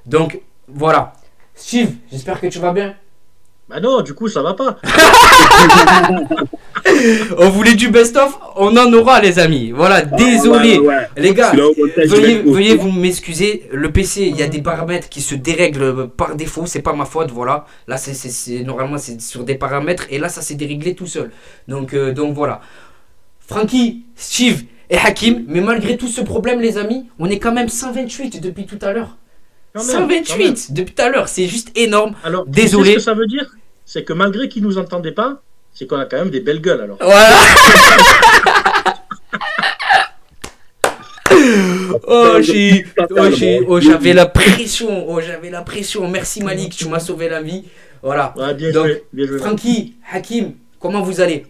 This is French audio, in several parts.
Donc, voilà. Steve, j'espère que tu vas bien. Bah non, du coup, ça va pas. On voulait du best-of, on en aura, les amis. Voilà, désolé. Les gars, veuillez vous m'excuser. Le PC, il y a des paramètres qui se dérèglent par défaut. C'est pas ma faute, voilà. Là, normalement, c'est sur des paramètres. Et là, ça s'est déréglé tout seul. Donc voilà. Francky, Steve et Hakim. Mais malgré tout ce problème, les amis, on est quand même 128 depuis tout à l'heure. 128 depuis tout à l'heure, c'est juste énorme. Alors, désolé. Tu sais ce que ça veut dire? C'est que malgré qu'ils nous entendaient pas, c'est qu'on a quand même des belles gueules alors. Voilà. J'avais la pression. Merci Malik, tu m'as sauvé la vie. Voilà. Ouais, bien joué. Francky, Hakim, comment vous allez?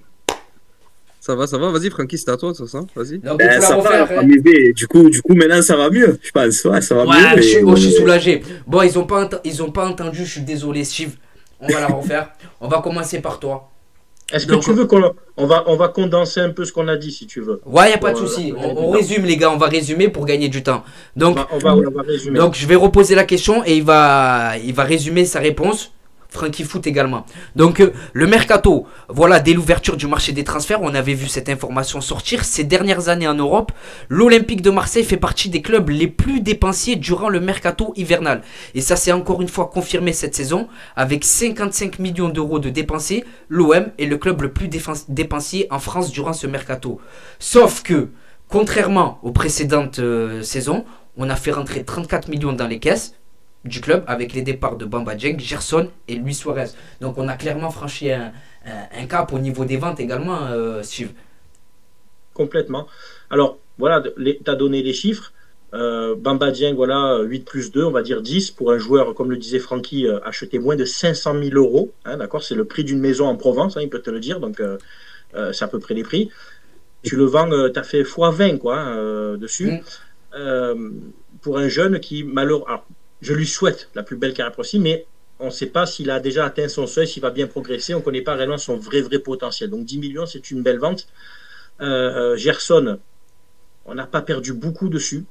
Ça va. Vas-y, Francky, c'est à toi, ça. Vas-y. Donc, ça va. Du coup, maintenant, ça va mieux, je pense. Ouais, ça va mieux. Je suis soulagé. Bon, ils ont pas entendu, je suis désolé, Steve. On va la refaire. On va commencer par toi. Est-ce que tu veux on va condenser un peu ce qu'on a dit, si tu veux? Ouais, y a pas de souci. On résume, les gars. On va résumer pour gagner du temps. Donc, on va résumer. Donc, je vais reposer la question et il va résumer sa réponse. Francky Foot également. Donc le mercato, voilà, dès l'ouverture du marché des transferts, on avait vu cette information sortir. Ces dernières années en Europe, l'Olympique de Marseille fait partie des clubs les plus dépensiers durant le mercato hivernal. Et ça s'est encore une fois confirmé cette saison. Avec 55 millions d'euros de dépensés, l'OM est le club le plus dépensier en France durant ce mercato. Sauf que, contrairement aux précédentes saisons, on a fait rentrer 34 millions dans les caisses du club avec les départs de Bamba Dieng, Gerson et Luis Suarez. Donc on a clairement franchi un cap au niveau des ventes également, Steve. Complètement. Alors voilà, tu as donné les chiffres. Bamba Dieng, voilà, 8 plus 2, on va dire 10 pour un joueur, comme le disait Francky, acheté moins de 500 000 euros. Hein, d'accord, c'est le prix d'une maison en Provence, hein, il peut te le dire, donc c'est à peu près les prix. Tu le vends, tu as fait x20 quoi, dessus. Pour un jeune qui, malheureusement, je lui souhaite la plus belle carrière possible, mais on ne sait pas s'il a déjà atteint son seuil, s'il va bien progresser. On ne connaît pas réellement son vrai potentiel. Donc 10 millions, c'est une belle vente. Gerson, on n'a pas perdu beaucoup dessus.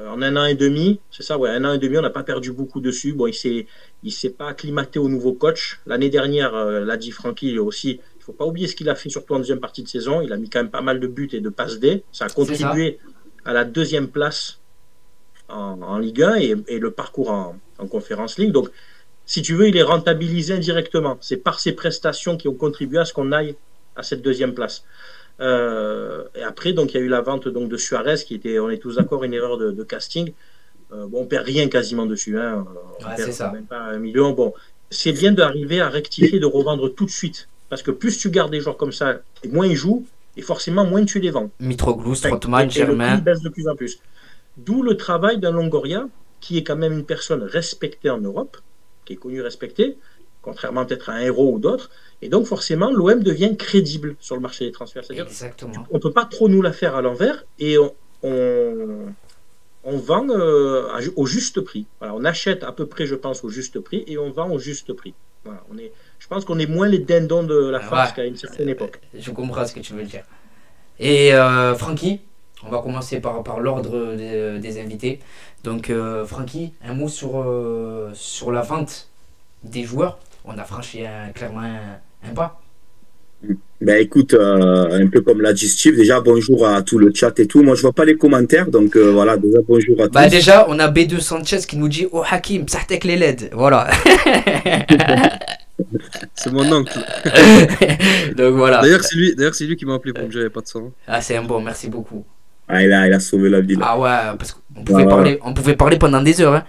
En un an et demi, c'est ça, ouais, un an et demi, on n'a pas perdu beaucoup dessus. Bon, il s'est pas acclimaté au nouveau coach. L'année dernière, l'a dit Francky aussi, il ne faut pas oublier ce qu'il a fait, surtout en deuxième partie de saison. Il a mis quand même pas mal de buts et de passes D. Ça a contribué à la deuxième place en Ligue 1 et le parcours en Conference League. Donc, si tu veux, il est rentabilisé indirectement. C'est par ses prestations qui ont contribué à ce qu'on aille à cette deuxième place. Et après, donc, il y a eu la vente donc, de Suarez, qui était, on est tous d'accord, une erreur de casting. Bon, on perd rien quasiment dessus. Hein. On perd même pas 1 million. Bon, c'est bien d'arriver à rectifier, de revendre tout de suite. Parce que plus tu gardes des joueurs comme ça, et moins ils jouent, et forcément, moins tu les vends. Mitroglou, Strootman, Germain. Le prix baisse de plus en plus. D'où le travail d'un Longoria, qui est quand même une personne respectée en Europe, qui est connue, respectée, contrairement peut-être à un héros ou d'autres. Et donc, forcément, l'OM devient crédible sur le marché des transferts. C'est-à-dire on ne peut pas trop nous la faire à l'envers et on vend au juste prix. Voilà, on achète à peu près, je pense, au juste prix et on vend au juste prix. Voilà, je pense qu'on est moins les dindons de la farce qu'à une certaine époque. Je comprends ce que tu veux dire. Et Francky, on va commencer par l'ordre des invités. Donc, Francky, un mot sur la vente des joueurs. On a franchi clairement un pas. Ben écoute, un peu comme l'a dit Steve, déjà bonjour à tout le chat et tout. Moi je vois pas les commentaires, donc voilà, déjà bonjour à tous. Bah déjà, on a B2 Sanchez qui nous dit « Oh Hakim, psahtek les LED ». Voilà. C'est mon oncle. Donc voilà. D'ailleurs, c'est lui qui m'a appelé pour me dire qu'il n'y avait pas de sang. Ah, c'est un bon, merci beaucoup. Ah, il a sauvé la vie là. Ah ouais, parce qu'on pouvait parler pendant des heures. Hein.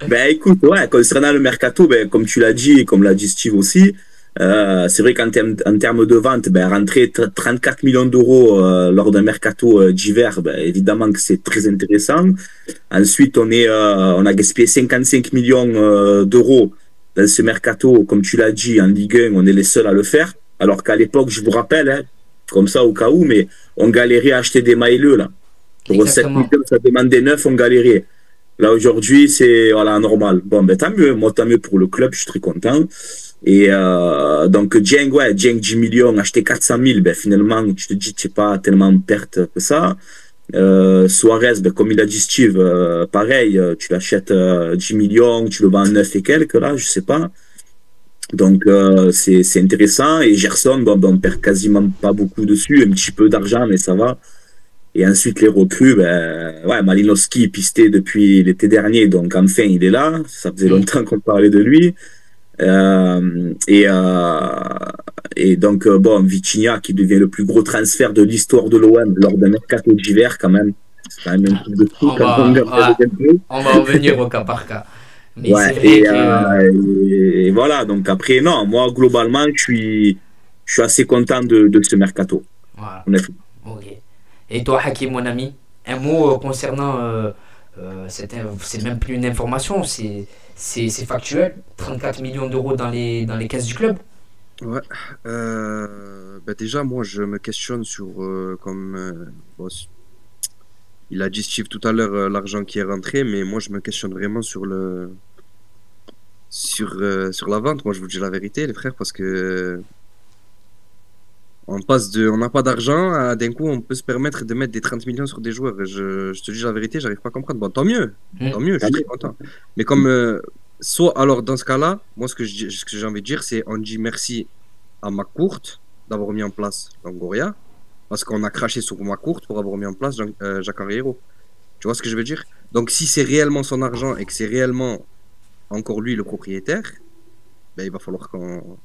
Ben écoute, ouais, concernant le mercato, ben, comme tu l'as dit et comme l'a dit Steve aussi, c'est vrai qu'en termes de vente, ben, rentrer 34 millions d'euros lors d'un mercato d'hiver, ben, évidemment que c'est très intéressant. Ensuite, on a gaspillé 55 millions d'euros dans ce mercato, comme tu l'as dit, en Ligue 1, on est les seuls à le faire. Alors qu'à l'époque, je vous rappelle, hein, comme ça au cas où, mais on galérait à acheter des mailleux là. Pour 7 millions, ça demandait 9, on galérait. Là aujourd'hui, c'est voilà, normal. Bon, ben tant mieux, moi tant mieux pour le club, je suis très content. Et donc Dieng, 10 millions, acheter 400 000, ben finalement, tu te dis que c'est pas tellement perte que ça. Suarez, ben, comme il a dit Steve, pareil, tu l'achètes 10 millions, tu le vends à 9 et quelques, là, je sais pas. Donc, c'est intéressant. Et Gerson, bon, ben, on perd quasiment pas beaucoup dessus, un petit peu d'argent, mais ça va. Et ensuite, les recrues, ben, ouais, Malinowski pisté depuis l'été dernier, donc enfin, il est là. Ça faisait longtemps qu'on parlait de lui. Euh, et, euh, et donc, bon, Vitinha qui devient le plus gros transfert de l'histoire de l'OM lors d'un mercato d'hiver, quand même. C'est quand même un truc de fou On quand on va, regarde ouais, un peu. on va revenir au cas par cas. Mais c'est Ouais, vrai que. et voilà. Donc, après, non, moi, globalement, je suis assez content de ce mercato, Voilà. honnêtement. Ok. Et toi, Hakim, mon ami, un mot concernant. C'est même plus une information, c'est factuel. 34 millions d'euros dans les caisses du club. Ouais. Bah déjà, moi, je me questionne sur, bon, il a dit Steve tout à l'heure, l'argent qui est rentré, mais moi, je me questionne vraiment sur la vente. Moi, je vous dis la vérité, les frères, parce que on n'a pas d'argent, d'un coup, on peut se permettre de mettre des 30 millions sur des joueurs. Je te dis la vérité, j'arrive pas à comprendre. Bon, tant mieux, je suis très content. Mais comme, soit, alors, dans ce cas-là, moi, ce que j'ai envie de dire, c'est on dit merci à McCourt d'avoir mis en place Longoria, parce qu'on a craché sur McCourt pour avoir mis en place Jacques-Henri Hérault. Tu vois ce que je veux dire? Donc, si c'est réellement son argent et que c'est réellement encore lui le propriétaire, ben, il va falloir qu'on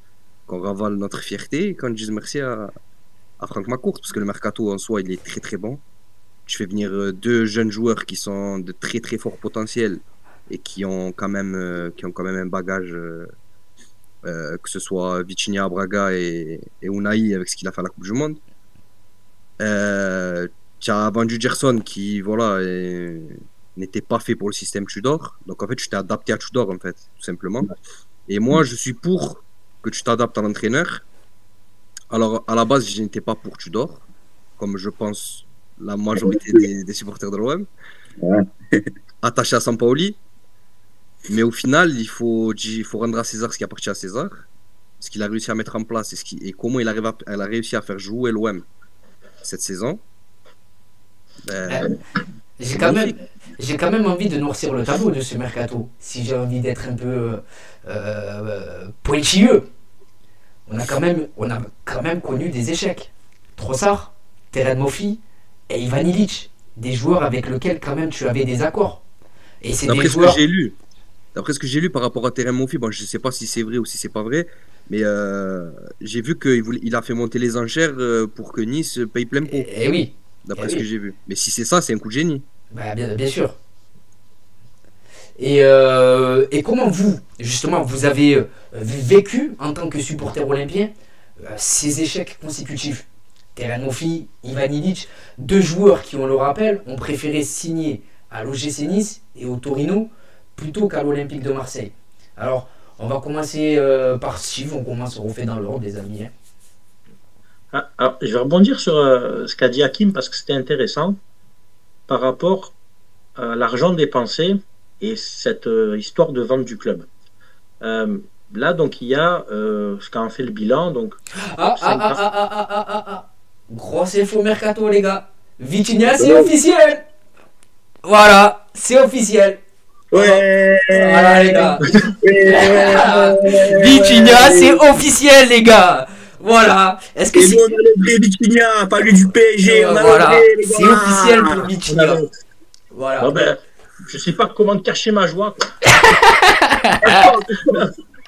ravale notre fierté et qu'on dise merci à Franck McCourt, parce que le mercato en soi, il est très très bon. Tu fais venir deux jeunes joueurs qui sont de très très fort potentiel et qui ont quand même un bagage, que ce soit Vitinha, Braga et Unai avec ce qu'il a fait à la Coupe du Monde. Tu as vendu Gerson qui, voilà, n'était pas fait pour le système Tudor. Donc en fait, tu t'es adapté à Tudor, en fait, tout simplement. Et moi, je suis pour que tu t'adaptes à l'entraîneur. Alors, à la base, je n'étais pas pour Tudor, comme je pense la majorité des supporters de l'OM, Ouais. attachés à Sampaoli. Mais au final, il faut rendre à César ce qui appartient à César, ce qu'il a réussi à mettre en place et comment elle a réussi à faire jouer l'OM cette saison. Ben, J'ai c'est quand même, magnifique. j'ai quand même envie de noircir le tableau de ce mercato. Si j'ai envie d'être un peu pointilleux, on a quand même connu des échecs. Trossard, Terem Moffi et Ivan Illich, des joueurs avec lesquels quand même tu avais des accords. Et c'est des D'après ce que joueurs. j'ai lu, d'après ce que j'ai lu par rapport à Terem Moffi, bon, je ne sais pas si c'est vrai ou si c'est pas vrai, mais j'ai vu il a fait monter les enchères pour que Nice paye plein pot, Et oui, d'après eh ce que oui. j'ai vu. Mais si c'est ça, c'est un coup de génie. Bah, bien sûr. Et comment vous, justement, vous avez vécu en tant que supporter olympien ces échecs consécutifs? Terem Moffi, Ivan Illich, deux joueurs qui, on le rappelle, ont préféré signer à l'OGC Nice et au Torino plutôt qu'à l'Olympique de Marseille. Alors, on va commencer par Steve, on refait dans l'ordre, des amis. Hein. Alors, je vais rebondir sur ce qu'a dit Hakim parce que c'était intéressant par rapport à l'argent dépensé et cette histoire de vente du club. Là, donc, il y a ce qu'a fait le bilan. Donc, Grosse info mercato, les gars. Vitinha, c'est officiel. Voilà, c'est officiel. Ouais. Voilà, les gars. Ouais. Vitinha, c'est officiel, les gars. Voilà. Est-ce que Et c'est. nous, on a le vrai Vitinha, pas lui du PSG. On a Voilà, le vrai, les c'est gars. officiel pour on a Vitinha. le- Voilà. Bon, ben, je sais pas comment cacher ma joie, quoi.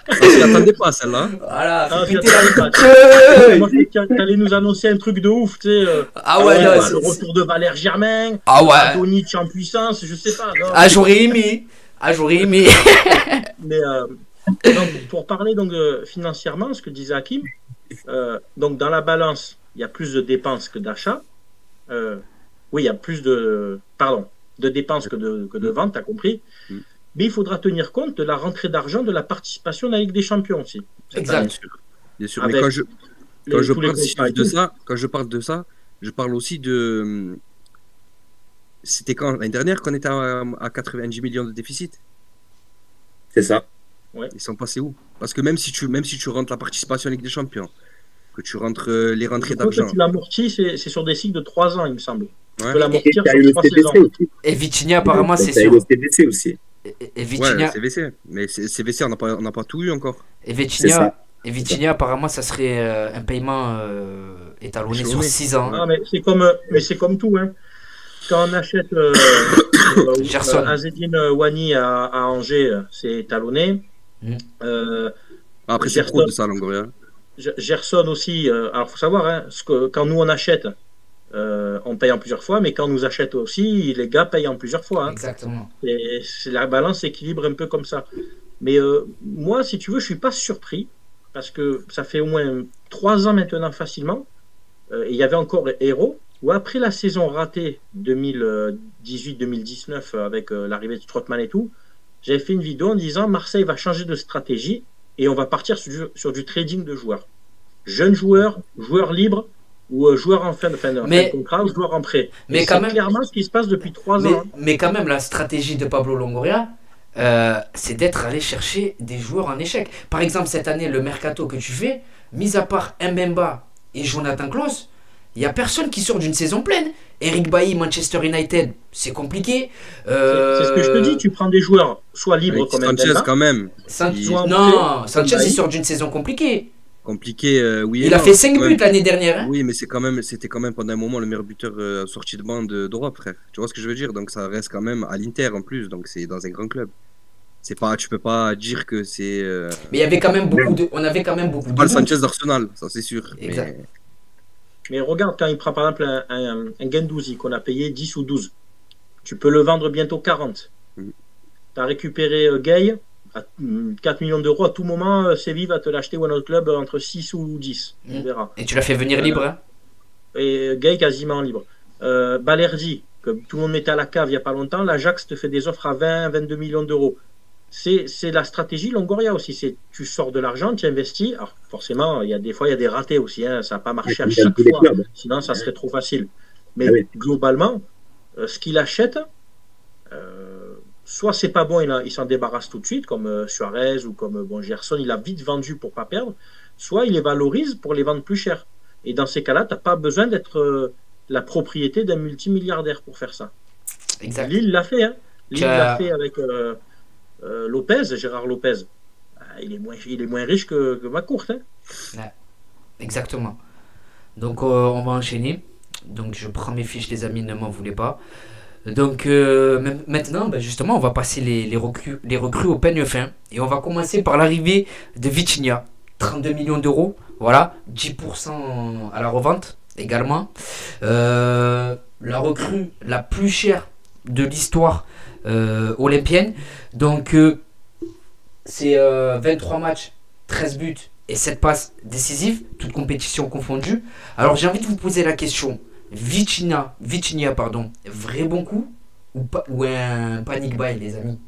On s'y attendait pas, celle-là. Voilà, Ah, fais péter je la sais pas. tête. Moi, je croyais que t'allais nous annoncer un truc de ouf, tu sais. Ah ouais, non, Le retour de Valère Germain, Ah ouais. Antonic en puissance, je sais pas. Non. Ah, j'aurais aimé. Ah, j'aurais aimé. Mais donc, pour parler donc financièrement, ce que disait Hakim, donc dans la balance, il y a plus de dépenses que d'achats. Oui, il y a plus de dépenses que de ventes, t'as compris. Mais il faudra tenir compte de la rentrée d'argent de la participation à la Ligue des Champions aussi. Exact. Bien sûr. Avec Mais quand je tous les parle contrats et de tout. ça, quand je parle de ça, je parle aussi de. C'était quand l'année dernière qu'on était à 90 millions de déficit. C'est ça. Ils sont passés où? Parce que même si tu rentres la participation en Ligue des Champions, que tu rentres les rentrées Je crois que d'argent. tu l'amortis, c'est sur des cycles de 3 ans, il me semble. Tu peux l'amortir Et sur t'as eu le 3 CVC saisons. aussi. Et Vitinha, apparemment, c'est T'as eu sûr. le CVC aussi. Et Ouais, Vitinha, CVC. Mais CVC, on n'a pas tout eu encore. et C'est ça. Vitinha, apparemment, ça serait un paiement étalonné sur Échelonné. 6 ans. Ah, mais c'est comme tout. Hein. Quand on achète Gerson. Azzedine Ouani à Angers, c'est étalonné. Mm. Après, c'est Gerson. trop de ça, Longoria. Gerson aussi. Alors, faut savoir, hein, quand nous on achète, on paye en plusieurs fois, mais quand on nous achète aussi, les gars payent en plusieurs fois. Hein. Exactement. Et la balance s'équilibre un peu comme ça. Mais moi, si tu veux, je suis pas surpris parce que ça fait au moins 3 ans maintenant facilement. Et il y avait encore Hérault, où après la saison ratée 2018-2019 avec l'arrivée de Strootman et tout, j'avais fait une vidéo en disant Marseille va changer de stratégie et on va partir sur du trading de joueurs. Jeunes joueurs, joueurs libres ou joueurs en fin de contrat ou joueurs en prêt. Mais et quand c'est même, clairement ce qui se passe depuis 3 ans. Hein. mais quand même, la stratégie de Pablo Longoria, c'est d'être allé chercher des joueurs en échec. Par exemple, cette année, le mercato que tu fais, mis à part Mbemba et Jonathan Klaus, il n'y a personne qui sort d'une saison pleine. Eric Bailly, Manchester United, c'est compliqué. C'est ce que je te dis, tu prends des joueurs soit libres Avec comme Sanchez, Mbemba, quand même. Non, Sanchez, il sort d'une saison compliquée. Compliqué, oui. Il a fait 5 buts l'année dernière. Hein. Oui, mais c'était quand même pendant un moment le meilleur buteur sorti de banc d'Europe, frère. Tu vois ce que je veux dire? Donc ça reste quand même à l'Inter en plus, donc c'est dans un grand club. C'est pas, tu peux pas dire que c'est. Mais il y avait quand même beaucoup de. On avait quand même beaucoup de. Pas le Sanchez d'Arsenal, ça c'est sûr. Exact. mais regarde, quand il prend par exemple un Guendouzi qu'on a payé 10 ou 12, tu peux le vendre bientôt 40. Mm. Tu as récupéré Gay à 4 millions d'euros. À tout moment, Séville va te l'acheter ou un autre club entre 6 ou 10. On verra. Et tu l'as fait venir libre. Hein. Et Gay quasiment libre. Balerdi, que tout le monde mettait à la cave il n'y a pas longtemps, l'Ajax te fait des offres à 20-22 millions d'euros. C'est la stratégie Longoria aussi. Tu sors de l'argent, tu investis. Alors forcément, il y a des ratés aussi. Hein, ça n'a pas marché à chaque fois. Sinon, ça serait trop facile. Mais globalement, ce qu'il achète, soit c'est pas bon, il s'en débarrasse tout de suite, comme Suarez ou comme Gerson, il a vite vendu pour pas perdre. Soit il les valorise pour les vendre plus cher. Et dans ces cas-là, tu n'as pas besoin d'être la propriété d'un multimilliardaire pour faire ça. Exact. Lille l'a fait. Hein. Lille l'a fait avec Gérard Lopez. Il est moins riche que Macourt. Hein. Ouais. Exactement. Donc on va enchaîner. Donc je prends mes fiches, les amis, ne m'en voulez pas. Donc maintenant, justement, on va passer les recrues au peigne fin. Et on va commencer par l'arrivée de Vitinha. 32 millions d'euros. Voilà. 10% à la revente également. La recrue la plus chère de l'histoire olympienne. Donc c'est 23 matchs, 13 buts et 7 passes décisives, toutes compétitions confondues. Alors j'ai envie de vous poser la question. Vitinha, vrai bon coup ou un panic buy, les amis?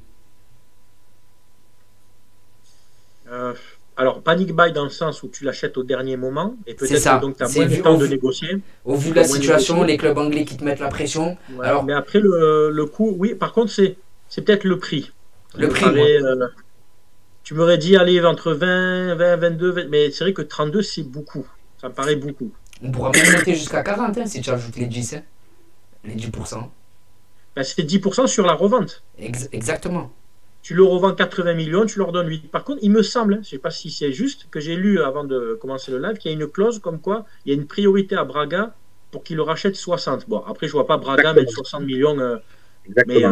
Alors, panic buy dans le sens où tu l'achètes au dernier moment et peut-être ça. que donc tu as moins de temps de négocier. Au vu de la situation, les clubs anglais qui te mettent la pression. Ouais, alors, mais après, le coût, oui, par contre, c'est peut-être le prix. Le prix, tu m'aurais dit, allez, entre 20, 22, 20, mais c'est vrai que 32, c'est beaucoup. Ça me paraît beaucoup. On pourra même monter jusqu'à 40 hein, si tu ajoutes les 10%. Hein. Les 10%. C'est 10% sur la revente. Exactement. Tu le revends 80 millions, tu leur donnes 8. Par contre, il me semble, je ne sais pas si c'est juste, que j'ai lu avant de commencer le live, qu'il y a une clause comme quoi il y a une priorité à Braga pour qu'il le rachète 60. Bon, après, je ne vois pas Braga mettre 60 millions. Mais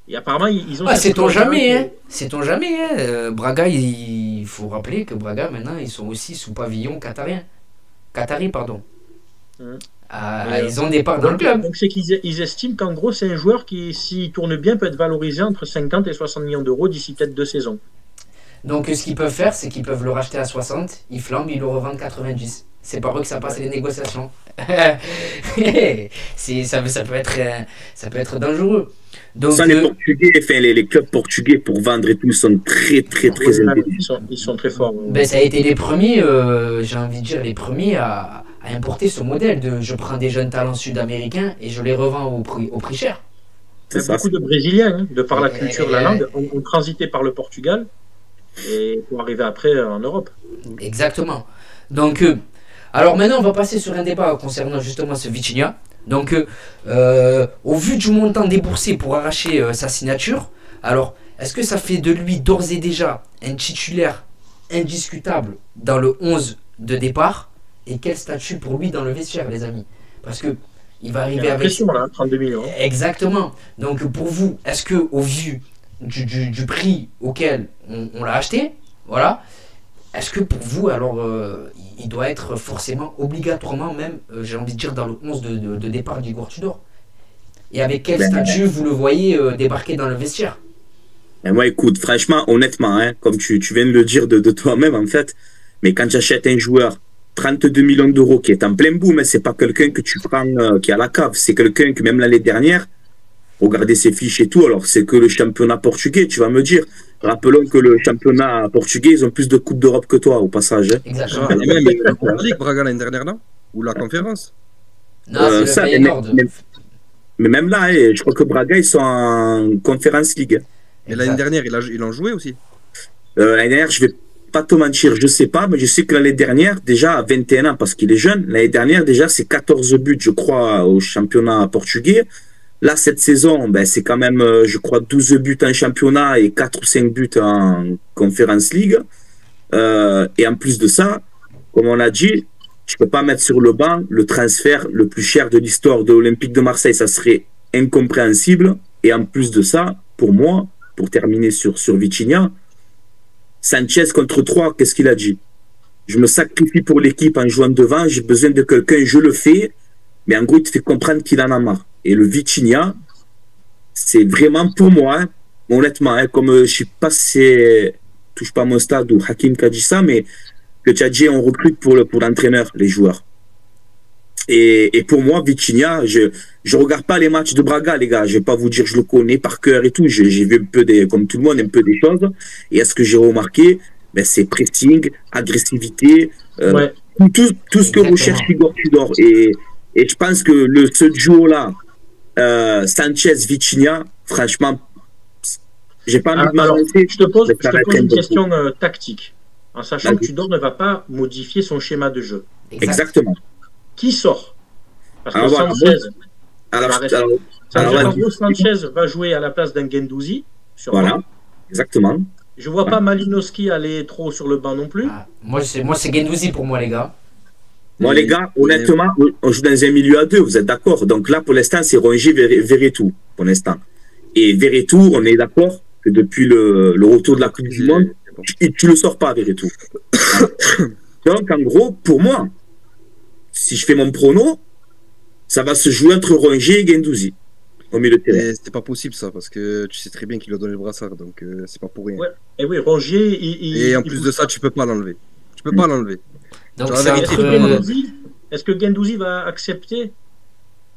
et apparemment, ils ont... c'est-on jamais, hein. C'est-on jamais, hein. Braga, il faut rappeler que Braga, maintenant, ils sont aussi sous pavillon Qatari, pardon. Ils ont des parts dans le club. Donc c'est qu'ils estiment qu'en gros c'est un joueur qui, s'il tourne bien, peut être valorisé entre 50 et 60 millions d'euros d'ici peut-être 2 saisons. Donc ce qu'ils peuvent faire, c'est qu'ils peuvent le racheter à 60, ils flambent, ils le revendent 90. C'est par eux que ça passe les négociations. ça peut être dangereux. Donc, les Portugais, les clubs portugais pour vendre et tout sont très élevés. Ils sont très forts. Ça a été les premiers, j'ai envie de dire, les premiers à importer ce modèle de je prends des jeunes talents sud-américains et je les revends au prix cher. Il y a beaucoup de Brésiliens, hein, de par la culture, la langue, ont transité par le Portugal et pour arriver après en Europe. Exactement. Donc, alors maintenant, on va passer sur un débat concernant justement ce Vitinha. Donc, au vu du montant déboursé pour arracher sa signature, alors, est-ce que ça fait de lui d'ores et déjà un titulaire indiscutable dans le 11 de départ? Et quel statut pour lui dans le vestiaire, les amis? Parce que il va arriver avec... pression, là, 32 millions. Exactement. Donc, pour vous, est-ce que au vu du prix auquel on l'a acheté, voilà, est-ce que pour vous, alors, il doit être forcément, obligatoirement même, j'ai envie de dire, dans le 11 de départ d'Igor Tudor? Et avec quel statut vous le voyez débarquer dans le vestiaire? Et moi, écoute, franchement, honnêtement, hein, comme tu viens de le dire de toi-même, en fait, mais quand tu achètes un joueur 32 millions d'euros qui est en plein boom, hein, c'est pas quelqu'un que tu prends qui est à la cave, c'est quelqu'un que même l'année dernière, regardez ses fiches et tout, alors c'est que le championnat portugais, tu vas me dire. Rappelons que le championnat portugais, ils ont plus de Coupes d'Europe que toi, au passage. Hein. Exactement. Et même la Ligue Braga l'année dernière, non? Ou la conférence? Non, c'est le Feyenoord. Mais même là, hein, je crois que Braga, ils sont en Conference League. Et l'année dernière, ils ont joué aussi? L'année dernière, je vais pas te mentir, je sais pas, mais je sais que l'année dernière, déjà à 21 ans, parce qu'il est jeune, l'année dernière, déjà, c'est 14 buts, je crois, au championnat portugais. Là, cette saison, ben, c'est quand même, je crois, 12 buts en championnat et 4 ou 5 buts en Conference League. Et en plus de ça, comme on l'a dit, tu peux pas mettre sur le banc le transfert le plus cher de l'histoire de l'Olympique de Marseille. Ça serait incompréhensible. Et en plus de ça, pour moi, pour terminer sur Vitinha, Sanchez contre 3, qu'est-ce qu'il a dit? Je me sacrifie pour l'équipe en jouant devant, j'ai besoin de quelqu'un, je le fais. Mais en gros, il te fait comprendre qu'il en a marre. Et le Vitinha, c'est vraiment pour moi, hein, honnêtement, hein, comme je ne sais pas si c'est touche pas mon stade ou Hakim qui a dit ça, mais le Tchadji, on recrute pour l'entraîneur, les joueurs. Et pour moi, Vitinha, je regarde pas les matchs de Braga, les gars. Je vais pas vous dire je le connais par cœur et tout. J'ai vu un peu comme tout le monde, un peu des choses. Et est-ce que j'ai remarqué, ben, c'est pressing, agressivité, Ouais. tout ce que recherche Igor Tudor. Et je pense que ce duo-là, Sanchez-Vitinha, franchement, j'ai pas envie de m'avancer. Je te pose une question tactique, en sachant que Tudor ne va pas modifier son schéma de jeu. Exactement. Qui sort? Parce que Sanchez, Sanchez va jouer à la place d'un Guendouzi. Voilà, exactement. Je vois pas Malinowski aller trop sur le banc non plus. Ah, moi, c'est Guendouzi pour moi, les gars. Moi, les gars, honnêtement, on joue dans un milieu à deux, vous êtes d'accord? Donc là, pour l'instant, c'est Rongier, Verretou, pour l'instant. Et Verretou, on est d'accord que depuis le retour de la Coupe du Monde, tu le sors pas, Verretou. Donc, en gros, pour moi, si je fais mon prono, ça va se jouer entre Rongier et Guendouzi au milieu de terrain. C'est pas possible ça, parce que tu sais très bien qu'il a donné le brassard, donc c'est pas pour rien. Ouais. Et oui, Rongier, et en plus de ça, tu peux pas l'enlever. Tu peux pas l'enlever. Donc, est-ce que Guendouzi va accepter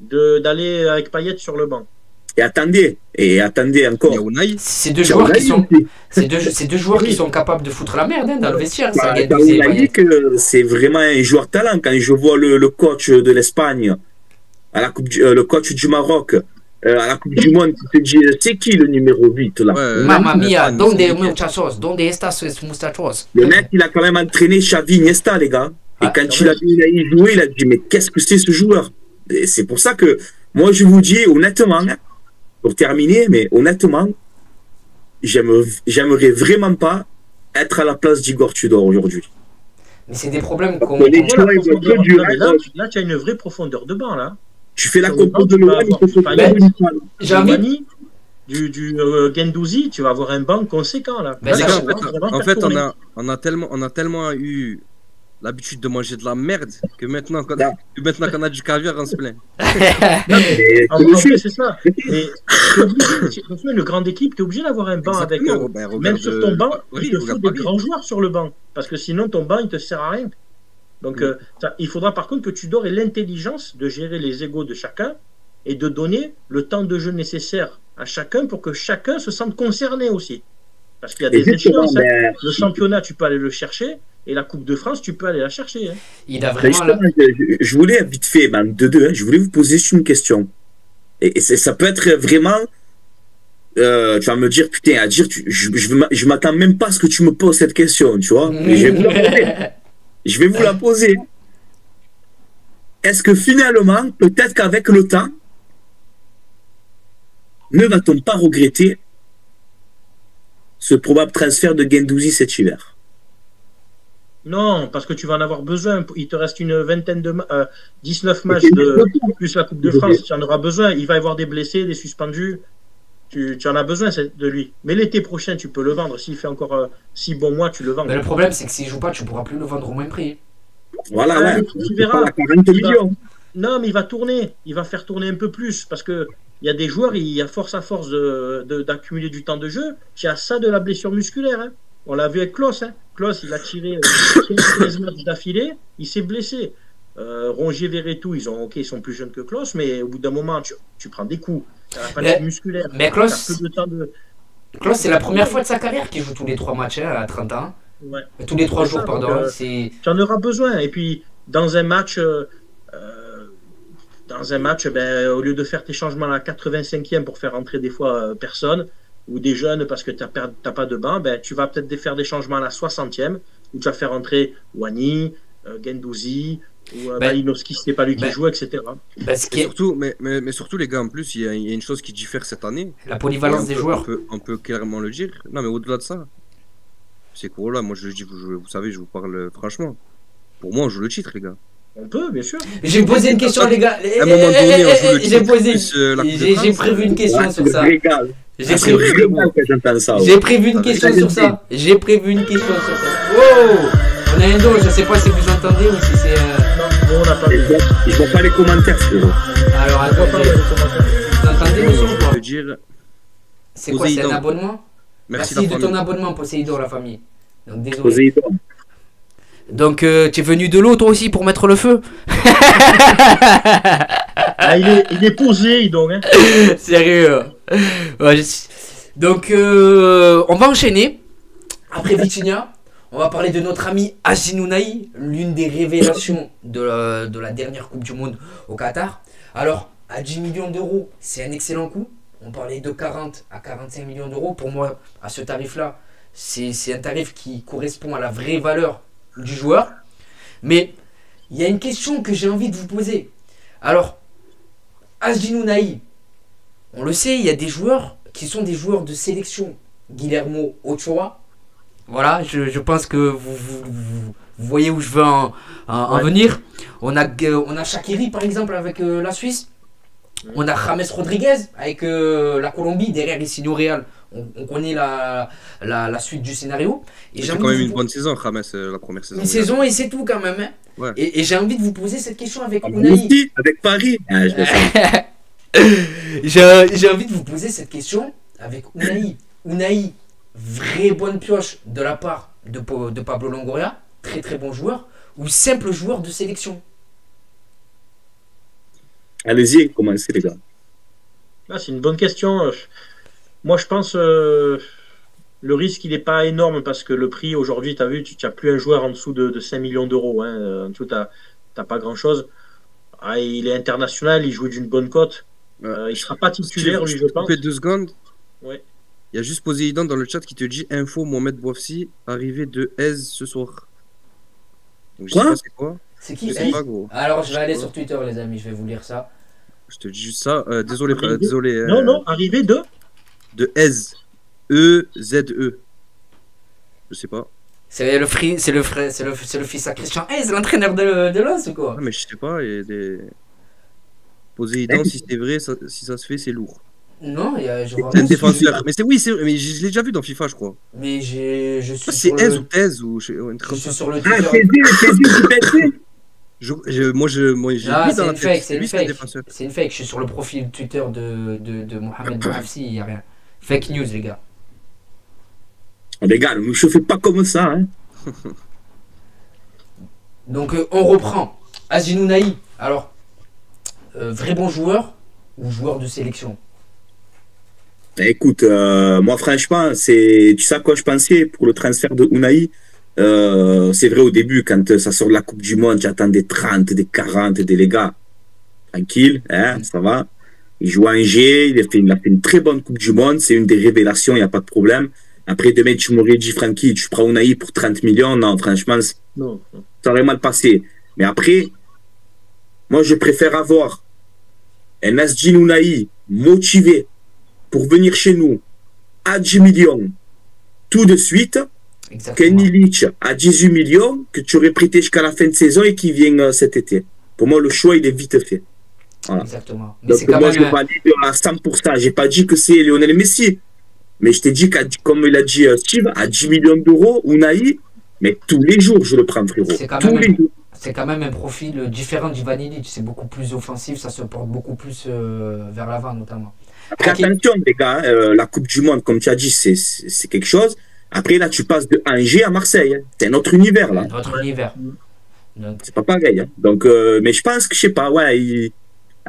d'aller avec Payet sur le banc? Et attendez encore. C'est deux joueurs qui sont, c'est deux joueurs qui sont capables de foutre la merde, hein, dans le vestiaire. C'est vraiment un joueur talent. Quand je vois le coach de l'Espagne, le coach du Maroc, à la Coupe du Monde, tu te dis, c'est qui le numéro 8 là? Mamma mia, donde muchachos, donde estas muchachos? Le mec, il a quand même entraîné Xavi Iniesta, les gars. Et quand il a joué, il a dit, mais qu'est-ce que c'est ce joueur? Et c'est pour ça que moi, je vous dis honnêtement, pour terminer, mais honnêtement, j'aimerais vraiment pas être à la place d'Igor Tudor aujourd'hui. Mais c'est des problèmes qu'on... Là, tu as une vraie profondeur de banc, là. Tu fais la compo de l'OM, j'ai envie... Du Guendouzi, tu vas avoir un banc conséquent, là. En fait, on a tellement eu l'habitude de manger de la merde que maintenant qu'on a du caviar, on se plaint. C'est ça. Une grande équipe, tu es obligé d'avoir un banc avec eux. Même sur ton banc, il te faut des grands joueurs sur le banc. Parce que sinon, ton banc, il ne te sert à rien. Donc, il faudra par contre que Tudor ait l'intelligence de gérer les égos de chacun et de donner le temps de jeu nécessaire à chacun pour que chacun se sente concerné aussi. Parce qu'il y a des échéances. Le championnat, tu peux aller le chercher. Et la Coupe de France, tu peux aller la chercher. Hein. Il a vraiment je voulais, vite fait, je voulais vous poser une question. Et ça peut être vraiment... tu vas me dire, putain, je m'attends même pas à ce que tu me poses cette question, tu vois. Mais je vais vous la poser. est-ce que finalement, peut-être qu'avec le temps, ne va-t-on pas regretter ce probable transfert de Guendouzi cet hiver? Non, parce que tu vas en avoir besoin. Il te reste une vingtaine de 19 matchs plus la Coupe de France. Tu en auras besoin. Il va y avoir des blessés, des suspendus. Tu en as besoin de lui. Mais l'été prochain, tu peux le vendre. S'il fait encore 6 bons mois, tu le vends. Mais le problème, c'est que s'il joue pas, tu pourras plus le vendre au même prix. Voilà, ouais. Tu verras. 40 millions. Non, mais il va tourner. Il va faire tourner un peu plus. Parce que il y a des joueurs, à force d'accumuler du temps de jeu, tu as ça de la blessure musculaire. Hein. On l'a vu avec Klose. Hein. Klose, il a tiré 15 matchs d'affilée. Il s'est blessé. Rongier, Verretou, ils sont plus jeunes que Klose, mais au bout d'un moment, tu prends des coups. Tu as la fatigue musculaire. Mais Klose, c'est la première fois de sa carrière qu'il joue tous les 3 matchs à 30 ans. Ouais. Tous les 3 jours, pardon. Tu en auras besoin. Et puis, dans un match, au lieu de faire tes changements à la 85e pour faire entrer des fois personne, ou des jeunes parce que tu n'as pas de banc, tu vas peut-être faire des changements à la 60e, où tu vas faire entrer Wani, Guendouzi, ou Malinowski, si ce n'est pas lui qui joue, etc. Mais surtout, les gars, en plus, il y a une chose qui diffère cette année. La polyvalence des joueurs. On peut clairement le dire. Non, mais au-delà de ça, c'est que là, moi, je dis, vous savez, je vous parle franchement. Pour moi, on joue le titre, les gars. On peut, bien sûr. J'ai posé une question, les gars. À un moment donné, on joue le titre. J'ai prévu une question sur ça. J'ai prévu une question sur ça. Wow! On a un dos, je sais pas si vous entendez ou si c'est. Non, on n'a pas. Je vois pas les commentaires, frérot. Alors, attendez. Vous entendez, monsieur, ou pas? C'est quoi, c'est un abonnement? Merci de ton abonnement, Poséidon, la famille. Donc, désolé. Donc, tu es venu de l'eau, toi aussi, pour mettre le feu? Il est posé, donc. Hein. Sérieux. Ouais, donc, on va enchaîner. Après Vitinha, on va parler de notre ami Hazine Ounahi, l'une des révélations de la dernière Coupe du Monde au Qatar. Alors, à 10 millions d'euros, c'est un excellent coup. On parlait de 40 à 45 millions d'euros. Pour moi, à ce tarif-là, c'est un tarif qui correspond à la vraie valeur du joueur. Mais il y a une question que j'ai envie de vous poser. Alors, Hazine Ounahi, on le sait, il y a des joueurs qui sont des joueurs de sélection. Guillermo Ochoa. Voilà, je pense que vous voyez où je veux en venir. On a Shaqiri, par exemple, avec la Suisse. On a James Rodriguez avec la Colombie. Derrière, il signe au Real. On connaît la suite du scénario. C'est quand même une bonne saison, James, la première saison. Une saison et c'est tout quand même. Hein. Ouais. Et j'ai envie de vous poser cette question avec Ounahi. Avec Paris. J'ai envie de vous poser cette question avec Ounahi. Ounahi, vraie bonne pioche de la part de Pablo Longoria, très très bon joueur, ou simple joueur de sélection? Allez-y, commencez les gars. C'est une bonne question. Moi je pense le risque il n'est pas énorme parce que le prix aujourd'hui, tu as vu, tu n'as plus un joueur en dessous de 5 millions d'euros. Hein. En dessous, tu n'as pas grand chose. Il est international, il joue d'une bonne cote. Il ne sera pas titulaire, lui, je pense. Tu fais 2 secondes. Ouais. Il y a juste Poséidon dans le chat qui te dit info Mohamed Bouafsi, arrivé de Aise ce soir. Donc, je sais pas c'est quoi. C'est qui? Pas, gros. Alors je vais aller sur Twitter, les amis, je vais vous lire ça. Je te dis juste ça. Désolé, frère, désolé. Non, arrivé de Aise. E-Z-E. Je sais pas. C'est le fils à Christian Aise, l'entraîneur de Lens ou quoi? Ah, mais je sais pas. Poséidon, si c'est vrai, si ça se fait, c'est lourd. Non, c'est un défenseur. Mais mais je l'ai déjà vu dans FIFA, je crois. Mais je suis c'est Aise ou Thèse ou je suis sur le Twitter. Moi j'ai vu dans la tête. C'est une fake. Je suis sur le profil Twitter de Mohamed Bouafsi. Il n'y a rien. Fake news, les gars. Les gars, ne vous chauffez pas comme ça. Hein. Donc, on reprend. Hazine Ounahi. Alors, vrai bon joueur ou joueur de sélection? Écoute, moi franchement, tu sais à quoi je pensais pour le transfert de Ounahi. C'est vrai au début, quand ça sort de la Coupe du Monde, j'attends des 30, des 40, des les gars. Tranquille, hein, ça va. Il joue à Angers, il a fait une très bonne Coupe du Monde, c'est une des révélations, il n'y a pas de problème. Après, demain, tu m'aurais dit, Francky, tu prends Ounahi pour 30 millions. Non, franchement, ça aurait mal passé. Mais après, Moi, je préfère avoir un Nasdin Ounahi motivé pour venir chez nous à 10 millions tout de suite qu'un Illich à 18 millions que tu aurais prêté jusqu'à la fin de saison et qui vient cet été. Pour moi, le choix, il est vite fait. Voilà. Exactement. Mais donc, moi, je valide à 100%. Je n'ai pas dit que c'est Lionel Messi. Mais je t'ai dit, comme il a dit Steve, à 10 millions d'euros, Ounahi, mais tous les jours, je le prends, frérot. C'est quand même un profil différent d'Ivan Illich. C'est beaucoup plus offensif, ça se porte beaucoup plus vers l'avant, notamment. Après, attention, les gars, la Coupe du Monde, comme tu as dit, c'est quelque chose. Après, là, tu passes de Angers à Marseille. Hein. C'est un autre univers, là. Un autre univers. C'est pas pareil. Hein. Donc, mais je pense que, je sais pas, ouais,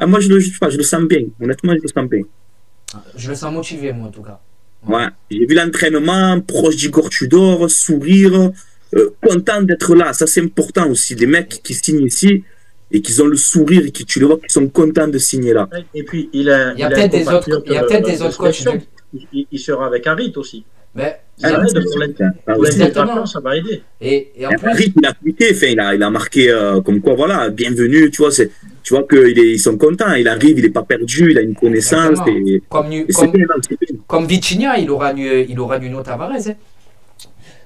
moi, je le sens bien. Honnêtement, je le sens bien. Je le sens motivé, moi, en tout cas. Ouais, j'ai vu l'entraînement, proche d'Igor Tudor, sourire, content d'être là. Ça, c'est important aussi. Des mecs qui signent ici et qui ont le sourire et qui, tu le vois, qui sont contents de signer là. Et puis, il y a peut-être des autres coachs. Il sera avec Harit aussi. Mais ça va aider. Et en plus, Harit, il a tweeté, enfin, il a marqué comme quoi, voilà, bienvenue, tu vois, tu vois qu'ils sont contents, il arrive, il n'est pas perdu, il a une connaissance. Et comme Vitinha, il aura Nuno Tavares. Hein.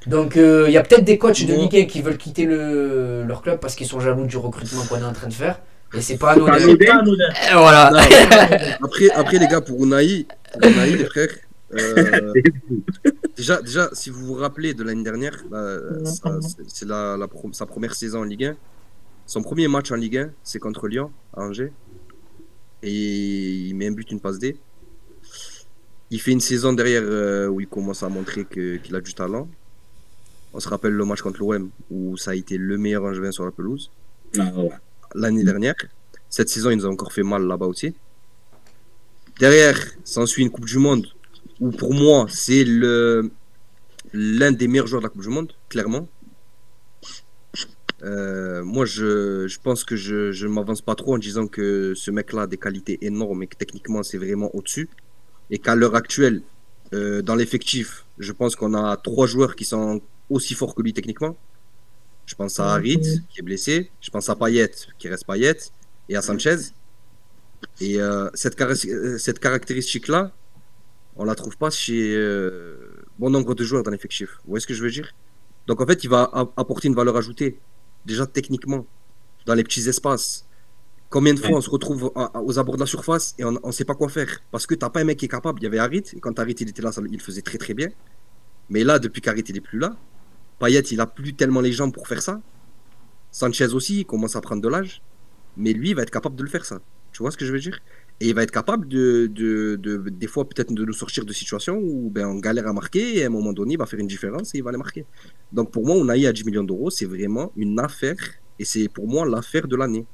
Donc il y a peut-être des coachs de Ligue 1 qui veulent quitter leur club parce qu'ils sont jaloux du recrutement qu'on est en train de faire. Et c'est pas anodin. Voilà. Après les gars, pour Ounahi, les frères, déjà, si vous vous rappelez de l'année dernière, c'est sa première saison en Ligue 1. Son premier match en Ligue 1, c'est contre Lyon, à Angers. Et il met un but, une passe D. Il fait une saison derrière où il commence à montrer qu'il a du talent. On se rappelle le match contre l'OM, où ça a été le meilleur Angevin sur la pelouse. L'année dernière. Cette saison, il nous a encore fait mal là-bas aussi. Derrière, s'ensuit une Coupe du Monde, où pour moi, c'est l'un des meilleurs joueurs de la Coupe du Monde, clairement. Moi, je pense que je ne m'avance pas trop en disant que ce mec-là a des qualités énormes et que techniquement, c'est vraiment au-dessus. Et qu'à l'heure actuelle, dans l'effectif, je pense qu'on a 3 joueurs qui sont aussi forts que lui techniquement. Je pense à Harit, qui est blessé. Je pense à Payet, qui reste Payet. Et à Sanchez. Et cette caractéristique-là, on la trouve pas chez bon nombre de joueurs dans l'effectif. Vous voyez ce que je veux dire? Donc en fait, il va apporter une valeur ajoutée. Déjà techniquement, dans les petits espaces. Combien de fois on se retrouve aux abords de la surface et on ne sait pas quoi faire? Parce que tu n'as pas un mec qui est capable. Il y avait Harit, et quand Harit il était là, il faisait très très bien. Mais là, depuis qu'Harit il n'est plus là, Payet il a plus tellement les jambes pour faire ça. Sanchez aussi, il commence à prendre de l'âge. Mais lui, il va être capable de le faire ça. Tu vois ce que je veux dire? Et il va être capable des fois peut-être de nous sortir de situations où on galère à marquer et à un moment donné, il va faire une différence et il va les marquer. Donc pour moi, Ounahi à 10 millions d'euros, c'est vraiment une affaire et c'est pour moi l'affaire de l'année.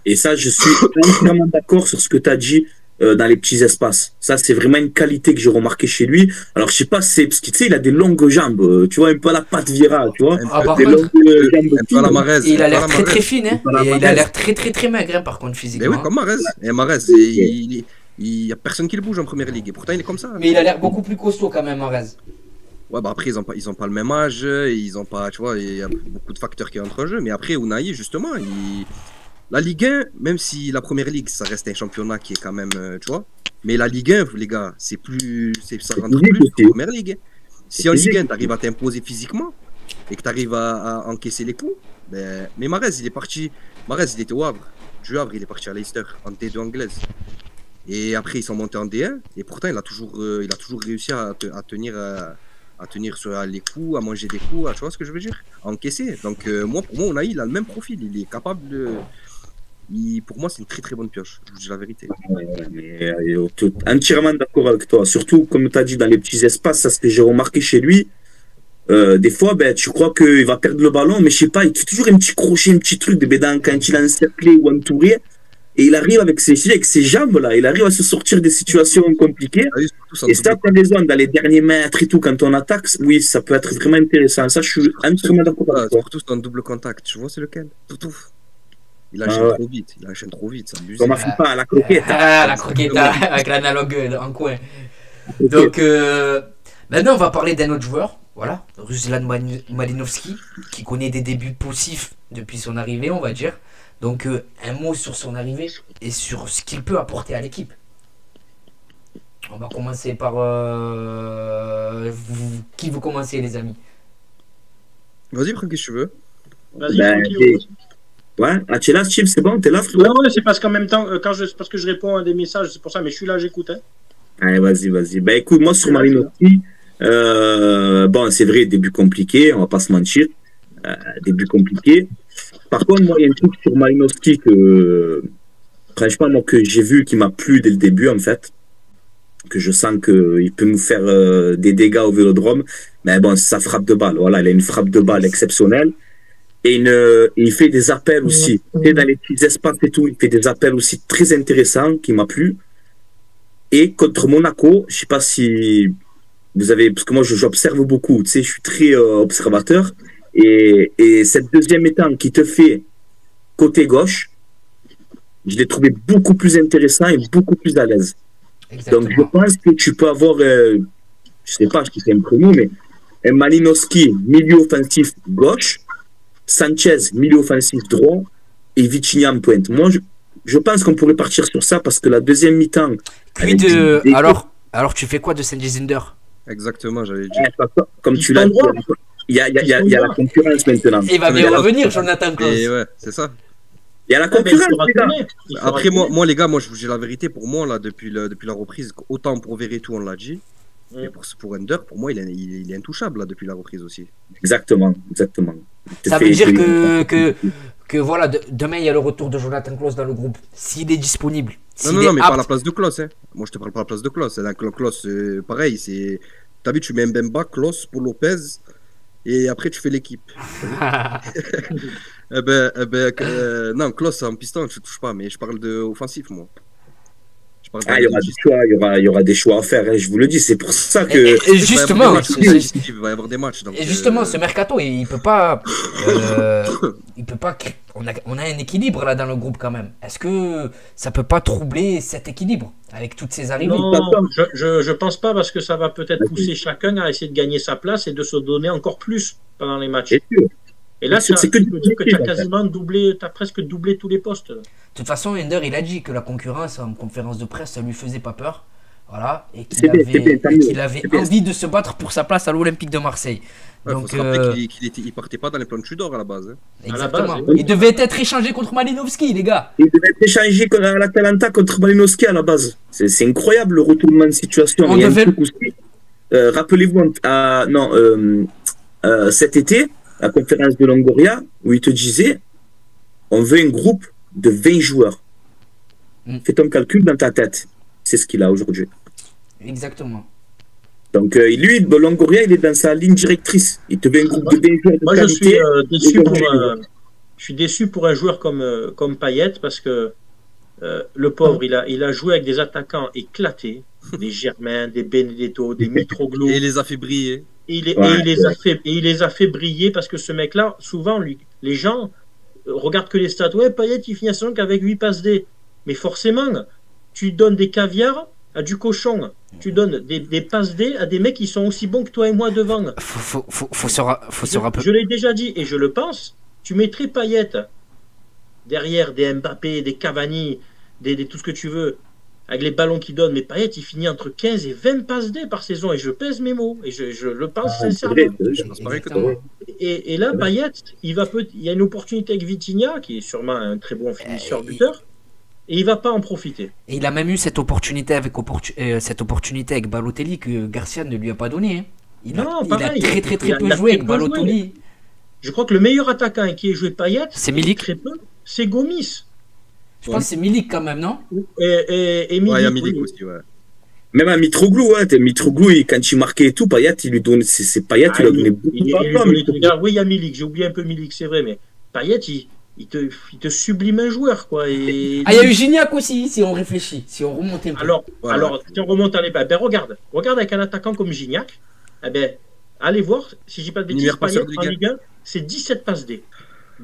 Et ça, je suis entièrement d'accord sur ce que tu as dit dans les petits espaces. Ça, c'est vraiment une qualité que j'ai remarqué chez lui. Alors, je sais pas, c'est parce que tu sais, il a des longues jambes, tu vois, un peu à la patte Vira, tu vois. Par longues jambes il a l'air très très fine, hein. Et il a l'air très très très maigre, hein, par contre, physiquement. Mais oui, comme Mahrez. Et Mahrez, il y a personne qui le bouge en première ligue. Et pourtant, il est comme ça. Mais il a l'air beaucoup plus costaud quand même, Mahrez. Ouais, bah après, ils ont pas le même âge, ils ont pas, tu vois, il y a beaucoup de facteurs qui entrent en jeu. Mais après, Ounahi, justement, la Ligue 1, même si la première ligue, ça reste un championnat qui est quand même, tu vois. Mais la Ligue 1, les gars, ça rentre plus que la première ligue. Si en Ligue 1, tu arrives à t'imposer physiquement et que tu arrives à encaisser les coups, mais Mahrez, il est parti. Mahrez, il était au Havre. Du Havre, il est parti à Leicester, en D2 anglaise. Et après, ils sont montés en D1. Et pourtant, il a toujours réussi à tenir sur les coups, à manger des coups, tu vois ce que je veux dire? À encaisser. Donc, pour moi, Ounahi, il a le même profil. Il est capable de. Pour moi, c'est une très très bonne pioche, je vous dis la vérité. Entièrement d'accord avec toi. Surtout, comme tu as dit, dans les petits espaces, ça, ce que j'ai remarqué chez lui, des fois, tu crois qu'il va perdre le ballon, mais je sais pas, il fait toujours un petit crochet, un petit truc de quand il est encerclé ou entouré. Et il arrive avec ses jambes, là, il arrive à se sortir des situations compliquées. Et ça, tu as raison, dans les derniers mètres et tout, quand on attaque, oui, ça peut être vraiment intéressant. Ça, je suis entièrement d'accord avec toi. Surtout dans le double contact, tu vois, c'est lequel? Tout. Il enchaîne trop vite, c'est abusé. On m'a fait pas à la croquette. La croquette avec l'analogue en coin. Donc, maintenant, on va parler d'un autre joueur, voilà, Ruslan Malinovski, qui connaît des débuts poussifs depuis son arrivée, on va dire. Donc, un mot sur son arrivée et sur ce qu'il peut apporter à l'équipe. On va commencer par... Qui vous commencez, les amis? Vas-y, prends qui tu veux. Vas-y, Ben, tranquille. Ouais, ah, tu es là, Steve, c'est bon, t'es là, frérot? Ouais, c'est parce qu'en même temps, parce que je réponds à des messages, c'est pour ça, mais je suis là, j'écoute. Hein. Allez, vas-y. Ben écoute, moi sur Malinowski, bon, c'est vrai, début compliqué, on va pas se mentir. Début compliqué. Par contre, moi, il y a un truc sur Malinowski que, franchement, moi, que j'ai vu qui m'a plu dès le début, en fait. Que je sens qu'il peut nous faire des dégâts au Vélodrome. Mais bon, sa frappe de balle, voilà, il a une frappe de balle exceptionnelle. Et il fait des appels aussi. Et dans les petits espaces et tout, il fait des appels aussi très intéressants qui m'a plu. Et contre Monaco, je sais pas si vous avez, parce que moi j'observe beaucoup, tu sais, je suis très observateur. Et cette deuxième mi-temps qui te fait côté gauche, je l'ai trouvé beaucoup plus intéressant et beaucoup plus à l'aise. Exactement. Donc je pense que tu peux avoir, je sais pas, je te fais un promo, mais un Malinowski, milieu offensif gauche, Sanchez, milieu offensif droit, et Vitinha en pointe. Moi, je pense qu'on pourrait partir sur ça parce que la deuxième mi-temps. Alors tu fais quoi de Sandy Zinder? Exactement, j'avais dit. Comme tu l'as dit, il y a la concurrence maintenant. Il va bien revenir, Jonathan Klaus. Et ouais, c'est ça. Il y a la concurrence, les gars. Après, moi, les gars, moi, je vous dis la vérité. Pour moi, là, depuis la reprise, autant pour Verretou, on l'a dit. Mais pour Under, pour moi, il est intouchable là, depuis la reprise aussi. Exactement. Ça veut dire que voilà, demain il y a le retour de Jonathan Klaus dans le groupe. S'il est disponible. Non, mais pas à la place de Klaus. Hein. Moi, je te parle pas à la place de Klaus. Klaus, pareil, c'est. T'as vu, tu mets Mbemba, Klaus pour Lopez, et après tu fais l'équipe. Non, Klaus en piston, je touche pas, mais je parle de offensif, moi. Il y aura des choix à faire, hein, je vous le dis, c'est pour ça que... Et justement, il va y avoir des matchs. Donc, et justement, ce mercato, il peut pas... On a un équilibre là dans le groupe quand même. Est-ce que ça peut pas troubler cet équilibre avec toutes ces arrivées? Non, je pense pas parce que ça va peut-être pousser chacun à essayer de gagner sa place et de se donner encore plus pendant les matchs. Et là, tu peux dire que tu as quasiment doublé, tu as presque doublé tous les postes. De toute façon, Ender, il a dit que la concurrence en conférence de presse, ça lui faisait pas peur. Voilà, et qu'il avait envie de se battre pour sa place à l'Olympique de Marseille. Ouais, donc, il partait pas dans les plans de Tudor à la base. Hein. Exactement. Il devait être échangé contre Malinowski, les gars. Il devait être échangé à l'Atalanta contre Malinowski à la base. C'est incroyable le retournement de situation. Rappelez-vous, cet été, la conférence de Longoria, où il te disait on veut un groupe de 20 joueurs. Fais ton calcul dans ta tête. C'est ce qu'il a aujourd'hui. Exactement. Donc, lui, Longoria, il est dans sa ligne directrice. Il te veut un groupe de 20 joueurs. Moi, je suis déçu pour un joueur comme Payet parce que le pauvre, il a joué avec des attaquants éclatés, des Germain, des Benedetto, des Mitroglou. Et il les a fait briller. Il les a fait briller parce que ce mec-là, souvent, les gens regardent que les stats. Ouais, Payet, il finit à son qu'avec 8 passes D. Mais forcément, tu donnes des caviars à du cochon. Tu donnes des passes D à des mecs qui sont aussi bons que toi et moi devant. Faut se rappeler. Je l'ai déjà dit et je le pense. Tu mettrais Payet derrière des Mbappé, des Cavani, tout ce que tu veux. Avec les ballons qu'il donne, mais Payet, il finit entre 15 et 20 passes D par saison, et je pèse mes mots, et je le pense sincèrement. Et là, Payet, il y a une opportunité avec Vitinha, qui est sûrement un très bon finisseur buteur, et il va pas en profiter. Et il a même eu cette opportunité avec Balotelli que Garcia ne lui a pas donné. Hein. Il a très peu joué avec Balotelli. Je crois que le meilleur attaquant qui ait joué Payet, c'est Milik. Très peu, c'est Gomis. Je pense que c'est Milik quand même, non? Et Milik, il y a Milik aussi, ouais. Même à Mitroglou, quand il marquait et tout, Payet, il lui donnait, Payet, il lui a donné beaucoup de oui, il y a Milik, j'ai oublié un peu Milik, c'est vrai, mais Payet, il te sublime un joueur, quoi. Il y a eu Gignac aussi, si on réfléchit, si on remonte un peu. Alors, si on remonte à l'époque, regarde avec un attaquant comme Gignac, allez voir, si je dis pas de bêtises, Payet en Ligue 1, c'est 17 passes D.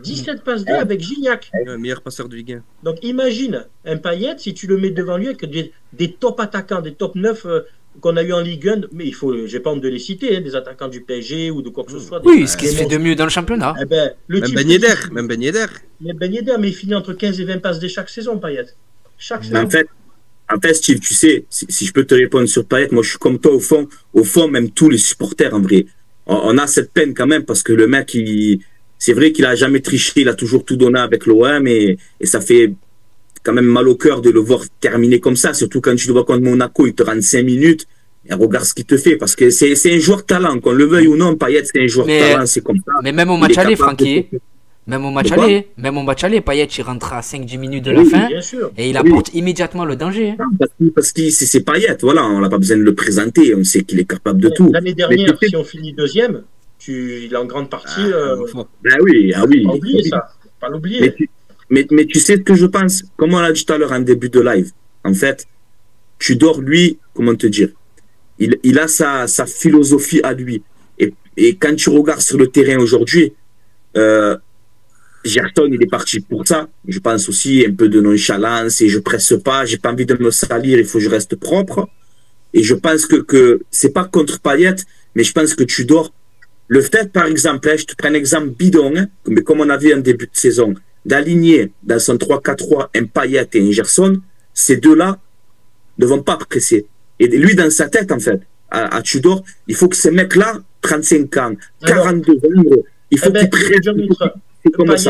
17 passes D avec Gignac. Le meilleur passeur de Ligue 1. Donc imagine un Payet, si tu le mets devant lui avec des top attaquants, des top 9 qu'on a eu en Ligue 1, mais j'ai pas honte de les citer, hein, des attaquants du PSG ou de quoi que ce soit. Oui, ce qui se fait de mieux dans le championnat. Eh ben, Même Ben Yedder. Même Ben Yedder. Ben Yedder, mais il finit entre 15 et 20 passes dès chaque saison, Payet. Chaque saison. En fait, Steve, tu sais, si je peux te répondre sur Payet, moi je suis comme toi au fond, même tous les supporters en vrai. On a cette peine quand même parce que le mec, c'est vrai qu'il a jamais triché, il a toujours tout donné avec l'OM et ça fait quand même mal au cœur de le voir terminer comme ça, surtout quand tu le vois contre Monaco, il te rend 5 minutes et regarde ce qu'il te fait parce que c'est un joueur talent, qu'on le veuille ou non, Payet c'est un joueur talent, c'est comme ça. Mais même au match aller, Francky, même au match aller, Payet il rentre à 5-10 minutes de la fin et il apporte immédiatement le danger. Parce que c'est Payet, voilà, on n'a pas besoin de le présenter, on sait qu'il est capable de tout. L'année dernière, si on finit deuxième, il est en grande partie. Ben oui, Pas oublier ça, pas l'oublier. Mais tu sais ce que je pense, comme on l'a dit tout à l'heure en début de live, en fait, Tudor, lui, comment te dire, il a sa philosophie à lui. Et quand tu regardes sur le terrain aujourd'hui, Gerson, il est parti pour ça. Je pense aussi un peu de nonchalance et je presse pas, j'ai pas envie de me salir, il faut que je reste propre. Et je pense que c'est pas contre Payet, mais je pense que Tudor, le fait, par exemple, je te prends un exemple bidon, hein, mais comme on a vu en début de saison, d'aligner dans son 3-4-3 un Payet et un Gerson, ces deux-là ne vont pas presser. Et lui, dans sa tête, en fait, à Tudor, il faut que ces mecs-là, 35 ans, 42 ans, il faut qu'ils pressent.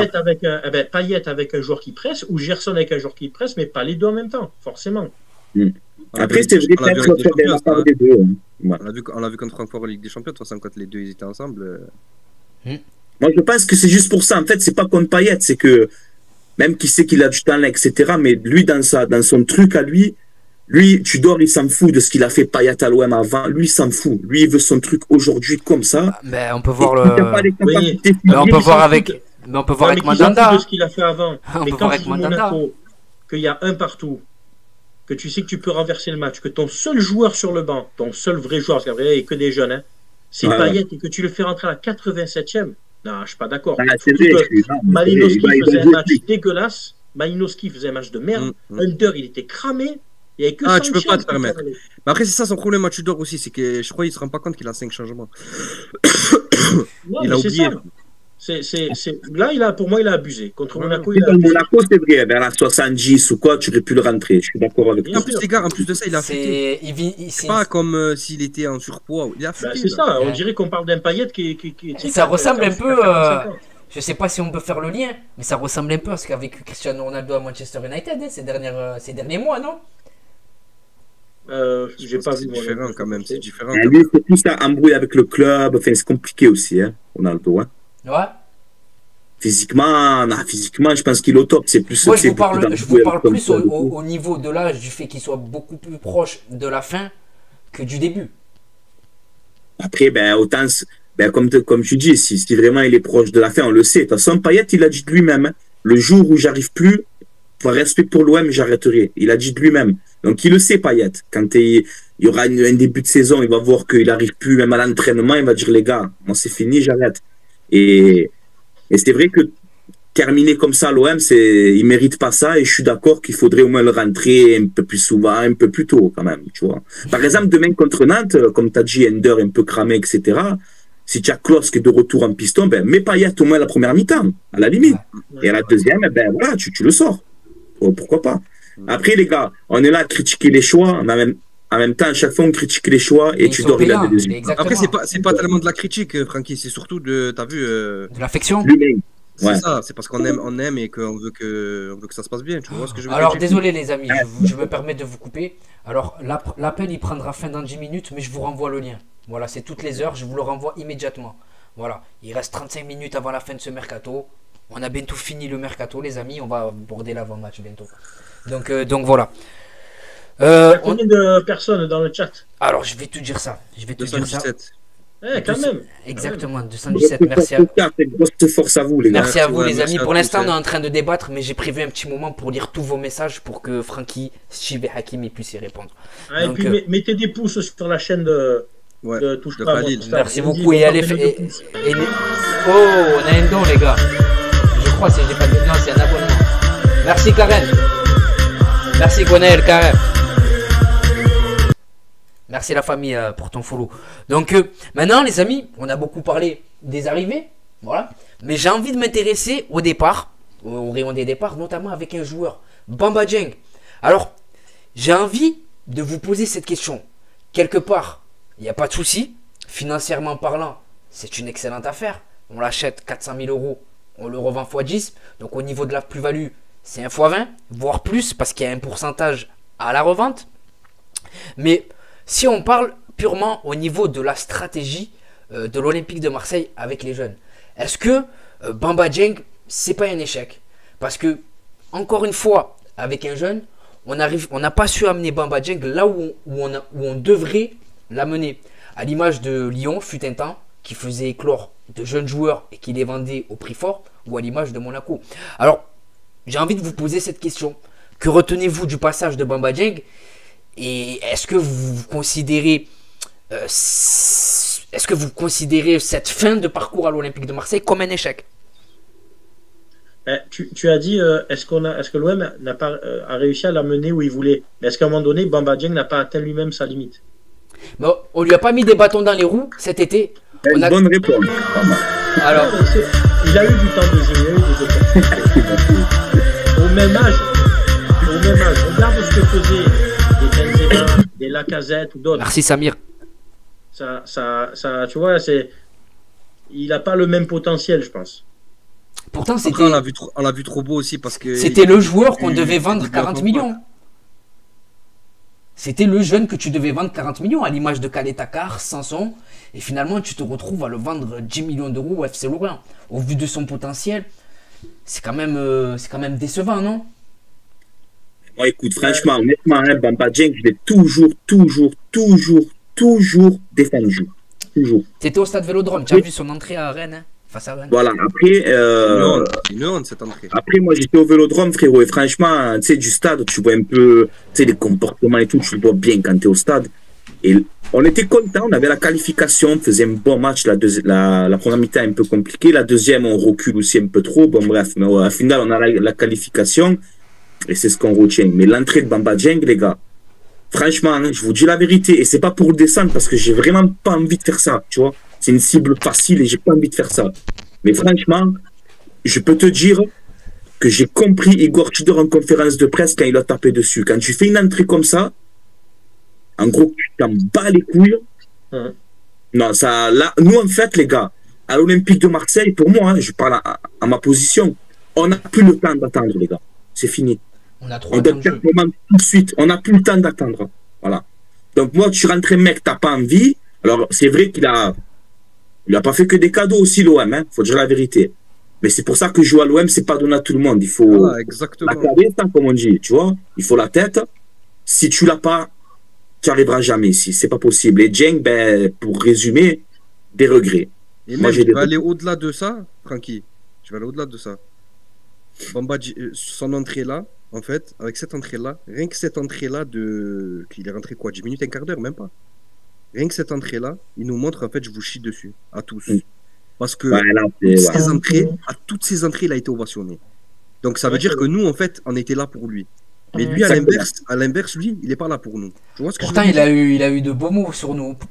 Payet avec un joueur qui presse ou Gerson avec un joueur qui presse, mais pas les deux en même temps, forcément. Après, c'est vrai qu'il faut faire la part des deux. On l'a vu contre Francfort en Ligue des Champions, de toute façon, quand les deux ils étaient ensemble. Moi, je pense que c'est juste pour ça. En fait, c'est pas contre Payet, c'est que même qui sait qu'il a du talent, etc. Mais lui, dans son truc à lui, Tudor, il s'en fout de ce qu'il a fait Payet à l'OM avant. Lui, il s'en fout. Lui, il veut son truc aujourd'hui comme ça. Mais on peut voir on peut voir avec Mandanda. De ce qu'il a fait avant. Mais quand tu joues Monaco, qu'il y a un partout, que tu sais que tu peux renverser le match, que ton seul joueur sur le banc, ton seul vrai joueur, parce qu'après, il n'y a que des jeunes, hein, c'est Payet, et que tu le fais rentrer à la 87e. Non, je suis pas d'accord. Malinowski faisait un match dégueulasse. Malinowski faisait un match de merde. Under, il était cramé. Il n'y avait que tu peux pas te permettre. Mais après, c'est ça son problème à Tudor aussi, c'est que je crois qu'il se rend pas compte qu'il a 5 changements. Il a oublié. Là, pour moi, il a abusé. Contre Monaco, il a abusé. Monaco, c'est vrai. Vers la 70 ou quoi, tu aurais pu le rentrer. Je suis d'accord avec toi. En plus, les gars, en plus de ça, il a fait. C'est pas comme s'il était en surpoids. Il a fait. C'est ça. On dirait qu'on parle d'un Payet qui ça ressemble un peu. Je sais pas si on peut faire le lien, mais ça ressemble un peu à ce qu'a vécu Cristiano Ronaldo à Manchester United ces derniers mois, non? J'ai pas vu. C'est différent quand même. C'est différent. Lui, c'est plus ça, embrouille avec le club. Enfin, c'est compliqué aussi, hein, Ronaldo. Hein. Ouais. Physiquement, je pense qu'il est au top. C'est plus. Moi, je vous parle plus au niveau de l'âge, du fait qu'il soit beaucoup plus proche de la fin que du début. Après, autant, comme tu dis, si vraiment il est proche de la fin, on le sait. De toute façon, Payet, il a dit de lui-même, hein, le jour où j'arrive plus, par respect pour l'OM, j'arrêterai. Il a dit de lui-même. Donc, il le sait, Payet. Quand il y aura un début de saison, il va voir qu'il n'arrive plus, même à l'entraînement, il va dire, les gars, moi, c'est fini, j'arrête. Et c'est vrai que terminer comme ça, l'OM, il ne mérite pas ça. Et je suis d'accord qu'il faudrait au moins le rentrer un peu plus souvent, un peu plus tôt, quand même. Tu vois. Par exemple, demain contre Nantes, comme tu as dit, Ender un peu cramé, etc. Si tu as Klose qui est de retour en piston, mets Payet au moins la première mi-temps, à la limite. Et à la deuxième, voilà, tu le sors. Pourquoi pas. Après, les gars, on est là à critiquer les choix, mais en même temps, à chaque fois, on critique les choix et tu dois regarder les yeux. Après, c'est pas tellement de la critique, Francky, c'est surtout t'as vu. De l'affection. C'est ça, c'est parce qu'on aime et qu'on veut que ça se passe bien. Tu vois ce que je veux dire. Alors, désolé, les amis, je me permets de vous couper. Alors, l'appel, il prendra fin dans 10 minutes, mais je vous renvoie le lien. Voilà, c'est toutes les heures, je vous le renvoie immédiatement. Voilà, il reste 35 minutes avant la fin de ce mercato. On a bientôt fini le mercato, les amis. On va aborder l'avant-match bientôt. Donc voilà. Combien de personnes dans le chat? Alors, je vais te dire ça. 217. Quand même. Exactement, 217. Merci à vous. Force à vous, les gars. Merci à vous, les amis. Pour l'instant, on est en train de débattre, mais j'ai prévu un petit moment pour lire tous vos messages pour que Francky, Steve et Hakim puissent y répondre. Et puis, mettez des pouces sur la chaîne de Touche pas. Merci beaucoup. Et allez. Oh, on a un don, les gars. Je crois, c'est pas de. Non, c'est un abonnement. Merci, Karen. Merci, Gonel, Karen. Merci la famille pour ton follow. Donc maintenant les amis, on a beaucoup parlé des arrivées, voilà. Mais j'ai envie de m'intéresser au départ, au rayon des départs, notamment avec un joueur, Bamba Dieng. Alors, j'ai envie de vous poser cette question. Quelque part, il n'y a pas de souci. Financièrement parlant, c'est une excellente affaire. On l'achète 400 000 euros, on le revend x10. Donc au niveau de la plus-value, c'est 1 x 20, voire plus, parce qu'il y a un pourcentage à la revente. Mais si on parle purement au niveau de la stratégie de l'Olympique de Marseille avec les jeunes, est-ce que Bamba Dieng, c'est pas un échec? Parce que, encore une fois, avec un jeune, on n'a pas su amener Bamba Dieng là où on devrait l'amener. À l'image de Lyon, fut un temps, qui faisait éclore de jeunes joueurs et qui les vendait au prix fort, ou à l'image de Monaco. Alors, j'ai envie de vous poser cette question. Que retenez-vous du passage de Bamba Dieng? Et est-ce que vous considérez cette fin de parcours à l'Olympique de Marseille comme un échec? Tu as dit, est-ce que l'OM a réussi à l'amener où il voulait? Est-ce qu'à un moment donné, Bamba Dieng n'a pas atteint lui-même sa limite? Bon, on lui a pas mis des bâtons dans les roues cet été. Bonne réponse. Alors, il a eu du temps de jouer, au même âge, regarde ce que faisaient des Benzema, des Lacazette ou d'autres. Merci Samir. Ça, tu vois, il n'a pas le même potentiel, je pense. Pourtant, c'était. On l'a vu trop beau aussi parce que. C'était le joueur qu'on devait vendre 40 millions. C'était le jeune que tu devais vendre 40 millions, à l'image de Khaled Takar, Sanson. Et finalement, tu te retrouves à le vendre 10 millions d'euros au FC Lorient. Au vu de son potentiel, c'est quand même décevant, non? Moi, écoute, franchement, honnêtement, Bamba Dieng, je l'ai toujours défendu. Toujours. T'étais au stade Vélodrome, tu as vu son entrée à Rennes, face à Rennes. Voilà, après, une honte cette entrée. Après, moi, j'étais au Vélodrome, frérot, et franchement, tu sais, du stade, tu vois un peu, tu sais, les comportements et tout, tu le vois bien quand tu es au stade. Et on était contents, on avait la qualification, on faisait un bon match, la première mi-temps un peu compliquée, la deuxième, on recule aussi un peu trop, bon bref, mais au final, on a la qualification, et c'est ce qu'on retient. Mais l'entrée de Bamba Dieng, les gars, franchement, hein, je vous dis la vérité, et c'est pas pour le descendre, parce que j'ai vraiment pas envie de faire ça, tu vois. C'est une cible facile et j'ai pas envie de faire ça. Mais franchement, je peux te dire que j'ai compris Igor Tudor en conférence de presse quand il a tapé dessus. Quand tu fais une entrée comme ça, en gros, tu t'en bats les couilles. Non, ça, là, nous, en fait, les gars, à l'Olympique de Marseille, pour moi, hein, je parle à ma position, on n'a plus le temps d'attendre, les gars. C'est fini. On doit faire tout de suite. On n'a plus le temps d'attendre. Voilà. Donc, moi, tu rentres un mec, t'as pas envie. Alors, c'est vrai qu'il a pas fait que des cadeaux aussi, l'OM, hein. Faut dire la vérité. Mais c'est pour ça que jouer à l'OM, c'est pas donné à tout le monde. Il faut la cabeza, comme on dit, tu vois. Il faut la tête. Si tu l'as pas, tu n'y arriveras jamais ici. C'est pas possible. Et Dieng, ben, pour résumer, des regrets. Et moi, je vais aller au-delà de ça, Francky. Je vais aller au-delà de ça. Bamba, son entrée là, en fait, avec cette entrée-là, rien que cette entrée-là qu'il est rentré quoi, 10 minutes, un quart d'heure, même pas. Rien que cette entrée-là, il nous montre, en fait, je vous chie dessus, à tous. Parce que à toutes ces entrées, il a été ovationné. Donc ça veut dire que nous, en fait, on était là pour lui. Mais lui, à l'inverse, lui, il n'est pas là pour nous. Tu vois ce que pourtant, il a eu de beaux mots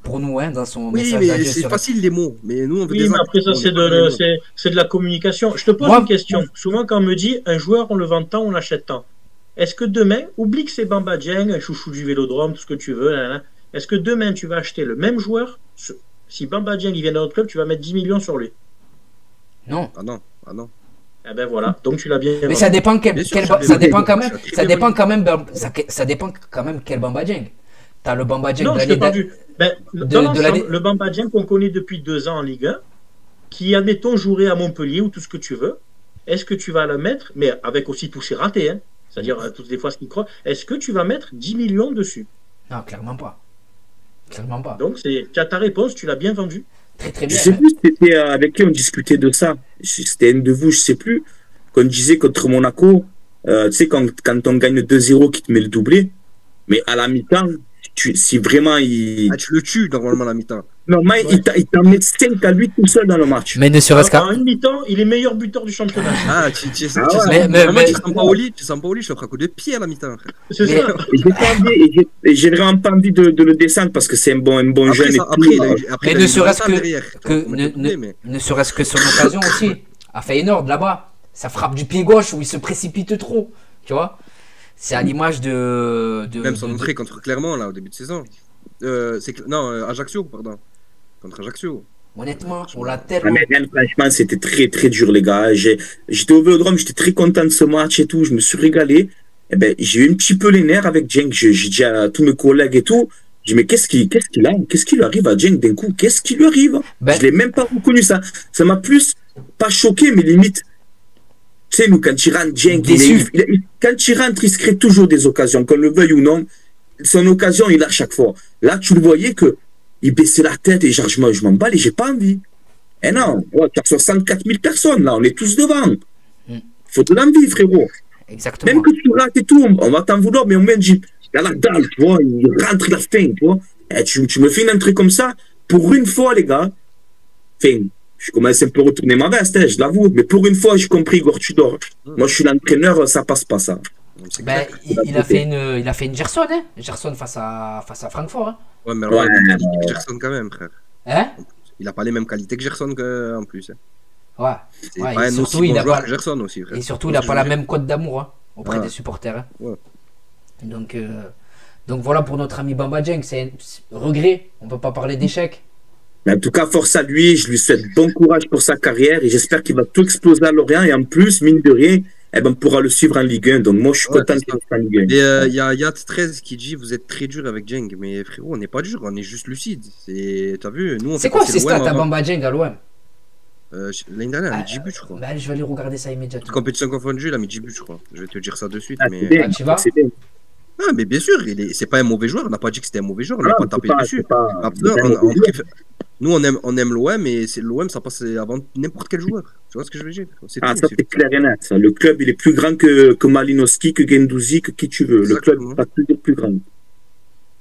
pour nous, hein, dans son message. Oui, mais c'est facile les mots. Mais nous, on veut des mais après, ça, c'est de la communication. Je te pose une question. Souvent, quand on me dit, un joueur, on le vend tant, on l'achète tant. Est-ce que demain, oublie que c'est Bamba Dieng, un chouchou du Vélodrome, tout ce que tu veux, là. Est-ce que demain, tu vas acheter le même joueur? Si Bamba Dieng il vient dans notre club, tu vas mettre 10 millions sur lui? Non. Ah non. Eh ben voilà, donc tu l'as bien. Mais ça dépend ça dépend quand même quel Bamba Dieng. T'as le Bamba Dieng de l'année le Bamba Dieng qu'on connaît depuis 2 ans en Ligue 1, qui admettons jouerait à Montpellier ou tout ce que tu veux. Est-ce que tu vas le mettre, mais avec aussi tous ses ratés, hein, c'est-à-dire toutes les fois ce qu'il croit, est-ce que tu vas mettre 10 millions dessus? Non, clairement pas. Clairement pas. Donc tu as ta réponse, tu l'as bien vendue. Très très bien. Je sais plus si c'était avec qui on discutait de ça. C'était un de vous, je sais plus. Qu'on disait contre Monaco, tu sais, quand on gagne 2-0, qui te met le doublé, mais à la mi-temps, si vraiment il. Ah, tu le tues normalement à la mi-temps. Normalement, il t'en met 5 à lui tout seul dans le match. Mais ne serait-ce qu'à. En une mi-temps, il est meilleur buteur du championnat. Ah, tu mais- sens pas au lit, je te ferai un coup de pied à la mi-temps, frère. C'est Mais- ça. Et j'ai pas envie- et j'ai vraiment pas envie de le descendre parce que c'est un bon Après, jeune. Et après, tout. après, Mais il a ne eu serait-ce Zlatan que- derrière. Ne serait-ce que son occasion aussi. À Feyenoord, là-bas. Ça frappe du pied gauche où il se précipite trop. Tu vois? C'est à l'image de. Même son entrée contre Clermont, là, au début de saison. Non, Ajaccio, pardon. Contre Ajaccio. Honnêtement, on l'a Ah, tellement. mais Rennes, franchement, c'était très très dur, les gars. J'étais au Vélodrome, j'étais très content de ce match et tout. Je me suis régalé. Eh ben, j'ai eu un petit peu les nerfs avec Cenk. J'ai dit à tous mes collègues et tout. J'ai dit, mais qu'est-ce qu'il a? Qu'est-ce qui lui arrive à Cenk d'un coup? Qu'est-ce qui lui arrive? Ben- Je l'ai même pas reconnu, ça. Ça m'a plus, pas choqué, mais limite. Tu sais, nous, quand il rentre, Cenk, Déçu. quand il rentre, il se crée toujours des occasions, qu'on le veuille ou non. Son occasion, il a à chaque fois. Là, tu le voyais que il baissait la tête et genre, je m'en bats et j'ai pas envie. Eh non, ouais, tu as 64 000 personnes là, on est tous devant. Faut de l'envie, frérot. Exactement. Même que tu rates et tout, on va t'en vouloir, mais on met dit, il a la dalle, tu vois, il rentre, il a faim, tu vois. Et tu me fais une entrée comme ça, pour une fois, les gars, enfin, je commence un peu à retourner ma veste, hein, je l'avoue, mais pour une fois, j'ai compris, Igor, tu dors. Moi, je suis l'entraîneur, ça passe pas, ça. C'est Ben, clair. il a fait une Gerson, hein. Gerson face à Francfort. Hein. Ouais, mais alors, Ouais, il a les mêmes qualités que Gerson quand même, frère. Hein? Il a pas les mêmes qualités que Gerson en plus. Hein. Ouais. C'est Ouais, pas et un surtout, aussi il bon a joueur pas- que Gerson aussi, frère. Et surtout, il n'a pas la même cote d'amour hein, auprès Ouais. des supporters. Hein. Ouais. Donc voilà pour notre ami Bamba Dieng. C'est un regret. On peut pas parler d'échec. Mais en tout cas, force à lui, je lui souhaite bon courage pour sa carrière et j'espère qu'il va tout exploser à Lorient et en plus, mine de rien, eh ben, on pourra le suivre en Ligue 1. Donc moi, je suis Ouais, content c'est qu'il reste en Ligue 1. Et il y a Yat13 qui dit vous êtes très dur avec Jeng, mais frérot, on n'est pas dur, on est juste lucide. T'as vu, nous on C'est fait quoi passer ces l'OM stats à avant. Bamba Dieng à l'OM? L'année dernière, il a mis Ah, 10 buts, je crois. Bah, je vais aller regarder ça Toute immédiatement. compétition confondue, il a mis 10 buts, je crois. Je vais te dire ça de suite. Ah, mais... c'est bien, Ah, tu vas c'est bien. Ah, mais bien sûr, c'est pas un mauvais joueur, on n'a pas dit que c'était un mauvais joueur, on n'a Ah, pas c'est tapé pas- dessus. c'est pas- Après, c'est pas un mauvais joueur. nous on aime l'OM, et l'OM ça passe avant n'importe quel joueur. Tu vois ce que je veux dire? C'est Ah, tout, ça c'est c'est tout. clair et net. Ça. Le club, il est plus grand que Malinowski, que Guendouzi, que qui tu veux. Le club Exactement. est pas toujours plus grand.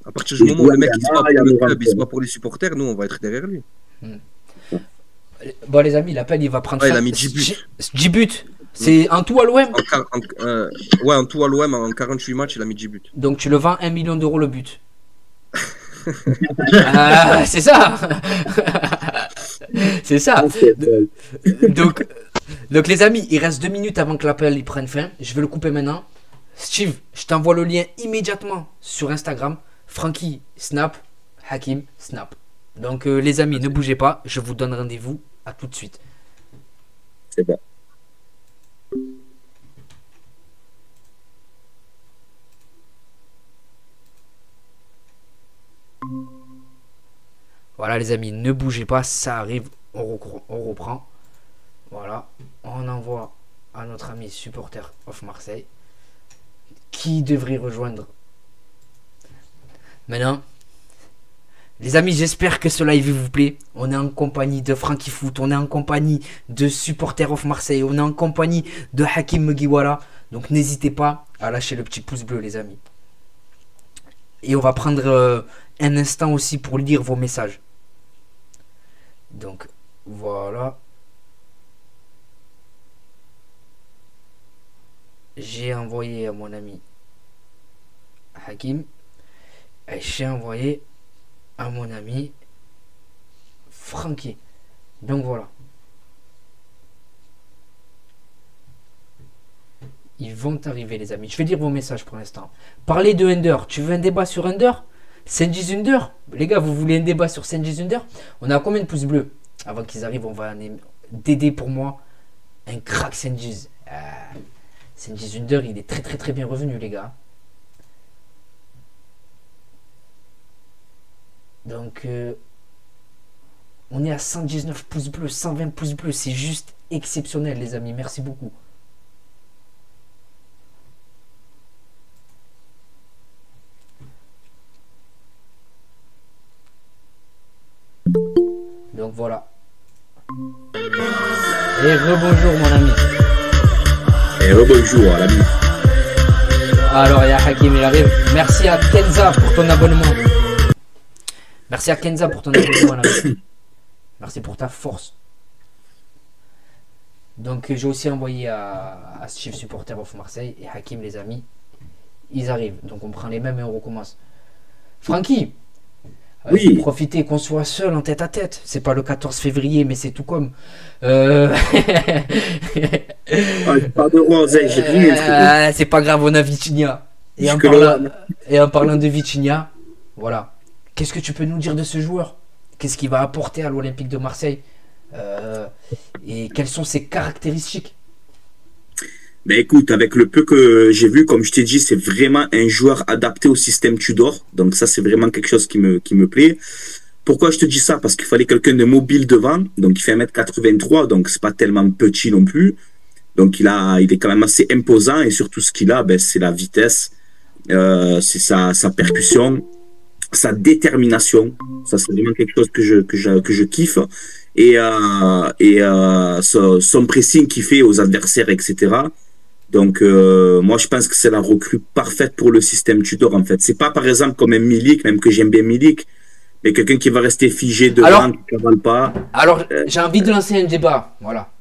À partir du moment où le mec il se bat pour il y a le Laurent club, il se Blanc. bat pour les supporters, nous on va être derrière lui. Bon, les amis, l'appel il va prendre Ouais, il fin. a mis 10 buts. 10 buts. C'est un tout à l'OM. Ouais, en tout à l'OM, en 48 matchs, il a mis 10 buts. Donc tu le vends 1 million d'euros le but. Ah, c'est ça. C'est ça. Donc les amis, il reste 2 minutes avant que l'appel il prenne fin. Je vais le couper maintenant. Steve, je t'envoie le lien immédiatement sur Instagram. Francky Snap, Hakim Snap. Donc les amis, ne bougez pas. Je vous donne rendez-vous. À tout de suite. C'est bon. Voilà les amis, ne bougez pas, ça arrive, on reprend. Voilà, on envoie à notre ami supporter of Marseille qui devrait rejoindre. Maintenant, les amis, j'espère que ce live vous plaît. On est en compagnie de Francky Foot, on est en compagnie de supporter of Marseille, on est en compagnie de Hakim Mugiwara. Donc n'hésitez pas à lâcher le petit pouce bleu les amis. Et on va prendre un instant aussi pour lire vos messages. Donc voilà. J'ai envoyé à mon ami Hakim. Et j'ai envoyé à mon ami Francky. Donc voilà. Ils vont arriver les amis. Je vais lire vos messages pour l'instant. Parlez de Under. Tu veux un débat sur Under? Senji Zunder? Les gars, vous voulez un débat sur Senji Zunder? On a combien de pouces bleus? Avant qu'ils arrivent, on va Dédé pour moi. Un crack Senji. Senji Zunder, il est très bien revenu les gars. Donc on est à 119 pouces bleus, 120 pouces bleus. C'est juste exceptionnel les amis. Merci beaucoup. Donc voilà. Et rebonjour mon ami. Et rebonjour, l'ami. Alors, il y a Hakim, il arrive. Merci à Kenza pour ton abonnement. Merci à Kenza pour ton abonnement. Merci pour ta force. Donc, j'ai aussi envoyé à Steve Supporter of Marseille et Hakim, les amis. Ils arrivent. Donc, on prend les mêmes et on recommence. Francky, oui. Profitez qu'on soit seul en tête à tête. C'est pas le 14 février, mais c'est tout comme. C'est pas grave, on a Vitinha. Et en parlant de Vitinha, voilà. Qu'est-ce que tu peux nous dire de ce joueur? Qu'est-ce qu'il va apporter à l'Olympique de Marseille? Et quelles sont ses caractéristiques? Ben écoute, avec le peu que j'ai vu, comme je t'ai dit, c'est vraiment un joueur adapté au système Tudor. Donc ça, c'est vraiment quelque chose qui me plaît. Pourquoi je te dis ça? Parce qu'il fallait quelqu'un de mobile devant. Donc il fait 1m83, donc c'est pas tellement petit non plus. Donc il est quand même assez imposant et surtout ce qu'il a, ben, c'est la vitesse, c'est sa percussion, sa détermination. Ça, c'est vraiment quelque chose que je kiffe. Et son pressing qu'il fait aux adversaires, etc. Donc, moi, je pense que c'est la recrue parfaite pour le système Tudor, en fait. C'est pas, par exemple, comme un Milik, même que j'aime bien Milik, mais quelqu'un qui va rester figé devant, qui ne cavale pas. Alors, j'ai envie de lancer un débat. Voilà.